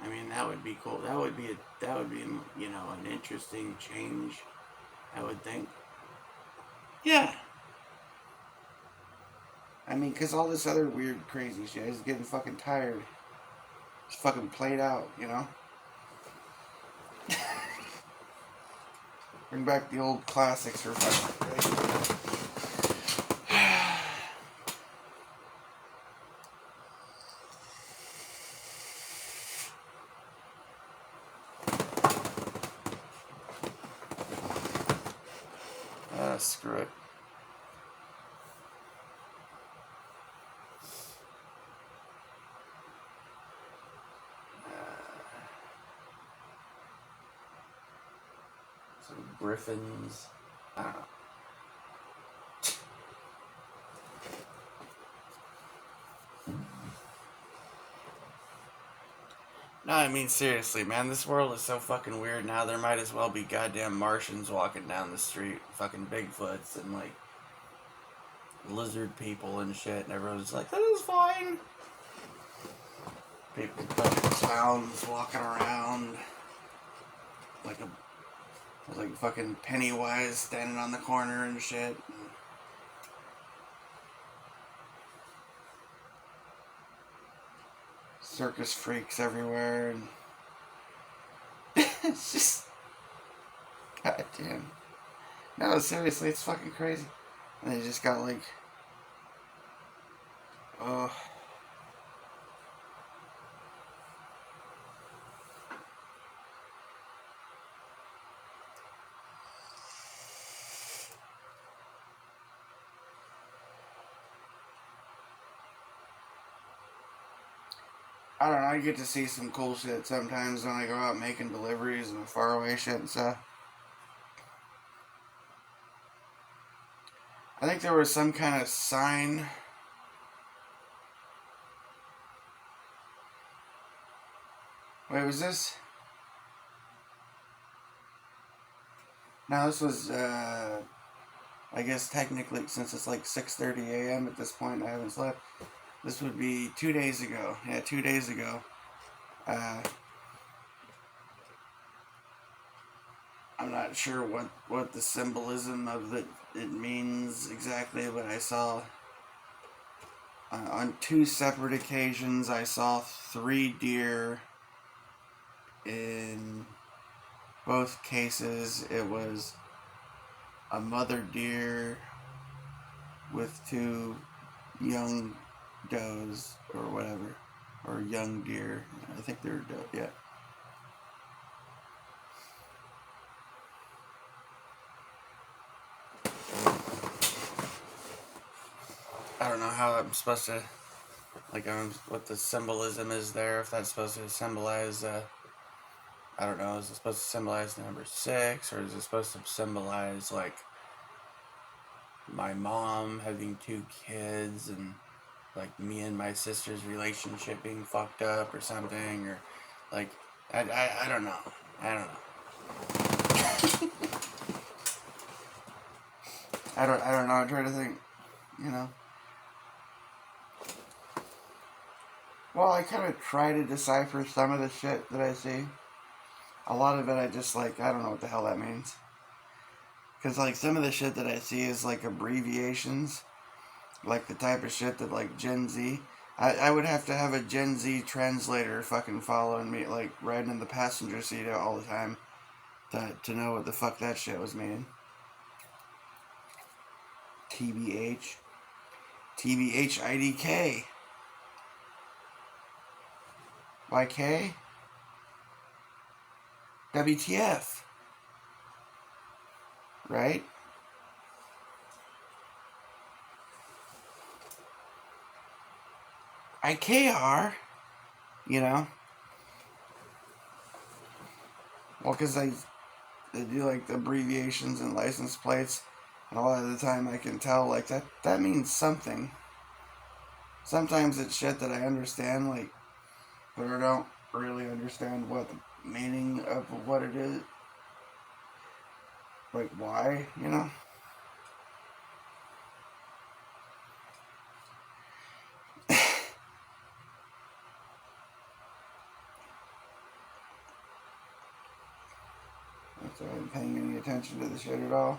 I mean, that would be cool. That would be, you know, an interesting change, I would think. Yeah. I mean, because all this other weird, crazy shit is getting fucking tired. It's fucking played out, you know? Bring back the old classics for fucking screw it. Some griffins. I don't know. No, I mean seriously, man, this world is so fucking weird now. There might as well be goddamn Martians walking down the street, fucking Bigfoots and like lizard people and shit, and everyone's like, that is fine. People, fucking clowns walking around like fucking Pennywise standing on the corner and shit. Circus freaks everywhere, and it's just goddamn. No, seriously, it's fucking crazy. And they just got like, oh. I don't know, I get to see some cool shit sometimes when I go out making deliveries and faraway shit and stuff. I think there was some kind of sign. Wait, was this? No, this was, I guess technically, since it's like 6:30 a.m. at this point, I haven't slept. This would be 2 days ago. Yeah, 2 days ago. I'm not sure what the symbolism of it means exactly, but I saw on 2 separate occasions I saw 3 deer. In both cases, it was a mother deer with 2 young does or whatever, or young deer. I think they're doe. Yeah. don't know how I'm supposed to, like, what the symbolism is there. If that's supposed to symbolize, I don't know, is it supposed to symbolize the number 6, or is it supposed to symbolize, like, my mom having 2 kids, and, like, me and my sister's relationship being fucked up or something, or, like, I don't know. I don't know. I don't know. I'm trying to think, you know. Well, I kind of try to decipher some of the shit that I see. A lot of it I just, like, I don't know what the hell that means. Because, like, some of the shit that I see is, like, abbreviations. Like, the type of shit that, like, Gen Z... I would have to have a Gen Z translator fucking following me, like, riding in the passenger seat all the time to know what the fuck that shit was meaning. TBH. TBH IDK. YK. WTF. Right? IKR. You know? Well, because they do, like, the abbreviations and license plates, and a lot of the time I can tell, like, that means something. Sometimes it's shit that I understand, like, but I don't really understand what the meaning of what it is. Like, why, you know? So I wasn't paying any attention to the shit at all.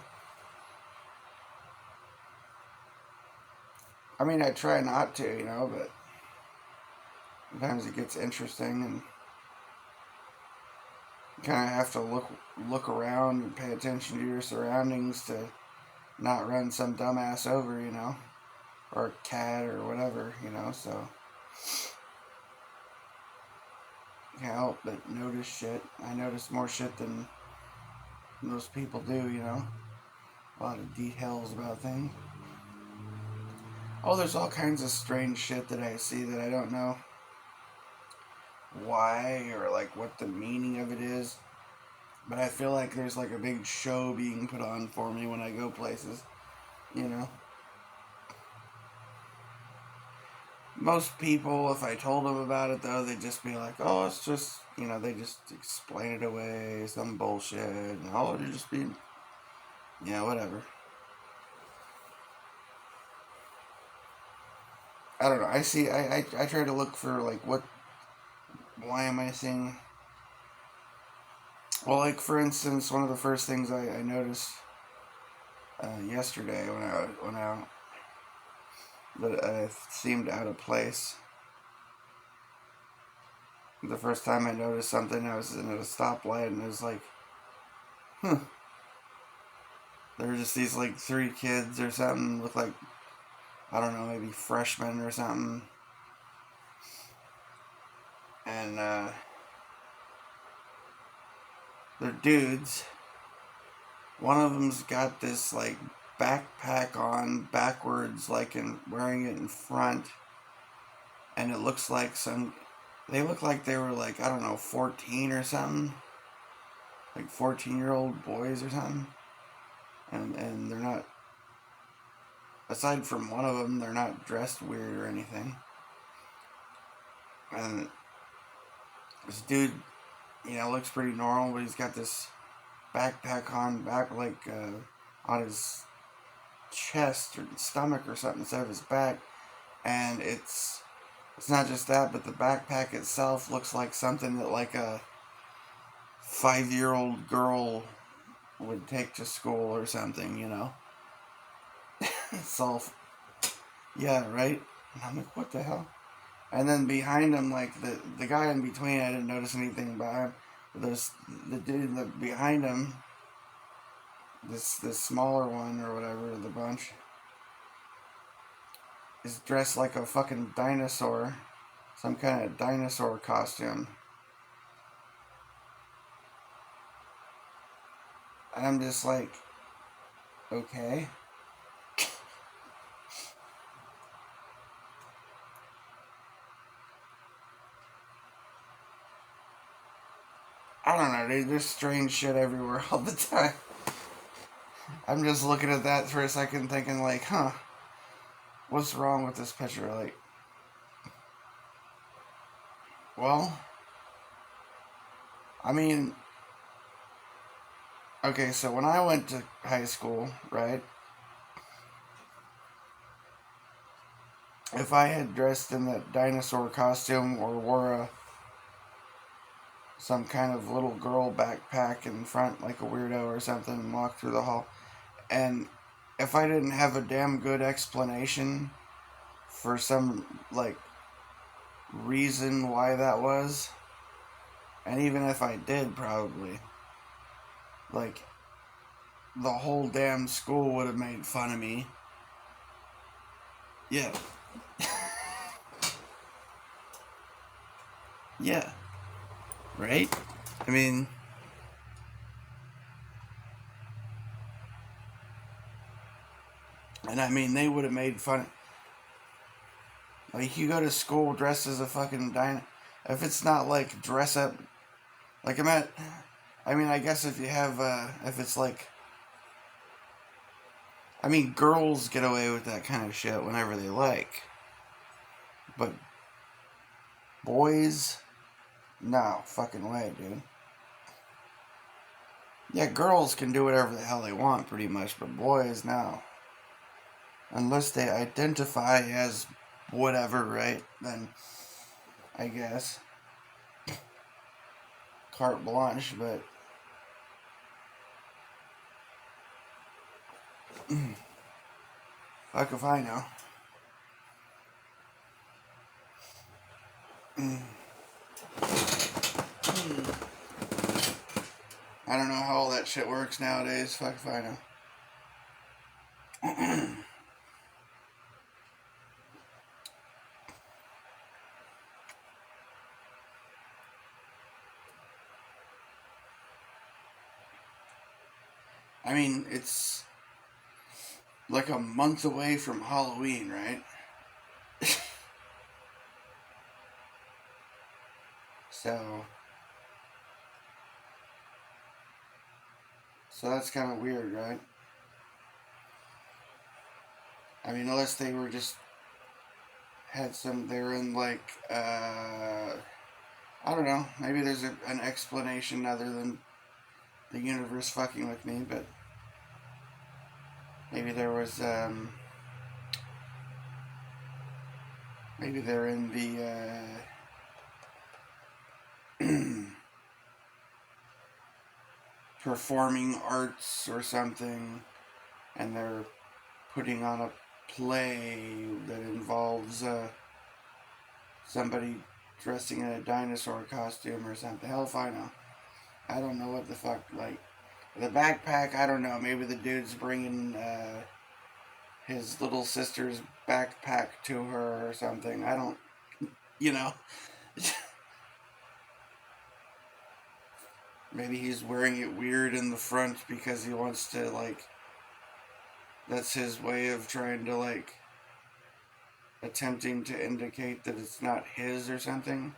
I mean, I try not to, you know, but sometimes it gets interesting, and you kind of have to look around and pay attention to your surroundings to not run some dumbass over, you know, or a cat or whatever, you know, so you can't help but notice shit. I notice more shit than most people do, you know, a lot of details about things. Oh, there's all kinds of strange shit that I see that I don't know why or, like, what the meaning of it is. But I feel like there's, like, a big show being put on for me when I go places, you know. Most people, if I told them about it, though, they'd just be like, oh, it's just, you know, they just explain it away, some bullshit, and oh, you're just being, yeah, whatever. I don't know. I try to look for, like, why am I seeing... Well, like, for instance, one of the first things I noticed yesterday when I that seemed out of place. The first time I noticed something, I was in at a stoplight, and it was like, huh. There were just these, like, 3 kids or something, looked like, I don't know, maybe freshmen or something. And they're dudes. One of them's got this, like, backpack on backwards, like, in wearing it in front. And it looks like they look like they were, like, I don't know, 14 or something. Like 14-year-old boys or something. And they're not, aside from one of them, they're not dressed weird or anything. And this dude, you know, looks pretty normal, but he's got this backpack on on his chest or stomach or something instead of his back. And it's not just that, but the backpack itself looks like something that, like, a 5-year-old girl would take to school or something, you know. It's all, yeah, right? And I'm like, what the hell? And then behind him, like, the guy in between, I didn't notice anything about him. But there's the dude behind him, this smaller one or whatever of the bunch, is dressed like a fucking dinosaur. Some kind of dinosaur costume. And I'm just like, okay. know, dude. There's strange shit everywhere all the time. I'm just looking at that for a second thinking, like, huh, what's wrong with this picture? Like, well, I mean, okay, so when I went to high school, right, if I had dressed in that dinosaur costume or wore some kind of little girl backpack in front like a weirdo or something and walked through the hall, and if I didn't have a damn good explanation for some, like, reason why that was, and even if I did, probably, like, the whole damn school would have made fun of me. Yeah. Yeah. Right? I mean, and I mean, they would have made fun. Like, you go to school dressed as a fucking if it's not like dress up, like I mean, I guess if you have, if it's like, I mean, girls get away with that kind of shit whenever they like. But boys, no fucking way, dude. Yeah, girls can do whatever the hell they want, pretty much, but boys, no. Unless they identify as whatever, right? Then, I guess. Carte blanche, but. Fuck if I know. I don't know how all that shit works nowadays. Fuck if I know. I mean, it's like a month away from Halloween, right? So that's kind of weird, right? I mean, unless they were just they're in like, I don't know, maybe there's an explanation other than the universe fucking with me, but maybe there was, maybe they're in the, performing arts or something, and they're putting on a play that involves, somebody dressing in a dinosaur costume or something. Hell if I know. I don't know what the fuck, like, the backpack, I don't know, maybe the dude's bringing, his little sister's backpack to her or something. I don't, you know. Maybe he's wearing it weird in the front because he wants to, like, that's his way of trying to, like, attempting to indicate that it's not his or something.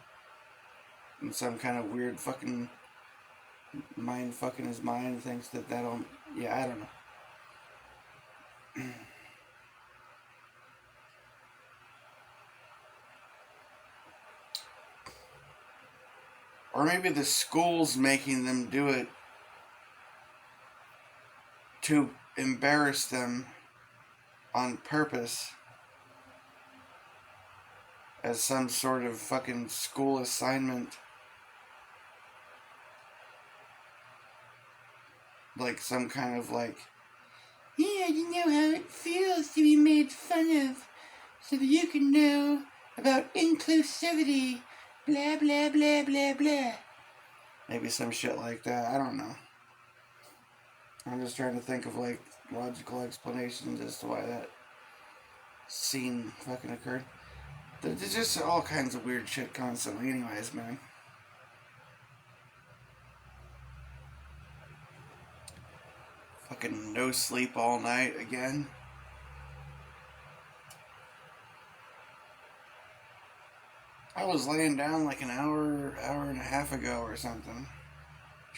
And some kind of weird fucking mind fucking his mind thinks that that'll, yeah, I don't know. Or maybe the school's making them do it to embarrass them on purpose as some sort of fucking school assignment. Like some kind of like, yeah, you know how it feels to be made fun of, so that you can know about inclusivity, blah, blah, blah, blah, blah. Maybe some shit like that. I don't know. I'm just trying to think of, like, logical explanations as to why that scene fucking occurred. There's just all kinds of weird shit constantly anyways, man. Fucking no sleep all night again. I was laying down like an hour and a half ago or something,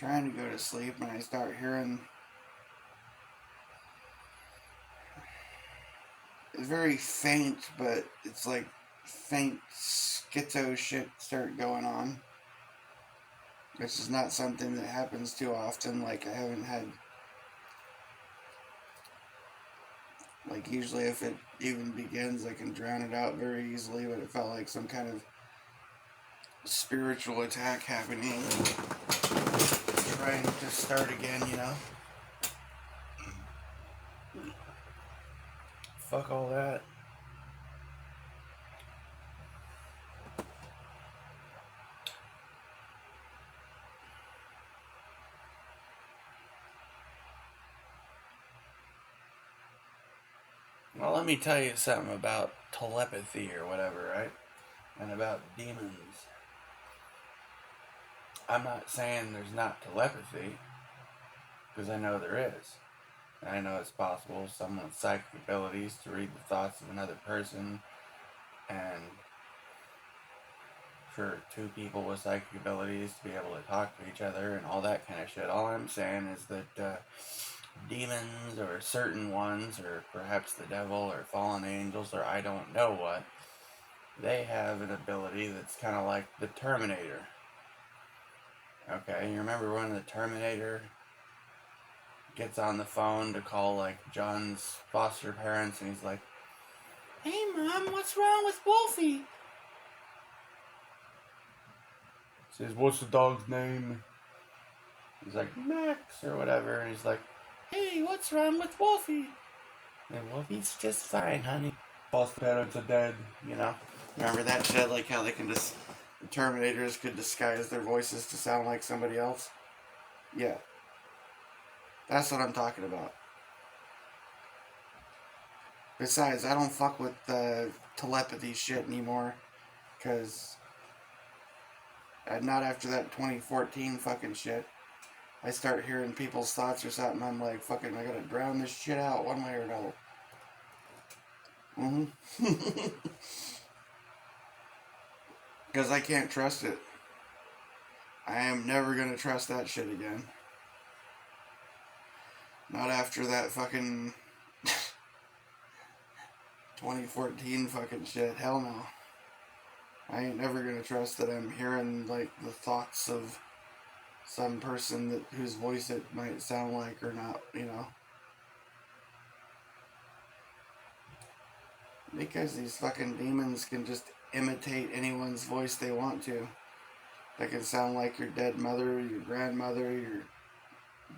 trying to go to sleep and I start hearing, it's very faint, but it's like faint schizo shit start going on. This is not something that happens too often. Like, I haven't had, like, usually if it even begins, I can drown it out very easily, but it felt like some kind of spiritual attack happening, trying to start again, you know? Fuck all that. Well, let me tell you something about telepathy or whatever, right? And about demons. I'm not saying there's not telepathy, because I know there is. And I know it's possible someone with psychic abilities to read the thoughts of another person, and for two people with psychic abilities to be able to talk to each other and all that kind of shit. All I'm saying is that demons, or certain ones, or perhaps the devil, or fallen angels, or I don't know what, they have an ability that's kind of like the Terminator. Okay, you remember when the Terminator gets on the phone to call, like, John's foster parents, and he's like, "Hey, Mom, what's wrong with Wolfie?" Says, "What's the dog's name?" He's like, "Max," or whatever, and he's like, "Hey, what's wrong with Wolfie?" And Wolfie's just fine, honey. Foster parents are dead, you know? Remember that shit? Like how they can just, the Terminators could disguise their voices to sound like somebody else? Yeah. That's what I'm talking about. Besides, I don't fuck with telepathy shit anymore, because not after that 2014 fucking shit. I start hearing people's thoughts or something, I'm like, fucking, I gotta drown this shit out one way or another. Because I can't trust it. I am never gonna trust that shit again. Not after that fucking 2014 fucking shit. Hell no. I ain't never gonna trust that I'm hearing, like, the thoughts of some person that whose voice it might sound like or not, you know. Because these fucking demons can just imitate anyone's voice they want to. They can sound like your dead mother, your grandmother, your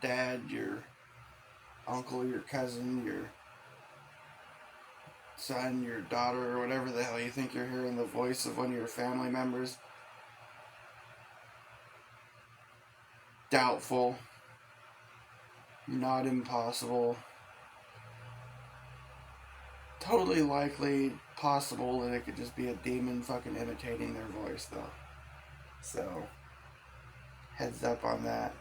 dad, your uncle, your cousin, your son, your daughter, or whatever the hell you think you're hearing the voice of one of your family members. Doubtful. Not impossible. Totally likely possible that it could just be a demon fucking imitating their voice, though. So, heads up on that.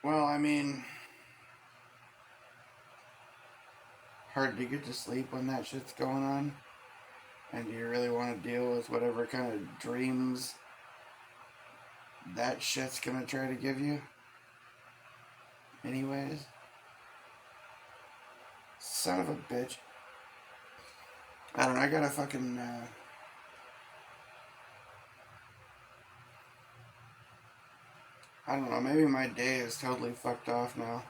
Well, I mean, hard to get to sleep when that shit's going on. And you really want to deal with whatever kind of dreams that shit's gonna try to give you. Anyways. Son of a bitch. I don't know, I gotta fucking, I don't know, maybe my day is totally fucked off now.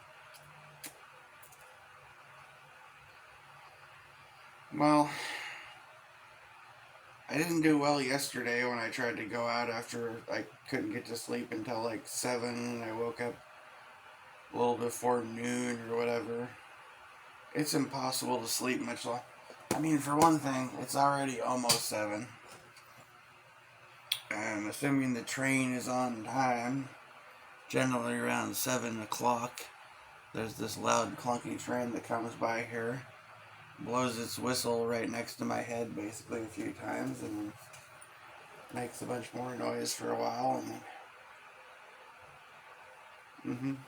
Well, I didn't do well yesterday when I tried to go out after I couldn't get to sleep until like 7 and I woke up a little before noon or whatever. It's impossible to sleep much longer. I mean, for one thing, it's already almost 7. And assuming the train is on time, generally around 7 o'clock, there's this loud clunky train that comes by here, blows its whistle right next to my head basically a few times, and makes a bunch more noise for a while, and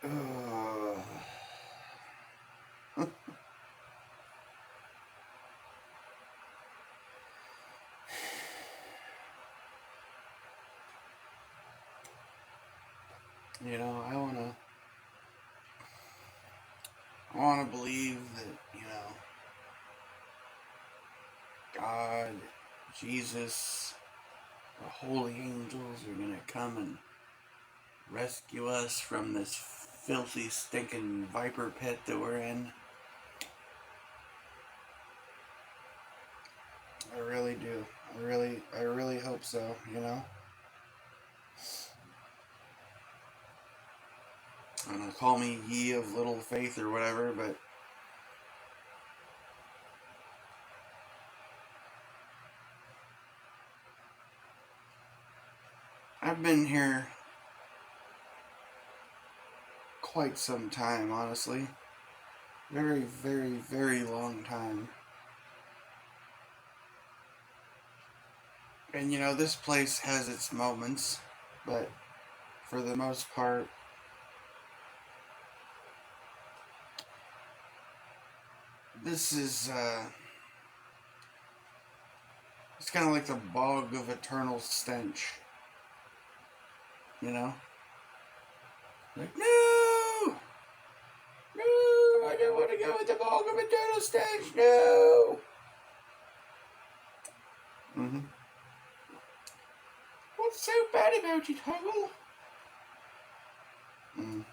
You know, I wanna believe that, God, Jesus, the holy angels are gonna come and rescue us from this filthy, stinking viper pit that we're in. I really do. I really hope so, I don't know, call me ye of little faith or whatever, but I've been here quite some time, honestly. Very, very, very long time. And this place has its moments, but for the most part, this is, it's kind of like the bog of eternal stench, you know? Like, no! No! I don't want to go with the bog of eternal stench, no! Mm-hmm. What's so bad about it, Hubble? Mm.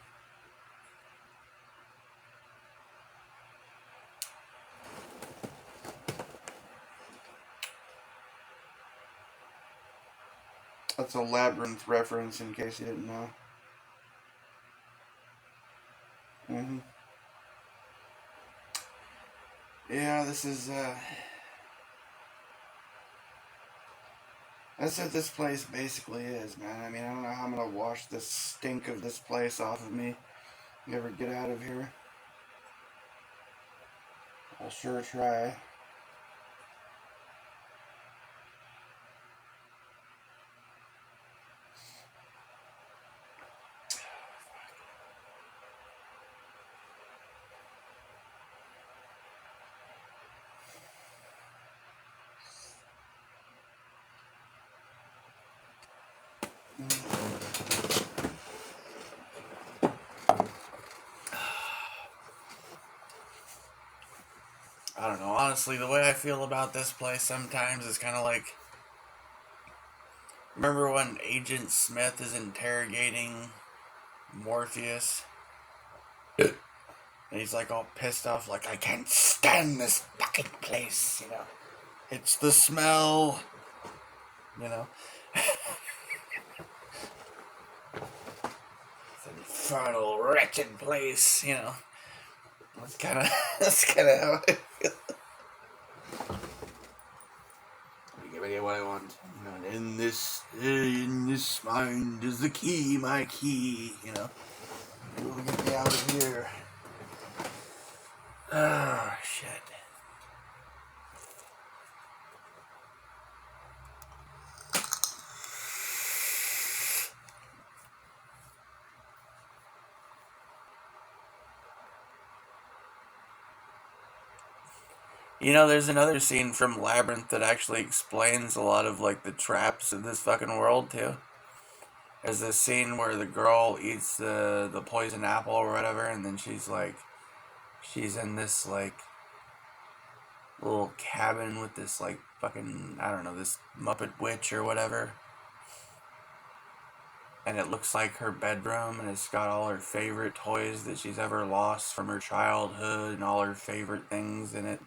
That's a Labyrinth reference, in case you didn't know. Mm-hmm. Yeah, this is, that's what this place basically is, man. I mean, I don't know how I'm gonna wash the stink of this place off of me. You ever get out of here? I'll sure try. I don't know. Honestly, the way I feel about this place sometimes is kind of like, remember when Agent Smith is interrogating Morpheus? And he's like all pissed off, like, I can't stand this fucking place, It's the smell, you know? It's an infernal, wretched place. That's kind of how I feel. Give me what I want. In this mind is the key, my key. You will get me out of here. Oh shit. There's another scene from Labyrinth that actually explains a lot of like the traps in this fucking world too. There's this scene where the girl eats the poison apple or whatever, and then she's in this like little cabin with this like fucking, I don't know, this Muppet witch or whatever. And it looks like her bedroom, and it's got all her favorite toys that she's ever lost from her childhood and all her favorite things in it.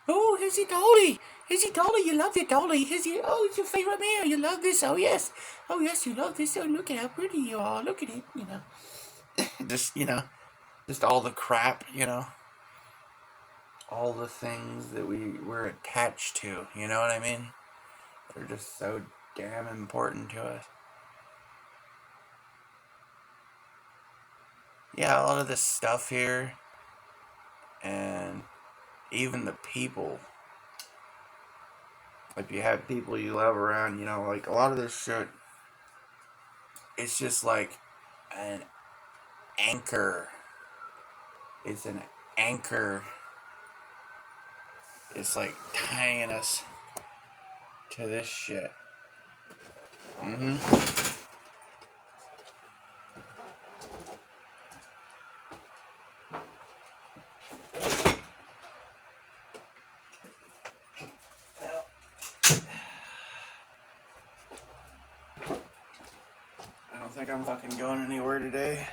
Oh, here's your dolly. Here's your dolly. You love your dolly. It's your favorite meal. You love this. Oh, yes. Oh, yes, you love this. Oh, look at how pretty you are. Look at it. Just all the crap. All the things that we're attached to. You know what I mean? They're just so damn important to us. Yeah, a lot of this stuff here, and even the people. Like, you have people you love around, like, a lot of this shit, it's just like, an anchor. It's an anchor. It's like tying us to this shit. I don't think I'm fucking going anywhere today.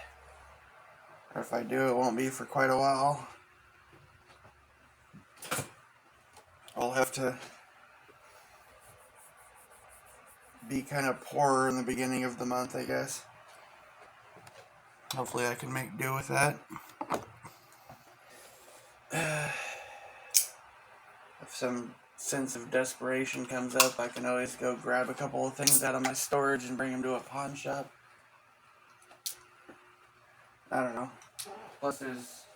Or if I do, it won't be for quite a while. I'll have to be kind of poor in the beginning of the month, I guess. Hopefully I can make do with that. If some sense of desperation comes up, I can always go grab a couple of things out of my storage and bring them to a pawn shop. I don't know. Plus there's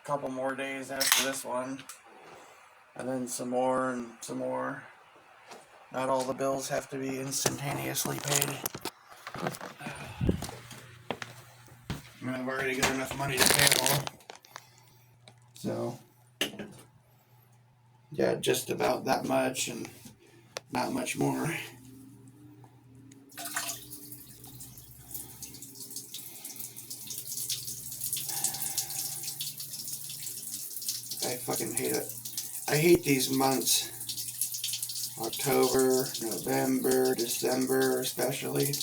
a couple more days after this one. And then some more and some more. Not all the bills have to be instantaneously paid. I mean, I've already got enough money to pay it all. So, yeah, just about that much and not much more. I fucking hate it. I hate these months. October, November, December especially.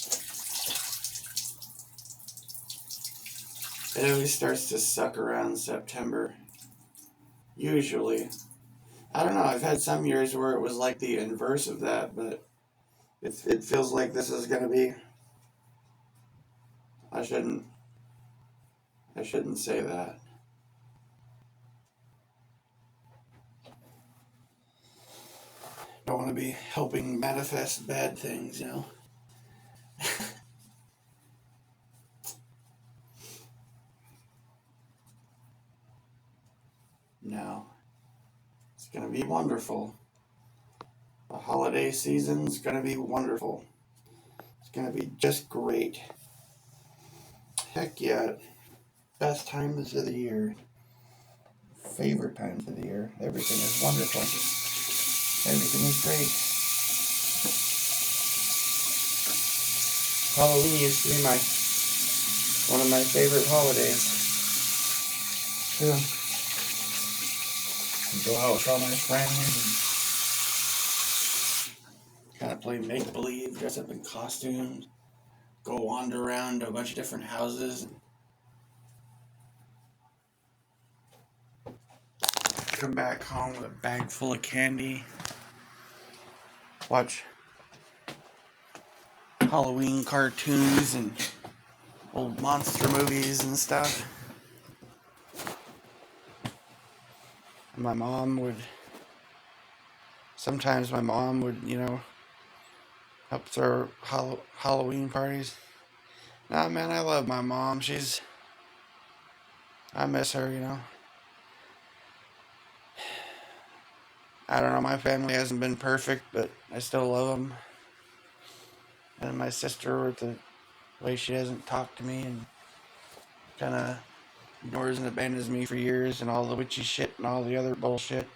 It always starts to suck around September. Usually. I don't know, I've had some years where it was like the inverse of that, but it feels like this is gonna be... I shouldn't say that. Don't want to be helping manifest bad things, you know? No. It's gonna be wonderful. The holiday season's gonna be wonderful. It's gonna be just great. Heck yeah. Best times of the year. Favorite times of the year. Everything is wonderful. Everything is great. Halloween used to be one of my favorite holidays. Yeah. Go out with all my friends and kind of play make-believe, dress up in costumes, go wander around to a bunch of different houses, come back home with a bag full of candy, watch Halloween cartoons and old monster movies and stuff. Sometimes my mom would, help throw Halloween parties. Nah, man, I love my mom. I miss her. I don't know, my family hasn't been perfect, but I still love them. And my sister, with the way she doesn't talk to me and kind of ignores and abandons me for years, and all the witchy shit and all the other bullshit.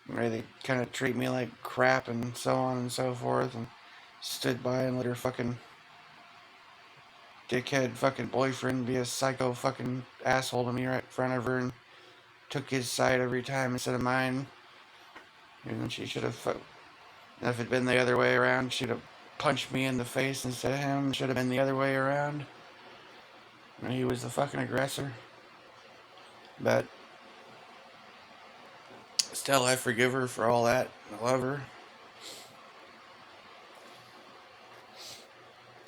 Where they kind of treat me like crap and so on and so forth, and stood by and let her fucking dickhead fucking boyfriend be a psycho fucking asshole to me right in front of her and took his side every time instead of mine. And she should have, and if it had been the other way around, she'd have punched me in the face instead of him. Should have been the other way around. And he was the fucking aggressor. But still, I forgive her for all that. I love her.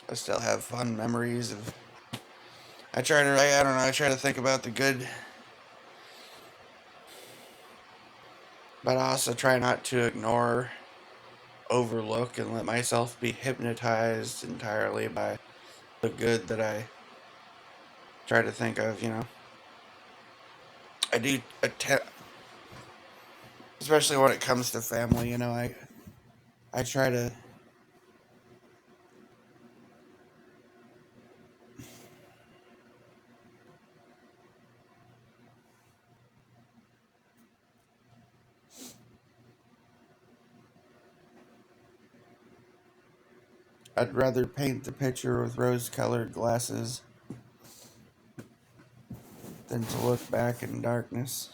I still have fun memories of... I try to think about the good. But I also try not to ignore, overlook, and let myself be hypnotized entirely by the good that I try to think of. I do attempt, especially when it comes to family, I try to I'd rather paint the picture with rose-colored glasses than to look back in darkness.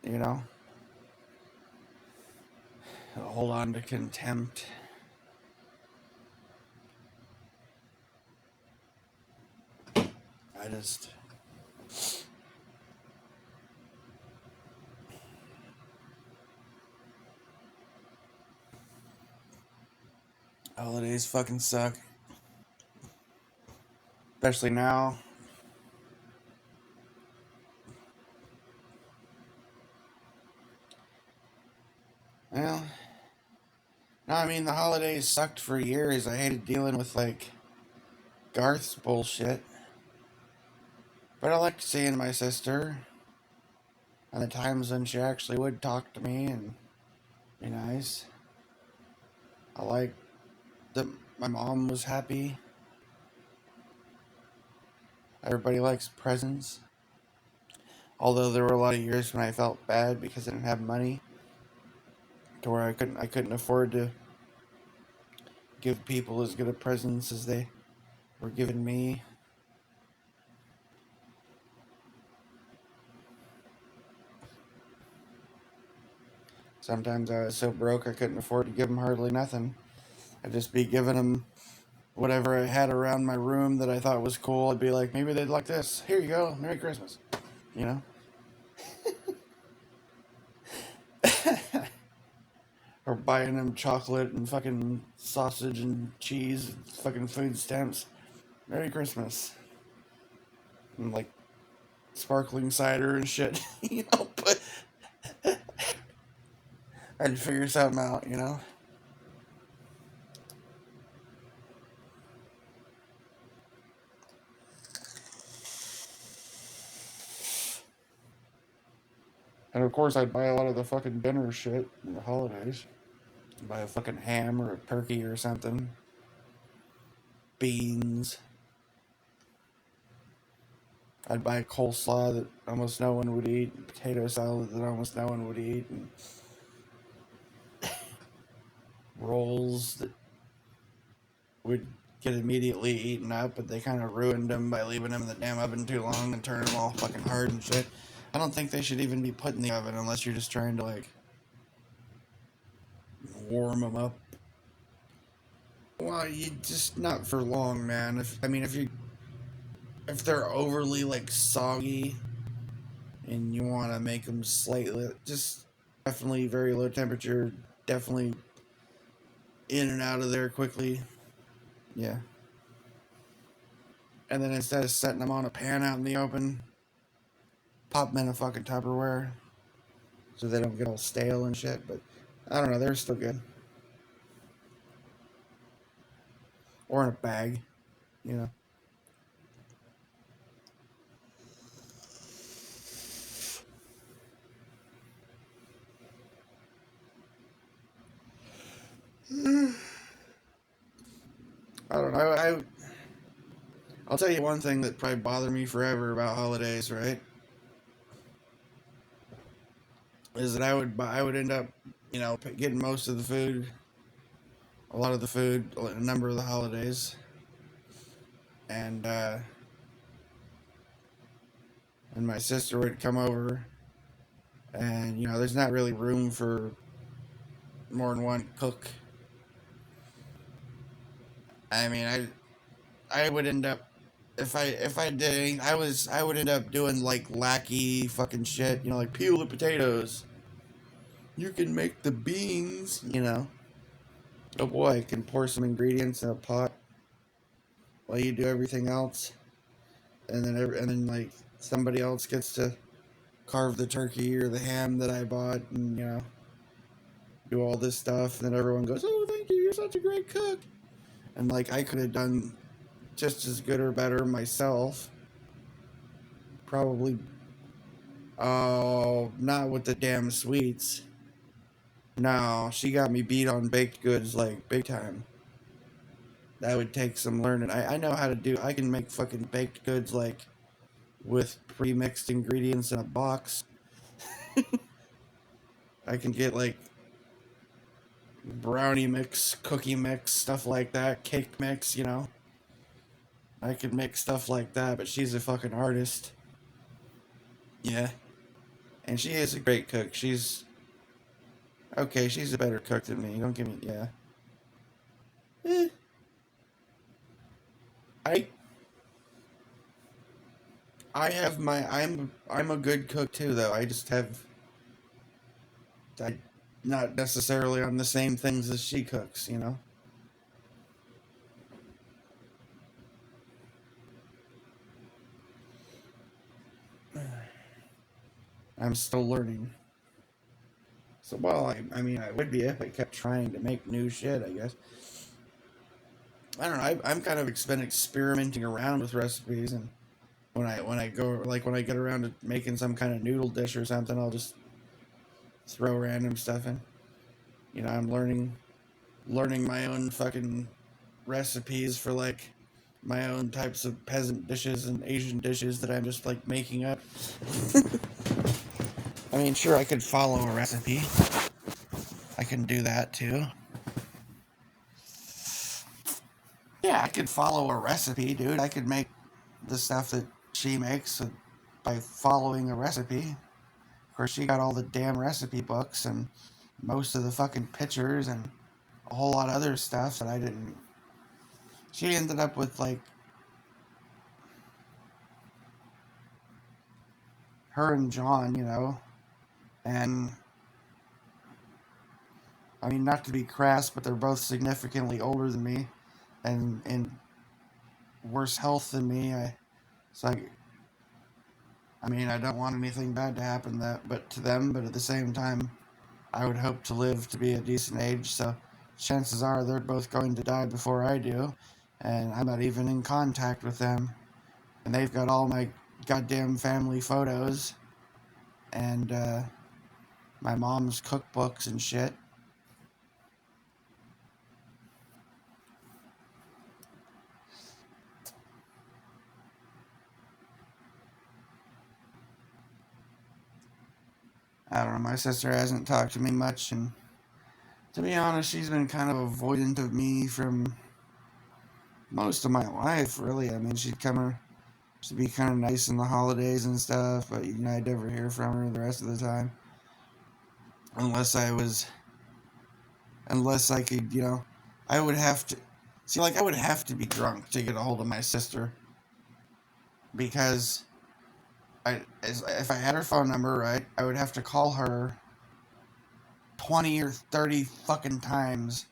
You know? Hold on to contempt. I just... Holidays fucking suck. Especially now. Well, no, I mean, the holidays sucked for years. I hated dealing with, like, Garth's bullshit. But I liked seeing my sister. And the times when she actually would talk to me and be nice. I liked that my mom was happy. Everybody likes presents. Although there were a lot of years when I felt bad because I didn't have money. To where I couldn't afford to give people as good a presents as they were giving me. Sometimes I was so broke I couldn't afford to give them hardly nothing. I'd just be giving them whatever I had around my room that I thought was cool. I'd be like, maybe they'd like this. Here you go. Merry Christmas. You know? Or buying them chocolate and fucking sausage and cheese, and fucking food stamps. Merry Christmas. And like sparkling cider and shit. You know? But I'd figure something out, you know? And of course, I'd buy a lot of the fucking dinner shit in the holidays. Buy a fucking ham or a turkey or something. Beans. I'd buy coleslaw that almost no one would eat. Potato salad that almost no one would eat. And rolls that would get immediately eaten up, but they kind of ruined them by leaving them in the damn oven too long and turning them all fucking hard and shit. I don't think they should even be put in the oven unless you're just trying to, like, warm them up. Well, you just not for long, man. If they're overly like soggy and you want to make them slightly, just definitely very low temperature, definitely in and out of there quickly. Yeah. And then instead of setting them on a pan out in the open, pop them in a fucking Tupperware so they don't get all stale and shit. But I don't know, they're still good. Or in a bag, you know. I don't know. I'll tell you one thing that probably bothered me forever about holidays, right? Is that I would end up, you know, getting most of the food, a lot of the food, a number of the holidays, and and my sister would come over, and you know, there's not really room for more than one cook. I mean, I would end up if I did anything, I would end up doing like lackey fucking shit, you know, like peel the potatoes. You can make the beans, you know. Oh boy, I can pour some ingredients in a pot while you do everything else, and then like somebody else gets to carve the turkey or the ham that I bought, and you know, do all this stuff. And then everyone goes, "Oh, thank you, you're such a great cook." And like I could have done just as good or better myself. Probably, oh, not with the damn sweets. No, she got me beat on baked goods like big time. That would take some learning. I know how to do. I can make fucking baked goods like with pre-mixed ingredients in a box. I can get like brownie mix, cookie mix, stuff like that, cake mix, you know. I could make stuff like that, but she's a fucking artist. Yeah. And she is a great cook. She's okay, she's a better cook than me. Don't give me yeah. Eh, I I have my I'm a good cook too though. I just have I not necessarily on the same things as she cooks, you know. I'm still learning. So well, I mean I would be if I kept trying to make new shit, I guess. I don't know. I'm kind of been experimenting around with recipes, and when I go like when I get around to making some kind of noodle dish or something, I'll just throw random stuff in. You know, I'm learning my own fucking recipes for like my own types of peasant dishes and Asian dishes that I'm just like making up. I mean, sure, I could follow a recipe. I can do that too. Yeah, I could follow a recipe, dude. I could make the stuff that she makes by following a recipe. Of course, she got all the damn recipe books and most of the fucking pictures and a whole lot of other stuff that I didn't. She ended up with like her and John, you know, and I mean, not to be crass, but they're both significantly older than me and in worse health than me. It's like, I mean, I don't want anything bad to happen that, but to them, but at the same time, I would hope to live to be a decent age. So chances are they're both going to die before I do, and I'm not even in contact with them. And they've got all my goddamn family photos and my mom's cookbooks and shit. I don't know. My sister hasn't talked to me much, and to be honest, she's been kind of avoidant of me from most of my life, really. I mean, she'd be kind of nice in the holidays and stuff, but you know, I'd never hear from her the rest of the time, unless I was, unless I could, you know, I would have to see, like, I would have to be drunk to get a hold of my sister because if I had her phone number, right, I would have to call her 20 or 30 fucking times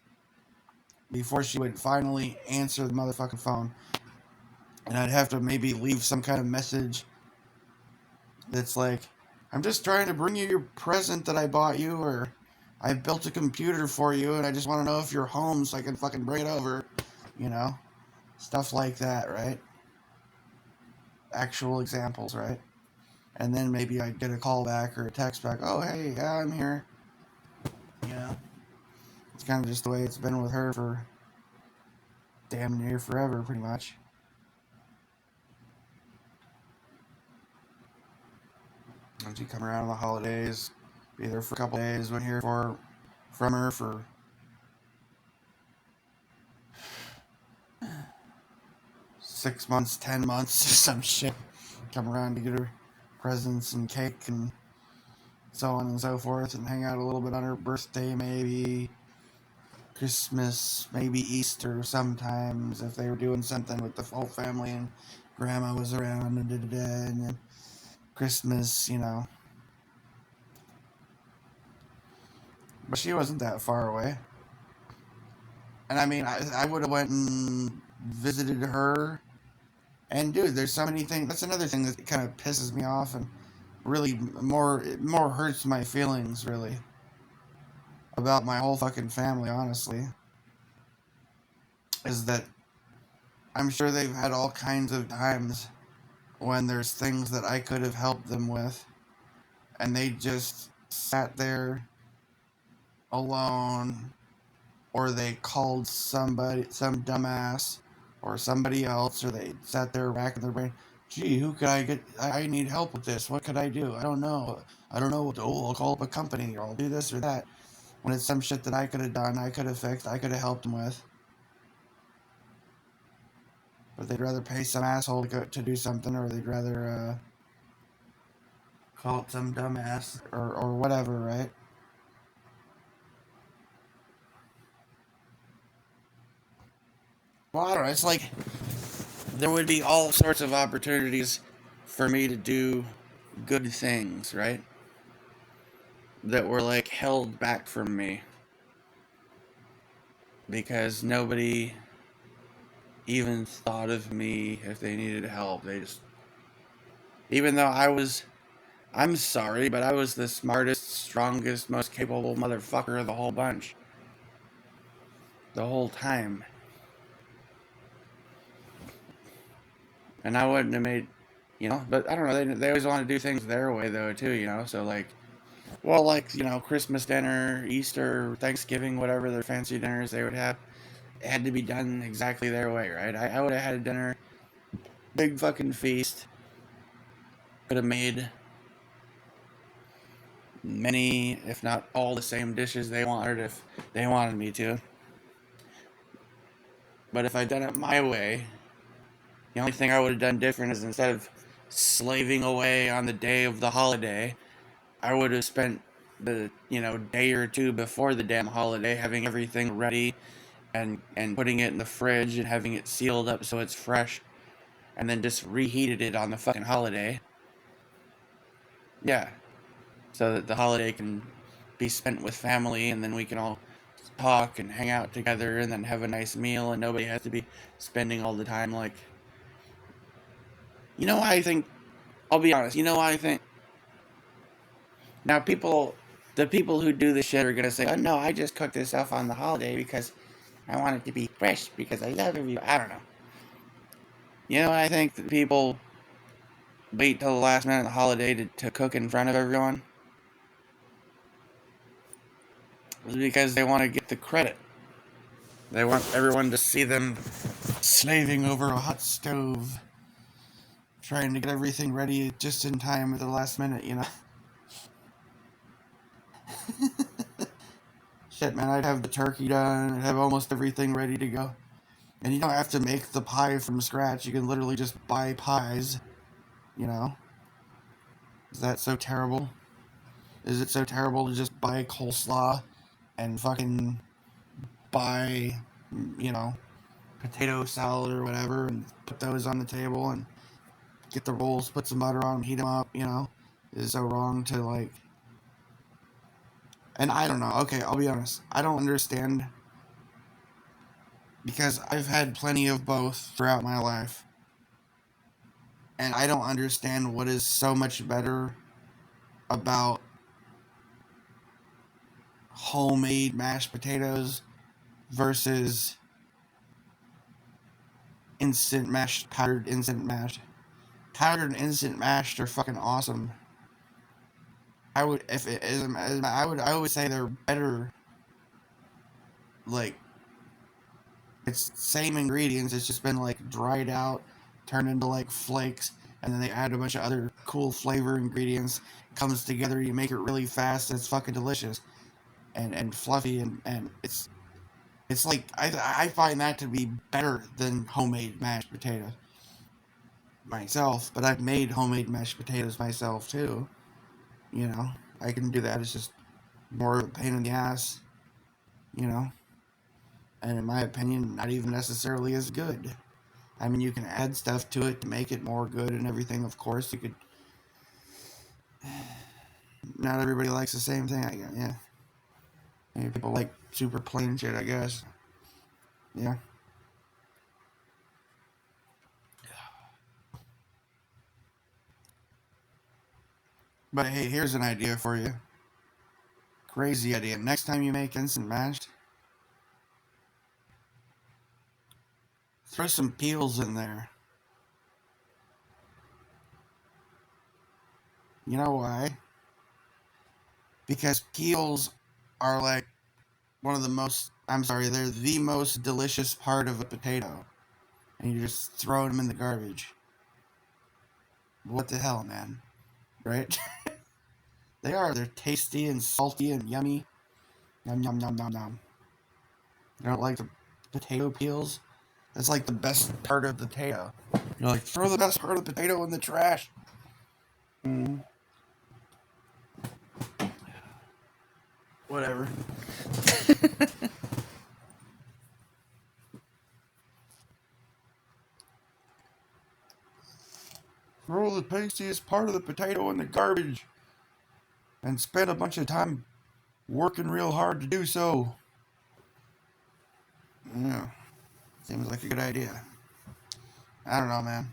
before she would finally answer the motherfucking phone. And I'd have to maybe leave some kind of message that's like, I'm just trying to bring you your present that I bought you, or I built a computer for you and I just want to know if you're home so I can fucking bring it over, you know? Stuff like that, right? Actual examples, right? And then maybe I'd get a call back or a text back, oh, hey, yeah, I'm here. You know? It's kind of just the way it's been with her for damn near forever, pretty much. And she'd come around on the holidays, be there for a couple days, went here from her for 6 months, 10 months, or some shit. Come around to get her presents and cake and so on and so forth, and hang out a little bit on her birthday, maybe Christmas, maybe Easter sometimes if they were doing something with the whole family and grandma was around and then Christmas, you know. But she wasn't that far away. And I mean, I would have went and visited her. And dude, there's so many things. That's another thing that kind of pisses me off and really more hurts my feelings really about my whole fucking family. Honestly, is that I'm sure they've had all kinds of times when there's things that I could have helped them with, and they just sat there alone, or they called somebody, some dumbass, or somebody else, or they sat there racking their brain. Gee, who could I get? I need help with this. What could I do? I don't know. I don't know what to do. I'll call up a company, or I'll do this or that. when it's some shit that I could have done, I could have fixed, I could have helped them with. But they'd rather pay some asshole to do something, or they'd rather call it some dumbass or whatever, right? Well, I don't know. It's like there would be all sorts of opportunities for me to do good things, right? That were like held back from me because nobody even thought of me if they needed help. They just, even though I'm sorry, but I was the smartest, strongest, most capable motherfucker of the whole bunch. The whole time. And I wouldn't have made, but I don't know, they always want to do things their way, though, too, so, like, well, like, Christmas dinner, Easter, Thanksgiving, whatever their fancy dinners they would have, it had to be done exactly their way, right? I would have had a dinner, big fucking feast, could have made many, if not all, the same dishes they wanted if they wanted me to. But if I'd done it my way, the only thing I would have done different is instead of slaving away on the day of the holiday, I would have spent the, day or two before the damn holiday having everything ready and putting it in the fridge and having it sealed up so it's fresh and then just reheated it on the fucking holiday. Yeah. So that the holiday can be spent with family and then we can all talk and hang out together and then have a nice meal and nobody has to be spending all the time like, I think, I'll be honest, I think now the people who do this shit are gonna say, oh no, I just cooked this stuff on the holiday because I want it to be fresh because I love everybody. I don't know. I think that people wait till the last minute of the holiday to cook in front of everyone because they want to get the credit. They want everyone to see them slaving over a hot stove, trying to get everything ready just in time at the last minute, Shit, man, I'd have the turkey done, I'd have almost everything ready to go. And you don't have to make the pie from scratch. You can literally just buy pies, Is that so terrible? Is it so terrible to just buy coleslaw and fucking buy, you know, potato salad or whatever and put those on the table and get the rolls, put some butter on them, heat them up, Is it so wrong to like... And I don't know. Okay, I'll be honest. I don't understand because I've had plenty of both throughout my life. And I don't understand what is so much better about homemade mashed potatoes versus instant mashed, powdered instant mashed. Powdered and instant mashed are fucking awesome. I would, if it is, I would say they're better. Like, it's same ingredients. It's just been like dried out, turned into like flakes, and then they add a bunch of other cool flavor ingredients. It comes together. You make it really fast. And it's fucking delicious, and fluffy, and it's like I find that to be better than homemade mashed potatoes myself. But I've made homemade mashed potatoes myself too. I can do that. It's just more of a pain in the ass. You know. And in my opinion, not even necessarily as good. I mean, you can add stuff to it to make it more good and everything, of course. You could... Not everybody likes the same thing, I guess, yeah. Maybe people like super plain shit, I guess. Yeah. But hey, here's an idea for you. Crazy idea. Next time you make instant mashed, throw some peels in there. You know why? Because peels are like one of the most... I'm sorry, they're the most delicious part of a potato. And you just throw them in the garbage. What the hell, man? Right? They are. They're tasty and salty and yummy. Yum, yum, yum, yum, yum. You don't like the potato peels? That's like the best part of the potato. You're like, throw the best part of the potato in the trash. Mm. Whatever. Throw the tastiest part of the potato in the garbage and spend a bunch of time working real hard to do so. Yeah, seems like a good idea. I don't know, man.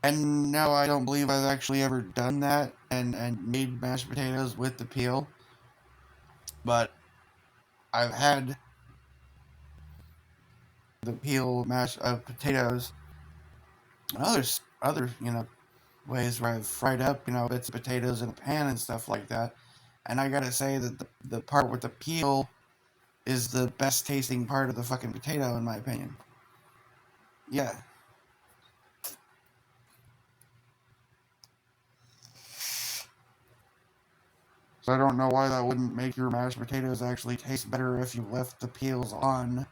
And no, I don't believe I've actually ever done that and made mashed potatoes with the peel. But I've had the peel mash of potatoes and other ways where I've fried up bits of potatoes in a pan and stuff like that. And I gotta say that the part with the peel is the best tasting part of the fucking potato in my opinion. Yeah. So I don't know why that wouldn't make your mashed potatoes actually taste better if you left the peels on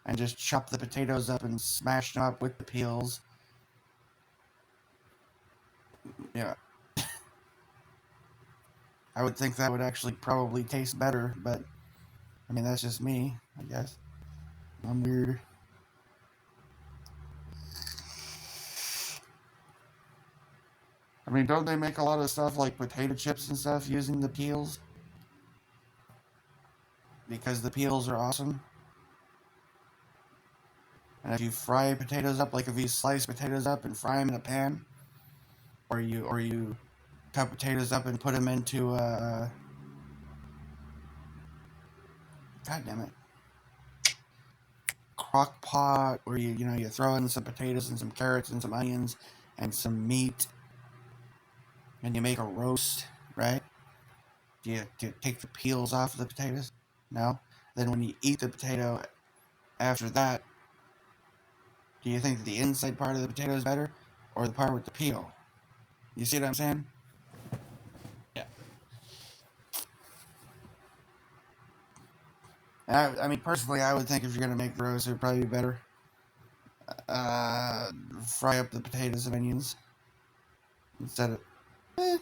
and just chopped the potatoes up and smashed them up with the peels. Yeah. I would think that would actually probably taste better, but I mean, that's just me, I guess. I'm weird. I mean, don't they make a lot of stuff like potato chips and stuff using the peels? Because the peels are awesome. And if you fry potatoes up, like if you slice potatoes up and fry them in a pan, or you cut potatoes up and put them into a god damn it, crock pot, where you throw in some potatoes and some carrots and some onions and some meat, and you make a roast, right? Do you take the peels off of the potatoes? No. Then when you eat the potato after that, do you think that the inside part of the potato is better, or the part with the peel? You see what I'm saying? Yeah. I mean, personally, I would think if you're gonna make the roast, it would probably be better. Uh, Fry up the potatoes and onions instead of. Eh,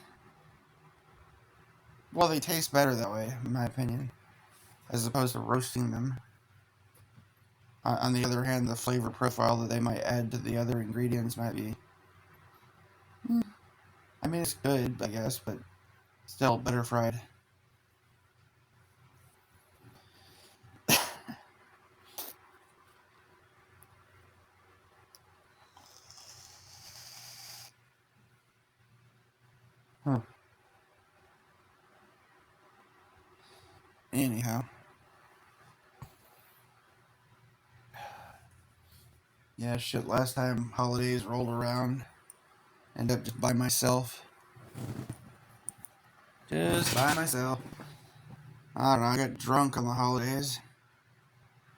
well, they taste better that way, in my opinion, as opposed to roasting them. On the other hand, the flavor profile that they might add to the other ingredients might be. I mean, it's good, I guess, but still better fried. Huh. Anyhow, yeah, shit. Last time holidays rolled around, ended up just by myself. Just by myself. I don't know. I got drunk on the holidays.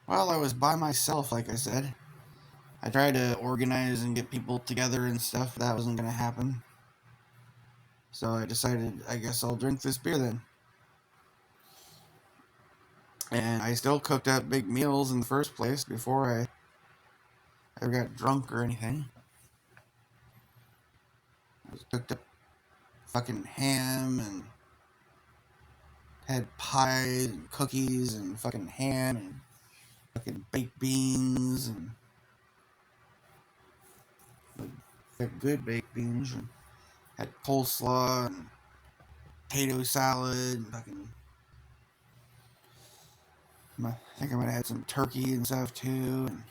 Well, I was by myself, like I said. I tried to organize and get people together and stuff, but that wasn't gonna happen. So I decided, I guess I'll drink this beer then. And I still cooked up big meals in the first place before I ever got drunk or anything. I just cooked up fucking ham and had pie and cookies and fucking ham and fucking baked beans and like good baked beans and had coleslaw and potato salad and fucking. I think I might have had some turkey and stuff too. And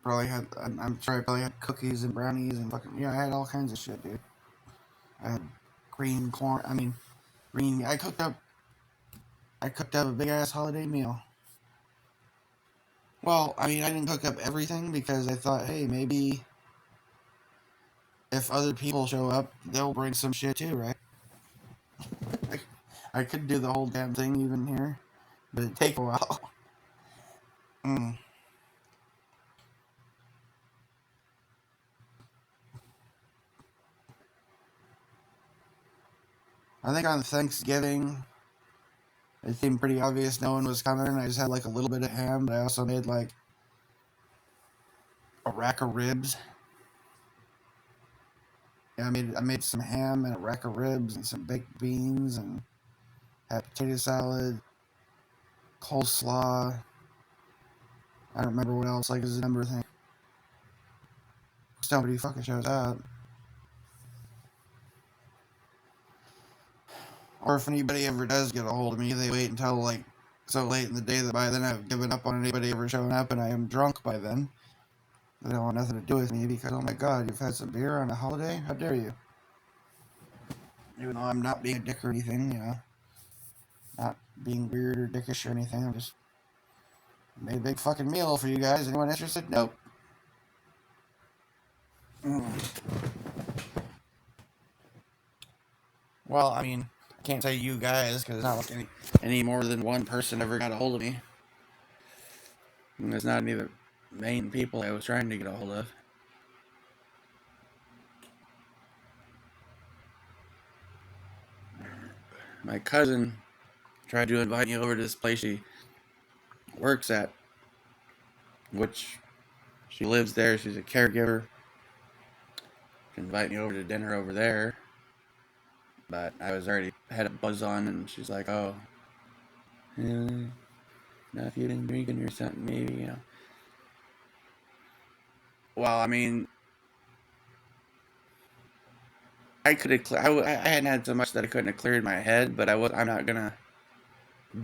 probably had, I'm sure I probably had cookies and brownies and fucking, yeah, I had all kinds of shit, dude. I had green corn, I mean, green, I cooked up a big ass holiday meal. Well, I mean, I didn't cook up everything because I thought, hey, maybe if other people show up, they'll bring some shit too, right? I could do the whole damn thing even here, but it'd take a while. Mm. I think on Thanksgiving, it seemed pretty obvious no one was coming. I just had like a little bit of ham, but I also made like a rack of ribs. Yeah, I made some ham and a rack of ribs and some baked beans and had potato salad, coleslaw. I don't remember what else. Like, there's a number of things. Nobody fucking shows up. Or if anybody ever does get a hold of me, they wait until like so late in the day that by then I've given up on anybody ever showing up and I am drunk by then. They don't want nothing to do with me because, oh my god, you've had some beer on a holiday? How dare you? Even though I'm not being a dick or anything, not being weird or dickish or anything. I'm just made a big fucking meal for you guys. Anyone interested? Nope. Well, I mean, I can't say you guys because it's not like any more than one person ever got a hold of me. And it's not any of the main people I was trying to get a hold of. My cousin tried to invite me over to this place she works at, which she lives there. She's a caregiver. She invited me over to dinner over there, but I was already had a buzz on, and she's like, "Oh, now if you've been drinking or something, maybe." Well, I mean, I could have. I hadn't had so much that I couldn't have cleared my head, but I'm not gonna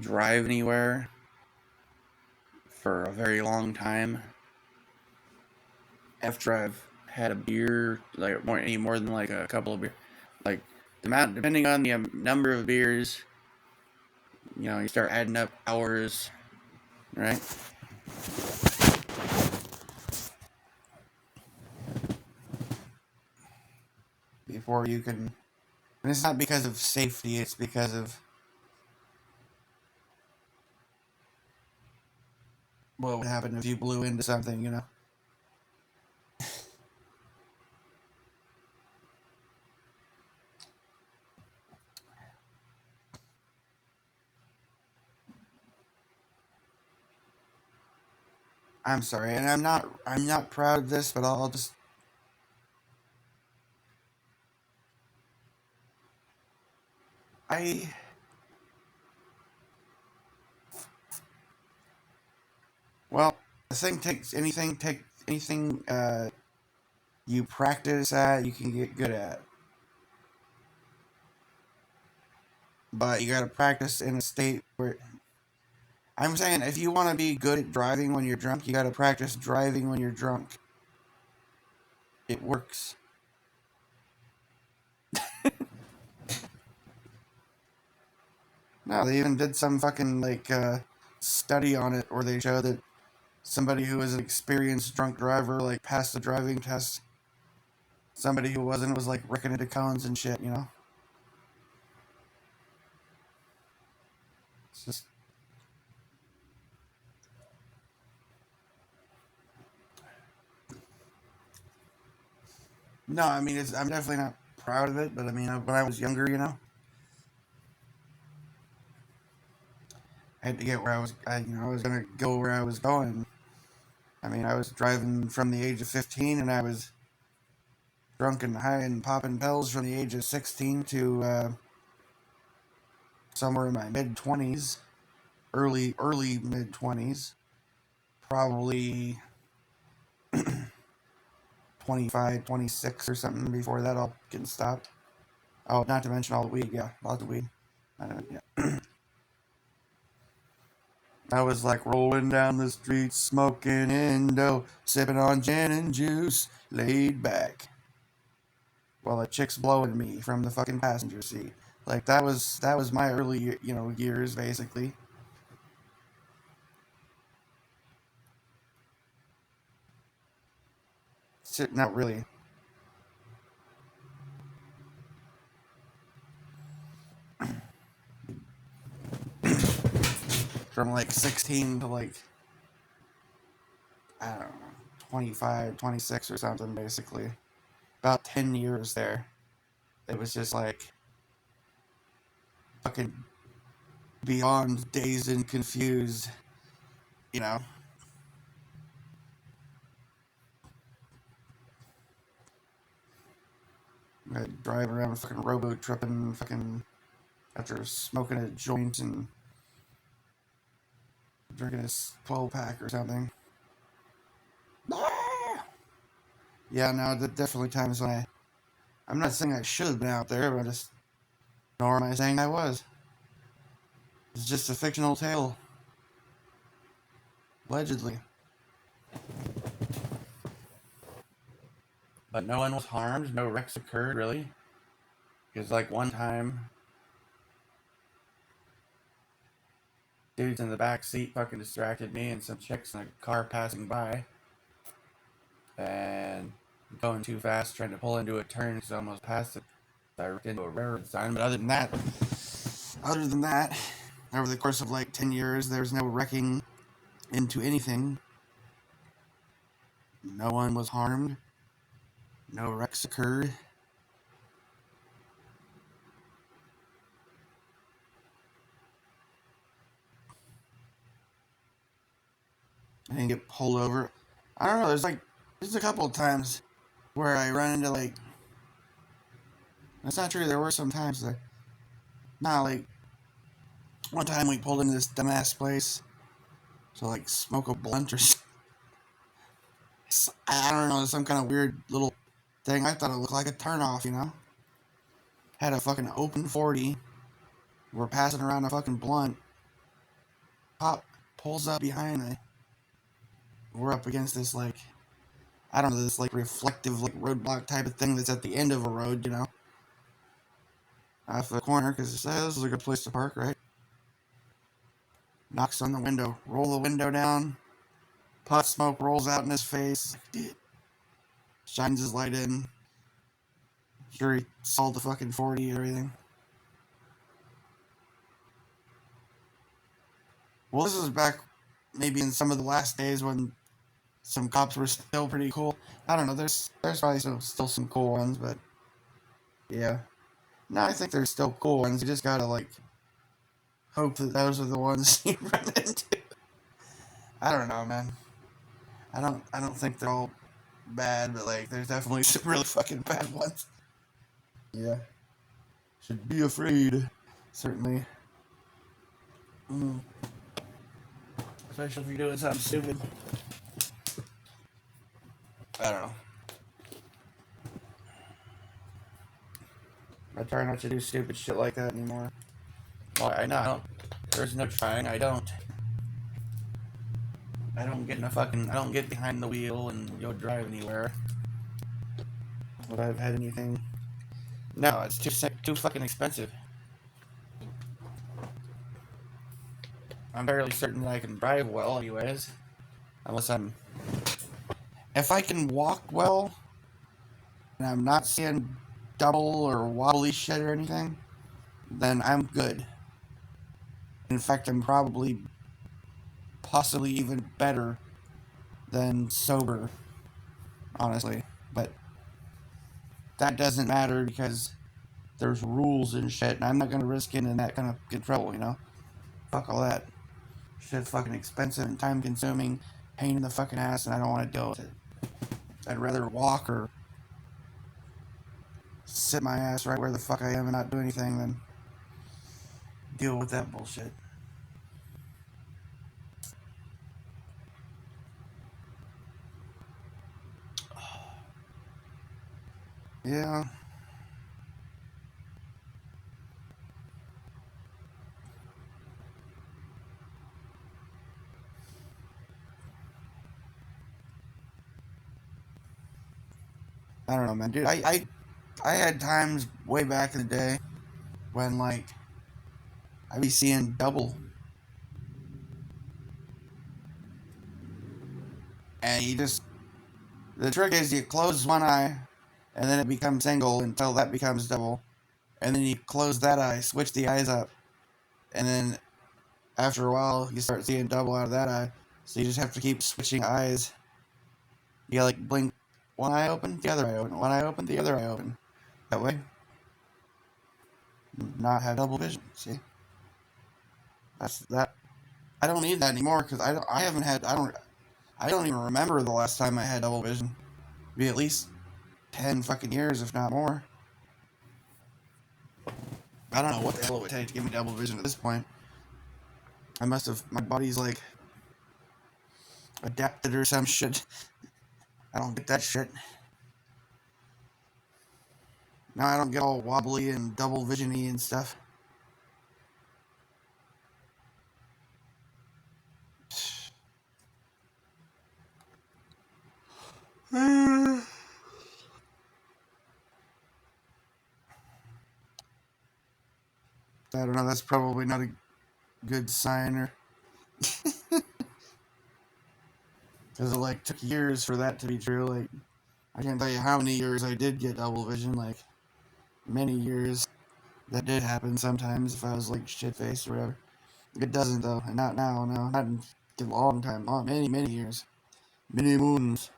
drive anywhere for a very long time after I've had a beer, like any more than like a couple of beers, like the amount, depending on the number of beers, you start adding up hours, right? Before you can, and it's not because of safety; it's because of what would happen if you blew into something. I'm sorry, and I'm not proud of this, but I'll just. I Well, the thing take anything you practice at, you can get good at. But you gotta practice in a state where I'm saying if you want to be good at driving when you're drunk, you gotta practice driving when you're drunk. It works. No, they even did some fucking like study on it where they show that somebody who was an experienced drunk driver like passed the driving test. Somebody who wasn't was like wrecking into cones and shit. It's just no. I mean, I'm definitely not proud of it, but I mean, when I was younger, I had to get where I was gonna go where I was going. I mean, I was driving from the age of 15, and I was drunk and high and popping pills from the age of 16 to somewhere in my mid 20s, early mid 20s, probably 25, 26 or something before that all getting stopped. Oh, not to mention all the weed, yeah, lots of weed. Yeah. I was like rolling down the street, smoking Indo, sipping on gin and juice, laid back, while a chick's blowing me from the fucking passenger seat. Like that was my early years basically. Not really. from like 16 to like, I don't know, 25, 26 or something, basically. About 10 years there. It was just like fucking beyond dazed and confused, you know? I'd drive around fucking robo-tripping fucking after smoking a joint and drinking a 12-pack or something. Yeah, no, definitely times when I'm not saying I should have been out there, but nor am I saying I was. It's just a fictional tale. Allegedly. But no one was harmed, no wrecks occurred, really. Because, like, one time, dudes in the back seat fucking distracted me and some chicks in a car passing by. And going too fast, trying to pull into a turn, so I almost passed it. I ripped into a railroad sign, but other than that, over the course of like 10 years, there's no wrecking into anything. No one was harmed. No wrecks occurred. I didn't get pulled over. I don't know, there's a couple of times where I run into like, that's not true, there were some times that, nah, like, one time we pulled into this dumbass place to like smoke a blunt or something. I don't know, some kind of weird little thing. I thought it looked like a turnoff, you know? Had a fucking open 40. We're passing around a fucking blunt. Pop pulls up behind me. We're up against this, like, I don't know, this, like, reflective, like, roadblock type of thing that's at the end of a road, you know? Off the corner, because this is a good place to park, right? Knocks on the window. Roll the window down. Pot smoke rolls out in his face. Shines his light in. Sure, he saw the fucking 40 and everything. Well, this was back maybe in some of the last days when some cops were still pretty cool. I don't know, there's probably still some cool ones, but yeah. No, I think there's still cool ones. You just gotta, like, hope that those are the ones you run into. I don't know, man. I don't think they're all bad, but, like, there's definitely some really fucking bad ones. Yeah. Should be afraid. Certainly. Especially if you're doing something stupid. I don't know. I try not to do stupid shit like that anymore. Well, I know. There's no trying. I don't I don't get behind the wheel and go drive anywhere. Would I have had anything? No, it's too fucking expensive. I'm fairly certain that I can drive well anyways. Unless if I can walk well, and I'm not seeing double or wobbly shit or anything, then I'm good. In fact, I'm probably possibly even better than sober, honestly. But that doesn't matter because there's rules and shit, and I'm not gonna risk getting in that kind of trouble, you know? Fuck all that. Shit's fucking expensive and time consuming, pain in the fucking ass, and I don't want to deal with it. I'd rather walk or sit my ass right where the fuck I am and not do anything than deal with that bullshit. Yeah. I don't know, man. Dude, I had times way back in the day when, like, I'd be seeing double. And the trick is you close one eye, and then it becomes single until that becomes double. And then you close that eye, switch the eyes up, and then after a while, you start seeing double out of that eye. So you just have to keep switching eyes. You gotta like blink one eye open, the other eye open, one eye open, the other eye open. That way, not have double vision. See, that's that. I don't need that anymore because I haven't had. I don't even remember the last time I had double vision. It'd be at least 10 fucking years, if not more. I don't know what the hell it would take to give me double vision at this point. I must have. My body's like adapted or some shit. I don't get that shit. Now I don't get all wobbly and double visiony and stuff. I don't know. That's probably not a good sign, or because it like took years for that to be true. Like I can't tell you how many years I did get double vision. Like many years. That did happen sometimes if I was like shit faced or whatever. It doesn't though, and not now. No, not in a long time. Long, many years, many moons.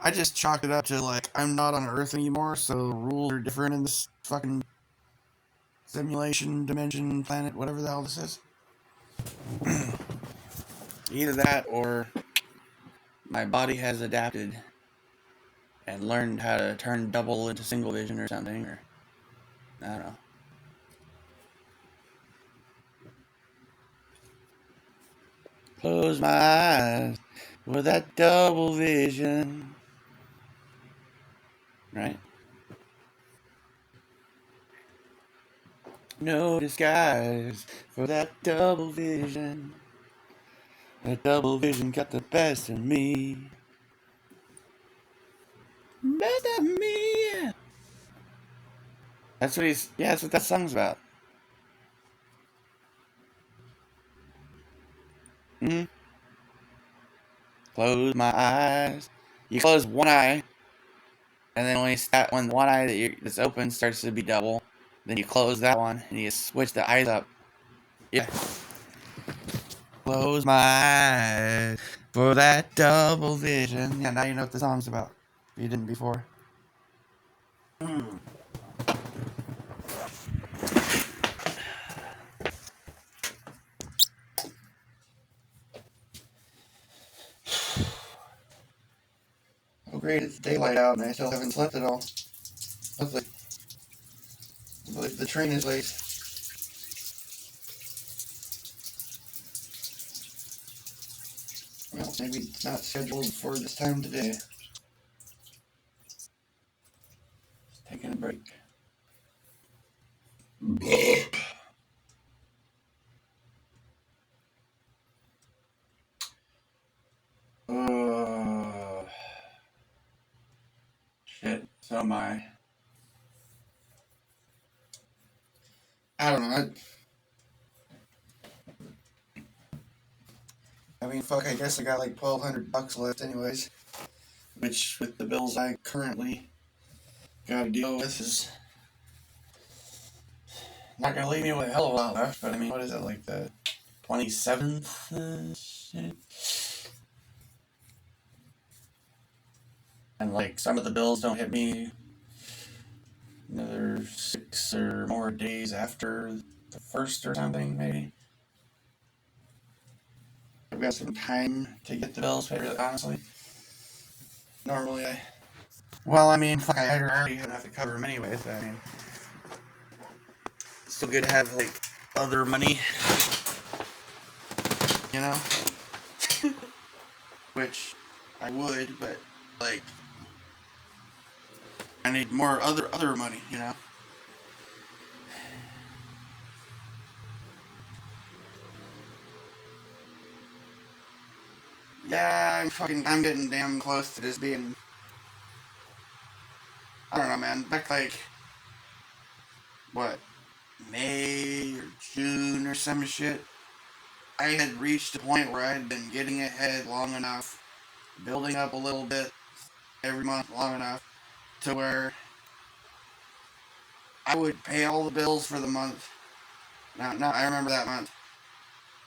I just chalked it up to like I'm not on Earth anymore, so rules are different in this fucking simulation, dimension, planet, whatever the hell this is. Either that or my body has adapted and learned how to turn double into single vision or something, or I don't know. Close my eyes with that double vision, right? No disguise for that double vision. That double vision got the best of me. Best of me. That's what he's. Yeah, that's what that song's about. Hmm. Close my eyes. You close one eye, and then when the one eye that's open starts to be double, then you close that one and you switch the eyes up. Yeah. Close my eyes for that double vision. Yeah, now you know what the song's about. If you didn't before. Oh great, it's daylight out and I still haven't slept at all. Hopefully, the train is late. Well, maybe it's not scheduled for this time today. Taking a break. Oh, shit. So am I. I don't know. I mean, fuck, I guess I got like $1,200 left anyways. Which, with the bills I currently gotta deal with, is not gonna leave me with a hell of a lot left. But I mean, what is it, like the 27th? Shit. And like, some of the bills don't hit me another 6 or more days after the first or something, maybe. I've got some time to get the bills paid, really, honestly. Normally, well, I mean, fuck, I already have enough to cover them anyways, but I mean, it's still good to have, like, other money, you know? Which I would, but, like, I need more other money, you know? Yeah, I'm getting damn close to this being, I don't know, man, back, like, what, May or June or some shit, I had reached a point where I had been getting ahead long enough, building up a little bit every month long enough to where I would pay all the bills for the month Now I remember that month.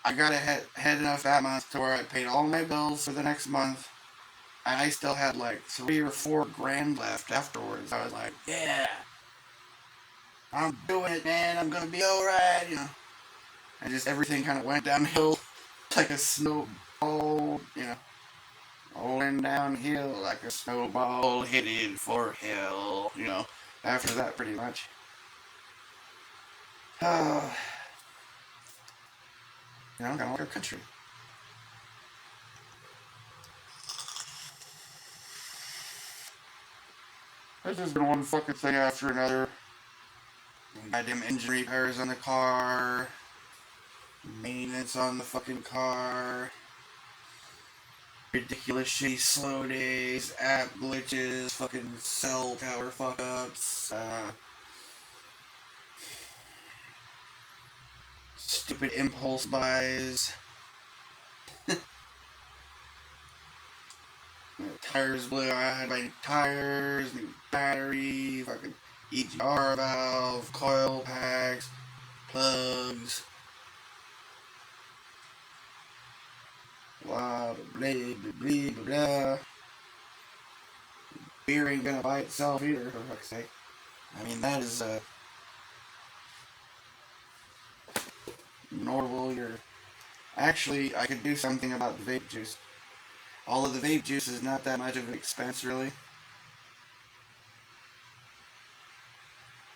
I got ahead enough that month to where I paid all my bills for the next month, and I still had like 3 or 4 grand left afterwards. I was like, yeah, I'm doing it, man. I'm gonna be alright, you know. And just everything kind of went downhill like a snowball, you know, rolling downhill like a snowball headed for hell, you know. After that, pretty much. Uh, kind of like our country. There's just been one fucking thing after another. Goddamn engine repairs on the car, maintenance on the fucking car, ridiculous shitty slow days, app glitches, fucking cell tower fuck ups, stupid impulse buys, tires blew. I had my tires, new battery, fucking EGR valve, coil packs, plugs, blah blah blah blah blah. Beer ain't gonna buy itself either, for fuck's sake. I mean, that is normal. Actually, I could do something about the vape juice. All of the vape juice is not that much of an expense, really.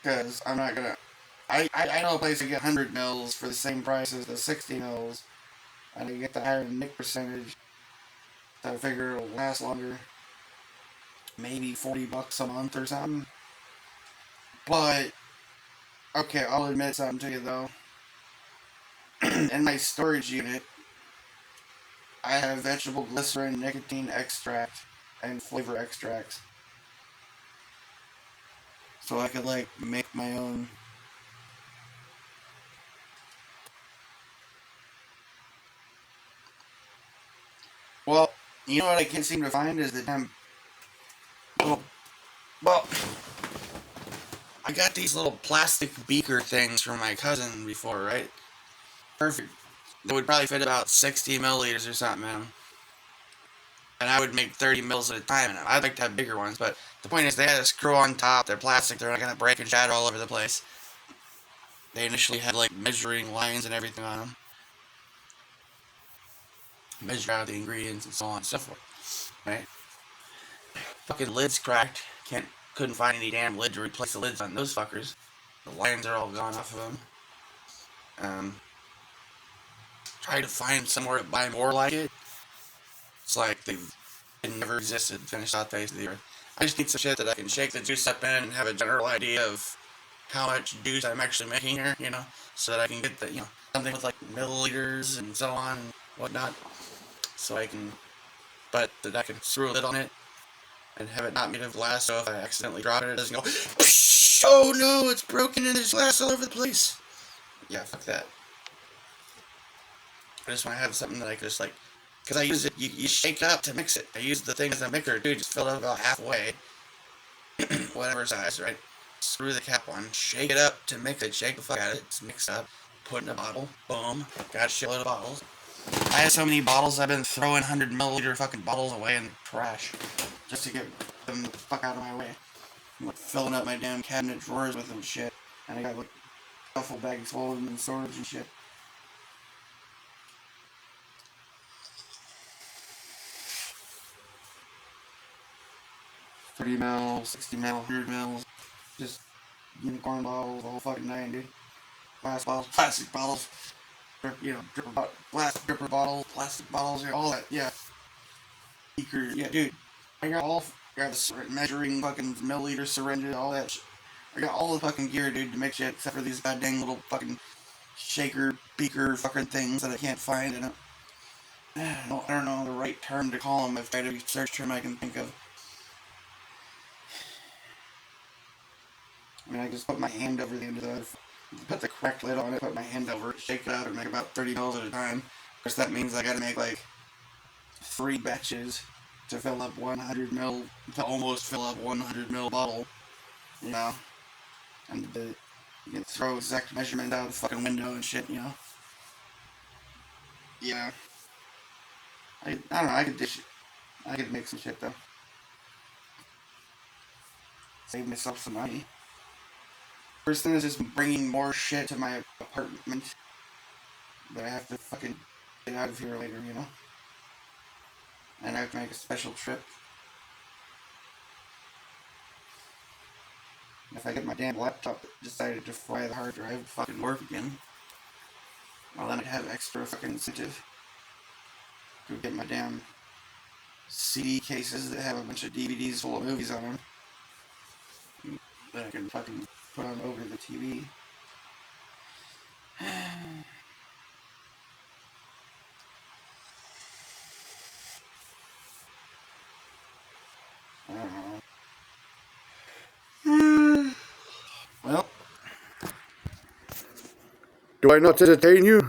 Because I'm not gonna. I know a place to get 100 mils for the same price as the 60 mils, and I get the higher nick percentage. So I figure it'll last longer. Maybe $40 a month or something. But, okay, I'll admit something to you though. In my storage unit, I have vegetable glycerin, nicotine extract, and flavor extracts. So I could, like, make my own. Well, you know what I can't seem to find is the damn. Well, I got these little plastic beaker things from my cousin before, right? Perfect. They would probably fit about 60 milliliters or something, man. And I would make 30 mils at a time in them. I'd like to have bigger ones, but the point is they had a screw on top. They're plastic. They're not going to break and shatter all over the place. They initially had, like, measuring lines and everything on them. Measure out the ingredients and so on and so forth. Right? Fucking lid's cracked. Couldn't find any damn lid to replace the lids on those fuckers. The lines are all gone off of them. Tried to find somewhere to buy more like it. It's like they never existed. Finished out the face of the earth. I just need some shit that I can shake the juice up in and have a general idea of how much juice I'm actually making here, you know, so that I can get the, something with like milliliters and so on and whatnot, so I can, but that I can screw a lid on it and have it not made of glass, so if I accidentally drop it, it doesn't go, oh no, it's broken and there's glass all over the place. Yeah, fuck that. I just want to have something that I can just, like, because I use it, you shake it up to mix it. I use the thing as a mixer, dude, just fill it up about halfway, whatever size, right? Screw the cap on, shake it up to mix it, shake the fuck out of it, it's mixed up, put in a bottle, boom, got a shitload of bottles. I have so many bottles, I've been throwing 100 milliliter fucking bottles away in the trash, just to get them the fuck out of my way. I'm, like, filling up my damn cabinet drawers with them shit, and I got, like, duffel bags full of them in storage and shit. 30 mil, 60 mil, 100 mils, just unicorn bottles, the whole fucking nine, dude. Glass bottles, plastic bottles, glass dripper bottles, plastic bottles, all that, yeah. Beakers, yeah, dude. Got the measuring fucking milliliter syringes, all that shit. I got all the fucking gear, dude, to make shit, except for these goddamn little fucking shaker, beaker fucking things that I can't find. And I don't know the right term to call them. I've tried every search term I can think of. I mean, I just put my hand over the end of the, put the correct lid on it, put my hand over it, shake it out, and make about 30 mils at a time. Of course, that means I gotta make like 3 batches to fill up 100 mil, to almost fill up 100 mil bottle, you know? And You can throw exact measurement out the fucking window and shit, Yeah. I don't know, I could dish it. I could make some shit though. Save myself some money. First thing is just bringing more shit to my apartment that I have to fucking get out of here later. And I have to make a special trip. If I get my damn laptop that decided to fry the hard drive fucking work again, well then I'd have extra fucking incentive to get my damn CD cases that have a bunch of DVDs full of movies on them that I can fucking put on over the TV. I don't know. Well, do I not entertain you?